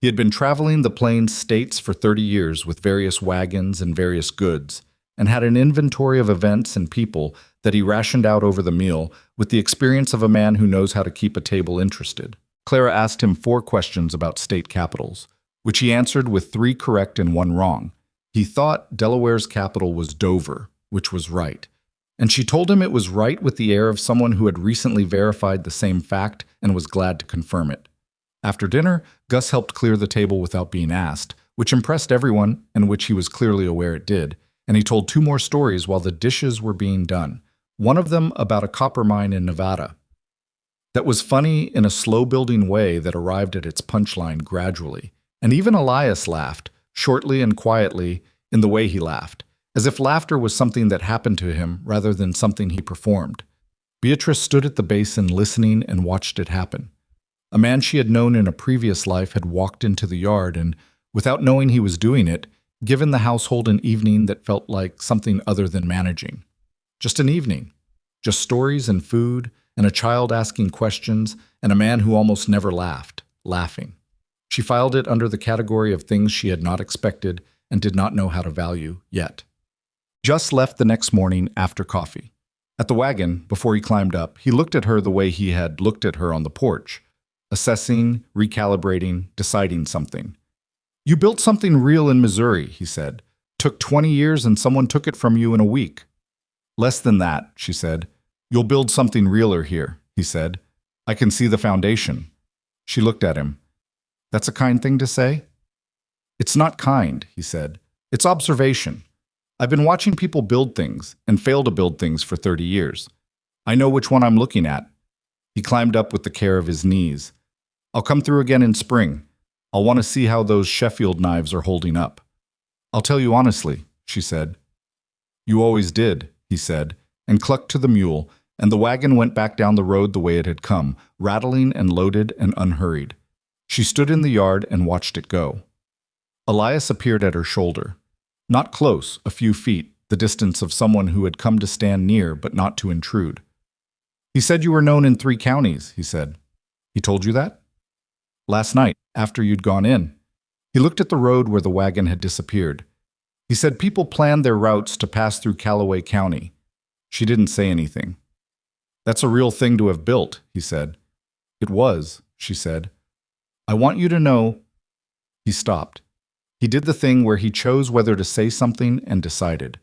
He had been traveling the Plains states for 30 years with various wagons and various goods, and had an inventory of events and people that he rationed out over the meal with the experience of a man who knows how to keep a table interested. Clara asked him 4 questions about state capitals, which he answered with 3 correct and 1 wrong. He thought Delaware's capital was Dover, which was right, and she told him it was right with the air of someone who had recently verified the same fact and was glad to confirm it. After dinner, Gus helped clear the table without being asked, which impressed everyone and which he was clearly aware it did, and he told 2 more stories while the dishes were being done, one of them about a copper mine in Nevada. That was funny in a slow-building way that arrived at its punchline gradually, and even Elias laughed, shortly and quietly, in the way he laughed, as if laughter was something that happened to him rather than something he performed. Beatrice stood at the basin listening and watched it happen. A man she had known in a previous life had walked into the yard and, without knowing he was doing it, given the household an evening that felt like something other than managing. Just an evening. Just stories and food, and a child asking questions, and a man who almost never laughed, laughing. She filed it under the category of things she had not expected and did not know how to value yet. Just left the next morning after coffee. At the wagon, before he climbed up, he looked at her the way he had looked at her on the porch, assessing, recalibrating, deciding something. "You built something real in Missouri," he said. "Took 20 years and someone took it from you in a week." "Less than that," she said. "You'll build something realer here," he said. "I can see the foundation." She looked at him. "That's a kind thing to say?" "It's not kind," he said. "It's observation. I've been watching people build things and fail to build things for 30 years. I know which one I'm looking at." He climbed up with the care of his knees. "I'll come through again in spring. I'll want to see how those Sheffield knives are holding up." "I'll tell you honestly," she said. "You always did," he said, and clucked to the mule, and the wagon went back down the road the way it had come, rattling and loaded and unhurried. She stood in the yard and watched it go. Elias appeared at her shoulder. Not close, a few feet, the distance of someone who had come to stand near but not to intrude. "He said you were known in 3 counties," he said. "He told you that?" "Last night, after you'd gone in." He looked at the road where the wagon had disappeared. "He said people planned their routes to pass through Cowboy County." She didn't say anything. "That's a real thing to have built," he said. "It was," she said. "I want you to know—" He stopped. He did the thing where he chose whether to say something and decided.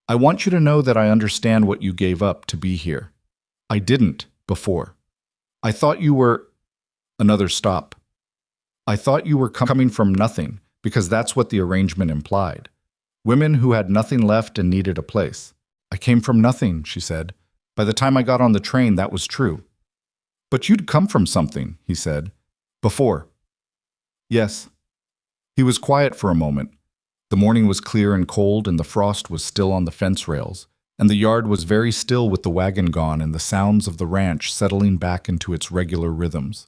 "I want you to know that I understand what you gave up to be here. I didn't before. I thought you were—" Another stop. "I thought you were coming from nothing, because that's what the arrangement implied. Women who had nothing left and needed a place. I came from nothing," she said. "By the time I got on the train, that was true." "But you'd come from something," he said. "Before." "Yes." He was quiet for a moment. The morning was clear and cold, and the frost was still on the fence rails, and the yard was very still with the wagon gone and the sounds of the ranch settling back into its regular rhythms.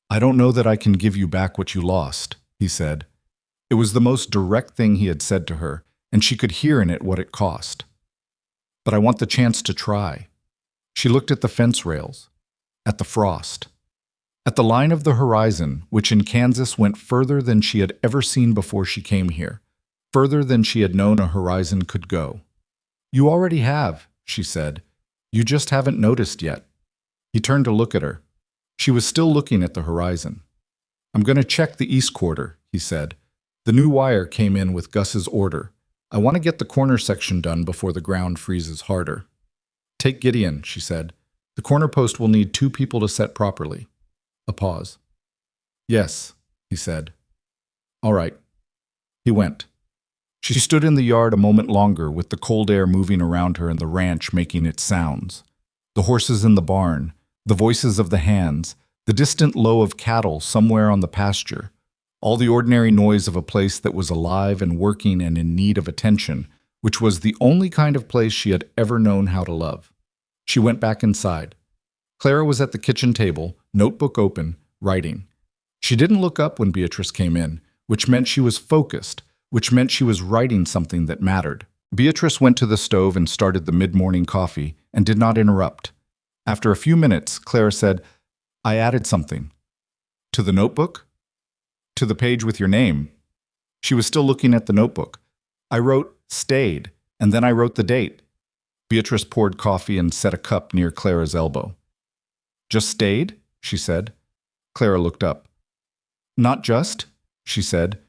"I don't know that I can give you back what you lost," he said. It was the most direct thing he had said to her, and she could hear in it what it cost. "But I want the chance to try." She looked at the fence rails, at the frost, at the line of the horizon, which in Kansas went further than she had ever seen before she came here, further than she had known a horizon could go. "You already have," she said. "You just haven't noticed yet." He turned to look at her. She was still looking at the horizon. "I'm going to check the east quarter," he said. "The new wire came in with Gus's order. I want to get the corner section done before the ground freezes harder." "Take Gideon," she said. "The corner post will need 2 people to set properly." A pause. "Yes," he said. "All right." He went. She stood in the yard a moment longer with the cold air moving around her and the ranch making its sounds. The horses in the barn, the voices of the hands, the distant low of cattle somewhere on the pasture, all the ordinary noise of a place that was alive and working and in need of attention, which was the only kind of place she had ever known how to love. She went back inside. Clara was at the kitchen table, notebook open, writing. She didn't look up when Beatrice came in, which meant she was focused, which meant she was writing something that mattered. Beatrice went to the stove and started the mid-morning coffee and did not interrupt. After a few minutes, Clara said, "I added something." "To the notebook?" "To the page with your name." She was still looking at the notebook. "I wrote 'stayed,' and then I wrote the date." Beatrice poured coffee and set a cup near Clara's elbow. "Just stayed?" she said. Clara looked up. "Not just," she said.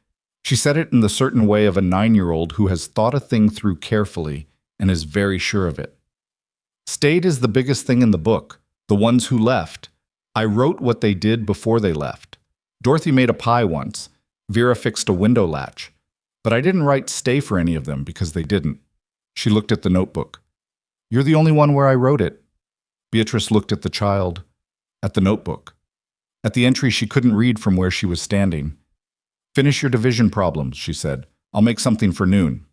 She said it in the certain way of a 9-year-old who has thought a thing through carefully and is very sure of it. "Stayed is the biggest thing in the book, the ones who left. I wrote what they did before they left. Dorothy made a pie once. Vera fixed a window latch. But I didn't write stay for any of them because they didn't." She looked at the notebook. "You're the only one where I wrote it." Beatrice looked at the child, at the notebook, at the entry she couldn't read from where she was standing. "Finish your division problems," she said. I'll make something for noon.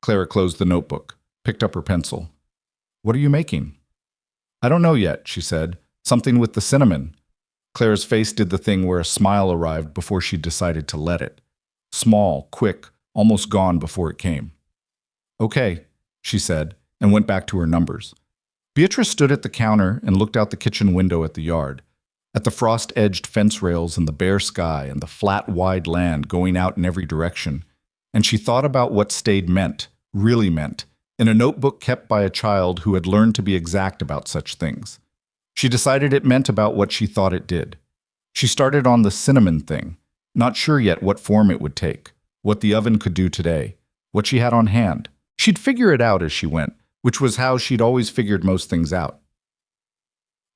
Clara closed the notebook, picked up her pencil. What are you making? I don't know yet, she said. Something with the cinnamon. Clara's face did the thing where a smile arrived before she decided to let it. Small, quick, almost gone before it came. Okay, she said, and went back to her numbers. Beatrice stood at the counter and looked out the kitchen window at the yard, at the frost-edged fence rails and the bare sky and the flat, wide land going out in every direction, and she thought about what stayed meant, really meant, in a notebook kept by a child who had learned to be exact about such things. She decided it meant about what she thought it did. She started on the cinnamon thing, not sure yet what form it would take, what the oven could do today, what she had on hand. She'd figure it out as she went, which was how she'd always figured most things out.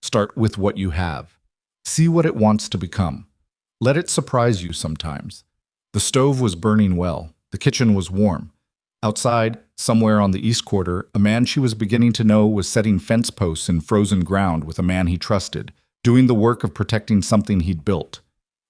Start with what you have. See what it wants to become. Let it surprise you sometimes. The stove was burning well. The kitchen was warm. Outside, somewhere on the east quarter, a man she was beginning to know was setting fence posts in frozen ground with a man he trusted, doing the work of protecting something he'd built.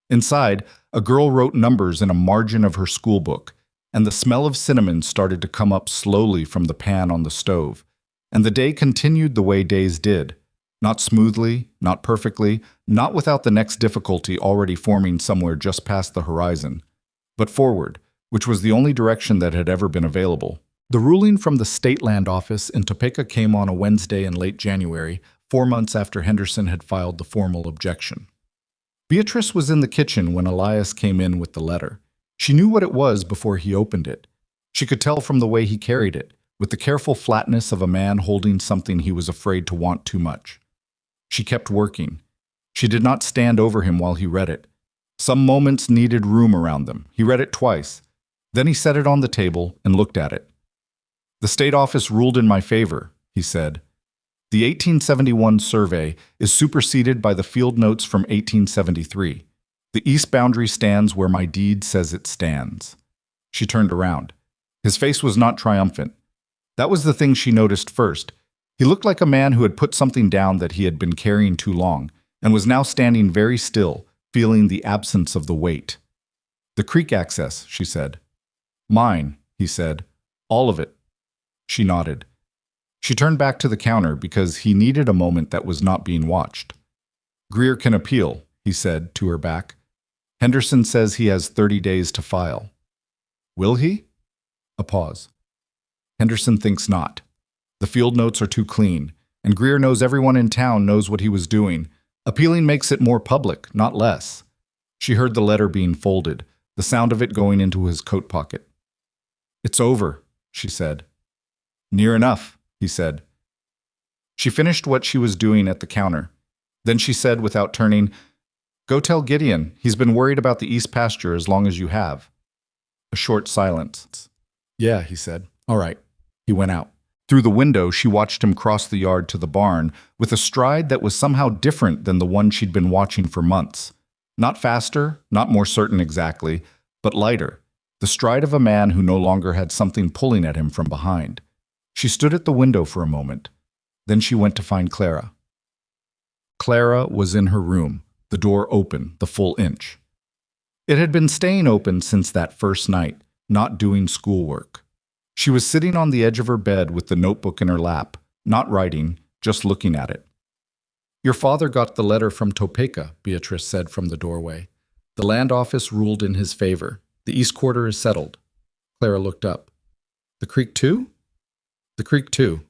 Inside, a girl wrote numbers in a margin of her school book, and the smell of cinnamon started to come up slowly from the pan on the stove. And the day continued the way days did. Not smoothly, not perfectly, not without the next difficulty already forming somewhere just past the horizon, but forward, which was the only direction that had ever been available. The ruling from the State Land Office in Topeka came on a Wednesday in late January, 4 months after Henderson had filed the formal objection. Beatrice was in the kitchen when Elias came in with the letter. She knew what it was before he opened it. She could tell from the way he carried it, with the careful flatness of a man holding something he was afraid to want too much. She kept working. She did not stand over him while he read it. Some moments needed room around them. He read it twice. Then he set it on the table and looked at it. The state office ruled in my favor, he said. The 1871 survey is superseded by the field notes from 1873. The east boundary stands where my deed says it stands. She turned around. His face was not triumphant. That was the thing she noticed first. He looked like a man who had put something down that he had been carrying too long, and was now standing very still, feeling the absence of the weight. The creek access, she said. Mine, he said. All of it. She nodded. She turned back to the counter because he needed a moment that was not being watched. Greer can appeal, he said to her back. Henderson says he has 30 days to file. Will he? A pause. Henderson thinks not. The field notes are too clean, and Greer knows everyone in town knows what he was doing. Appealing makes it more public, not less. She heard the letter being folded, the sound of it going into his coat pocket. It's over, she said. Near enough, he said. She finished what she was doing at the counter. Then she said without turning, Go tell Gideon. He's been worried about the east pasture as long as you have. A short silence. Yeah, he said. All right. He went out. Through the window, she watched him cross the yard to the barn with a stride that was somehow different than the one she'd been watching for months. Not faster, not more certain exactly, but lighter. The stride of a man who no longer had something pulling at him from behind. She stood at the window for a moment. Then she went to find Clara. Clara was in her room, the door open, the full inch. It had been staying open since that first night, not doing schoolwork. She was sitting on the edge of her bed with the notebook in her lap, not writing, just looking at it. Your father got the letter from Topeka, Beatrice said from the doorway. The land office ruled in his favor. The east quarter is settled. Clara looked up. The creek too? The creek too.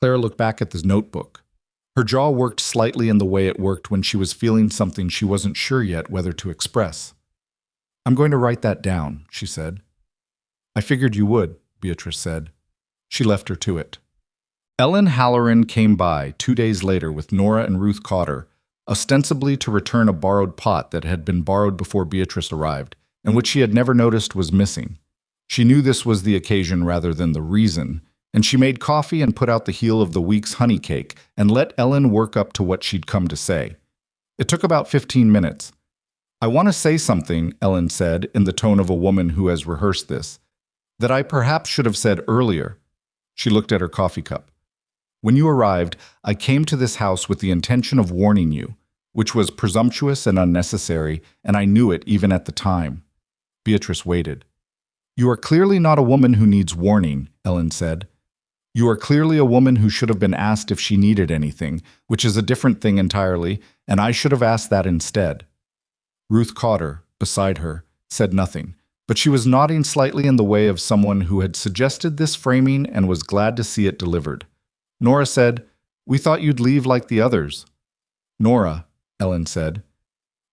Clara looked back at the notebook. Her jaw worked slightly in the way it worked when she was feeling something she wasn't sure yet whether to express. I'm going to write that down, she said. I figured you would, Beatrice said. She left her to it. Ellen Halloran came by 2 days later with Nora and Ruth Cotter, ostensibly to return a borrowed pot that had been borrowed before Beatrice arrived, and which she had never noticed was missing. She knew this was the occasion rather than the reason, and she made coffee and put out the heel of the week's honey cake and let Ellen work up to what she'd come to say. It took about 15 minutes. I want to say something, Ellen said, in the tone of a woman who has rehearsed this, that I perhaps should have said earlier. She looked at her coffee cup. When you arrived, I came to this house with the intention of warning you, which was presumptuous and unnecessary, and I knew it even at the time. Beatrice waited. You are clearly not a woman who needs warning, Ellen said. You are clearly a woman who should have been asked if she needed anything, which is a different thing entirely, and I should have asked that instead. Ruth caught her, beside her, said nothing, but she was nodding slightly in the way of someone who had suggested this framing and was glad to see it delivered. Nora said, "We thought you'd leave like the others." "Nora," Ellen said.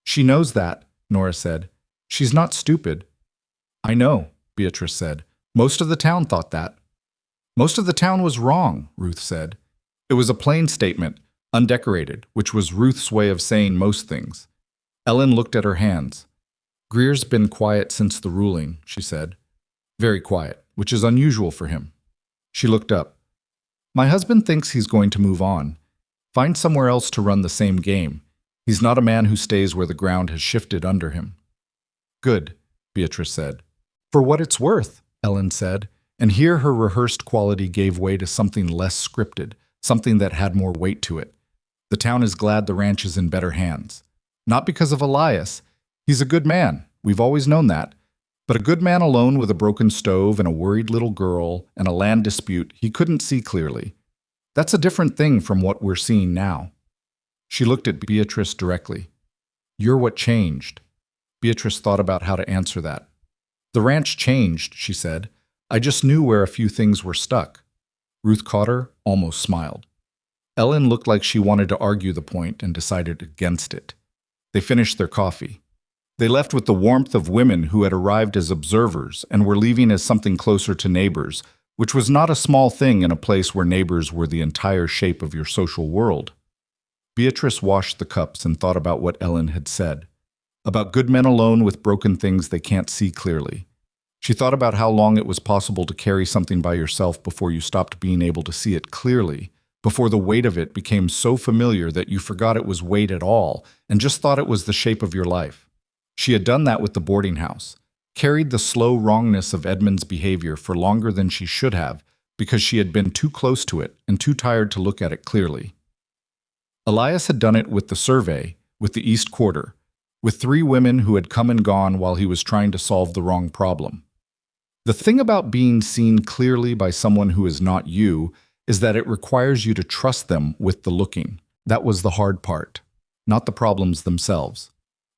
"She knows that," Nora said. "She's not stupid." "I know," Beatrice said. "Most of the town thought that." "Most of the town was wrong," Ruth said. It was a plain statement, undecorated, which was Ruth's way of saying most things. Ellen looked at her hands. "Greer's been quiet since the ruling," she said. "Very quiet, which is unusual for him." She looked up. "My husband thinks he's going to move on. Find somewhere else to run the same game. He's not a man who stays where the ground has shifted under him." "Good," Beatrice said. "For what it's worth," Ellen said, and here her rehearsed quality gave way to something less scripted, something that had more weight to it. "The town is glad the ranch is in better hands. Not because of Elias. He's a good man, we've always known that. But a good man alone with a broken stove and a worried little girl and a land dispute he couldn't see clearly. That's a different thing from what we're seeing now." She looked at Beatrice directly. "You're what changed." Beatrice thought about how to answer that. "The ranch changed," she said. "I just knew where a few things were stuck." Ruth caught her, almost smiled. Ellen looked like she wanted to argue the point and decided against it. They finished their coffee. They left with the warmth of women who had arrived as observers and were leaving as something closer to neighbors, which was not a small thing in a place where neighbors were the entire shape of your social world. Beatrice washed the cups and thought about what Ellen had said, about good men alone with broken things they can't see clearly. She thought about how long it was possible to carry something by yourself before you stopped being able to see it clearly, before the weight of it became so familiar that you forgot it was weight at all and just thought it was the shape of your life. She had done that with the boarding house, carried the slow wrongness of Edmund's behavior for longer than she should have because she had been too close to it and too tired to look at it clearly. Elias had done it with the survey, with the East Quarter, with 3 women who had come and gone while he was trying to solve the wrong problem. The thing about being seen clearly by someone who is not you is that it requires you to trust them with the looking. That was the hard part, not the problems themselves.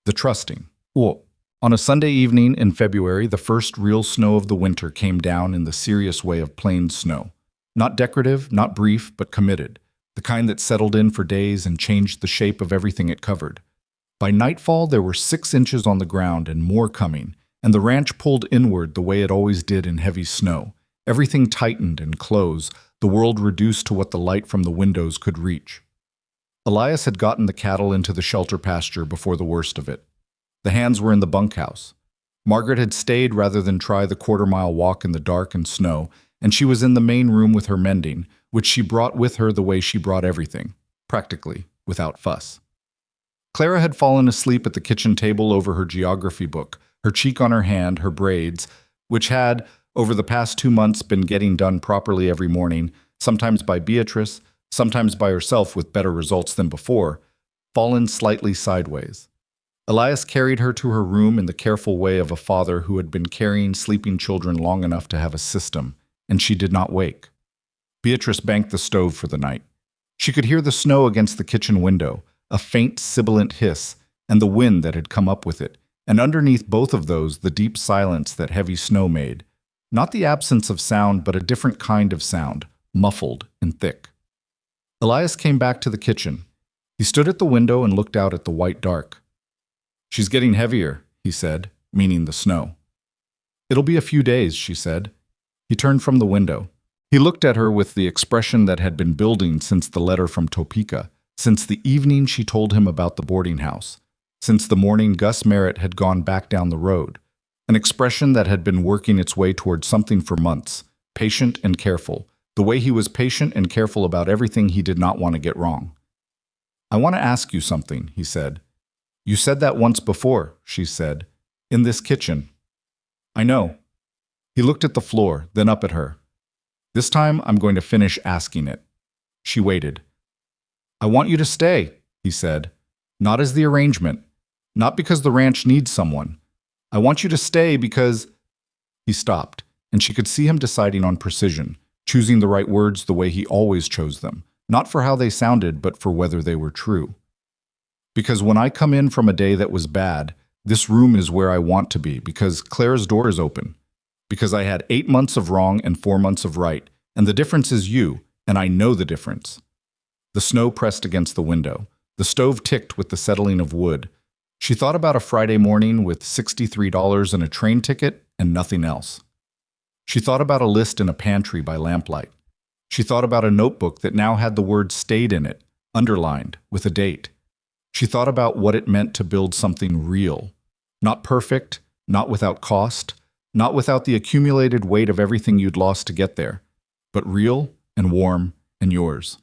The trusting. Well, on a Sunday evening in February, the first real snow of the winter came down in the serious way of plain snow. Not decorative, not brief, but committed. The kind that settled in for days and changed the shape of everything it covered. By nightfall, there were 6 inches on the ground and more coming, and the ranch pulled inward the way it always did in heavy snow. Everything tightened and closed, the world reduced to what the light from the windows could reach. Elias had gotten the cattle into the shelter pasture before the worst of it. The hands were in the bunkhouse. Margaret had stayed rather than try the quarter-mile walk in the dark and snow, and she was in the main room with her mending, which she brought with her the way she brought everything, practically, without fuss. Clara had fallen asleep at the kitchen table over her geography book, her cheek on her hand, her braids, which had, over the past 2 months, been getting done properly every morning, sometimes by Beatrice, sometimes by herself with better results than before, fallen slightly sideways. Elias carried her to her room in the careful way of a father who had been carrying sleeping children long enough to have a system, and she did not wake. Beatrice banked the stove for the night. She could hear the snow against the kitchen window, a faint sibilant hiss, and the wind that had come up with it, and underneath both of those the deep silence that heavy snow made. Not the absence of sound, but a different kind of sound, muffled and thick. Elias came back to the kitchen. He stood at the window and looked out at the white dark. "She's getting heavier," he said, meaning the snow. "It'll be a few days," she said. He turned from the window. He looked at her with the expression that had been building since the letter from Topeka, since the evening she told him about the boarding house, since the morning Gus Merritt had gone back down the road, an expression that had been working its way toward something for months, patient and careful, the way he was patient and careful about everything he did not want to get wrong. "I want to ask you something," he said. "You said that once before," she said, "in this kitchen." "I know." He looked at the floor, then up at her. "This time I'm going to finish asking it." She waited. "I want you to stay," he said, "not as the arrangement, not because the ranch needs someone. I want you to stay because..." He stopped, and she could see him deciding on precision, choosing the right words the way he always chose them, not for how they sounded, but for whether they were true. Because when I come in from a day that was bad, this room is where I want to be, because Claire's door is open. Because I had 8 months of wrong and 4 months of right, and the difference is you, and I know the difference. The snow pressed against the window. The stove ticked with the settling of wood. She thought about a Friday morning with $63 and a train ticket and nothing else. She thought about a list in a pantry by lamplight. She thought about a notebook that now had the word stayed in it, underlined, with a date. She thought about what it meant to build something real. Not perfect, not without cost, not without the accumulated weight of everything you'd lost to get there, but real and warm and yours.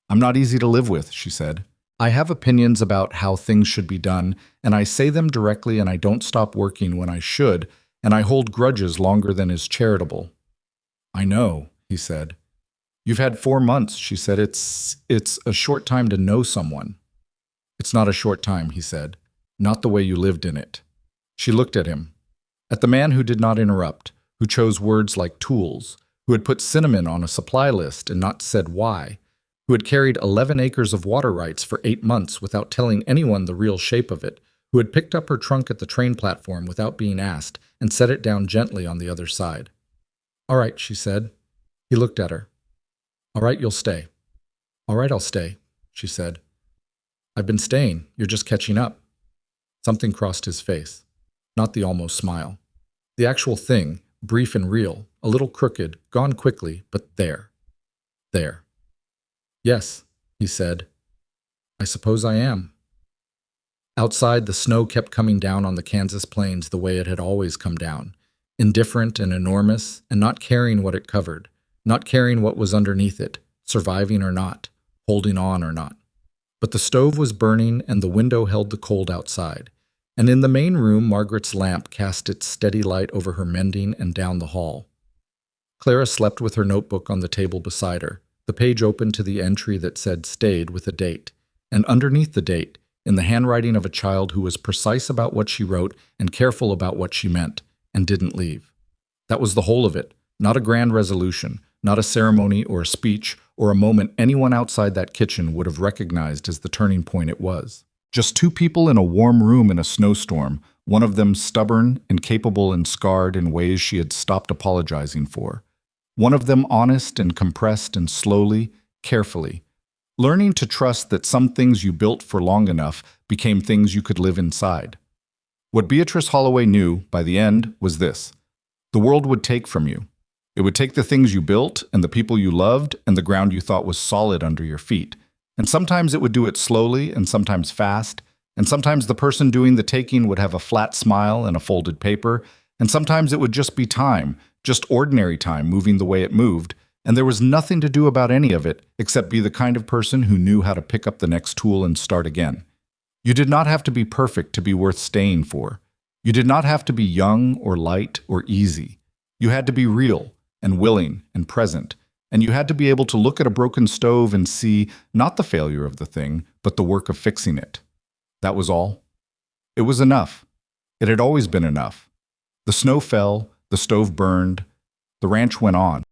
I'm not easy to live with, she said. I have opinions about how things should be done, and I say them directly, and I don't stop working when I should, and I hold grudges longer than is charitable. I know, he said. You've had 4 months, she said. It's a short time to know someone. It's not a short time, he said. Not the way you lived in it. She looked at him. At the man who did not interrupt, who chose words like tools, who had put cinnamon on a supply list and not said why, who had carried 11 acres of water rights for 8 months without telling anyone the real shape of it, who had picked up her trunk at the train platform without being asked and set it down gently on the other side. All right, she said. He looked at her. All right, you'll stay. All right, I'll stay, she said. I've been staying. You're just catching up. Something crossed his face. Not the almost smile. The actual thing, brief and real, a little crooked, gone quickly, but there. There. Yes, he said. I suppose I am. Outside, the snow kept coming down on the Kansas plains the way it had always come down, indifferent and enormous, and not caring what it covered, not caring what was underneath it, surviving or not, holding on or not. But the stove was burning and the window held the cold outside, and in the main room Margaret's lamp cast its steady light over her mending and down the hall. Clara slept with her notebook on the table beside her, the page open to the entry that said stayed with a date, and underneath the date, in the handwriting of a child who was precise about what she wrote and careful about what she meant, and didn't leave. That was the whole of it, not a grand resolution, not a ceremony or a speech or a moment anyone outside that kitchen would have recognized as the turning point it was. Just 2 people in a warm room in a snowstorm, one of them stubborn, incapable, and scarred in ways she had stopped apologizing for. One of them honest and compressed and slowly, carefully, learning to trust that some things you built for long enough became things you could live inside. What Beatrice Holloway knew, by the end, was this. The world would take from you. It would take the things you built and the people you loved and the ground you thought was solid under your feet. And sometimes it would do it slowly and sometimes fast, and sometimes the person doing the taking would have a flat smile and a folded paper, and sometimes it would just be time, just ordinary time moving the way it moved, and there was nothing to do about any of it except be the kind of person who knew how to pick up the next tool and start again. You did not have to be perfect to be worth staying for. You did not have to be young or light or easy. You had to be real and willing and present, and you had to be able to look at a broken stove and see not the failure of the thing, but the work of fixing it. That was all. It was enough. It had always been enough. The snow fell, the stove burned, the ranch went on.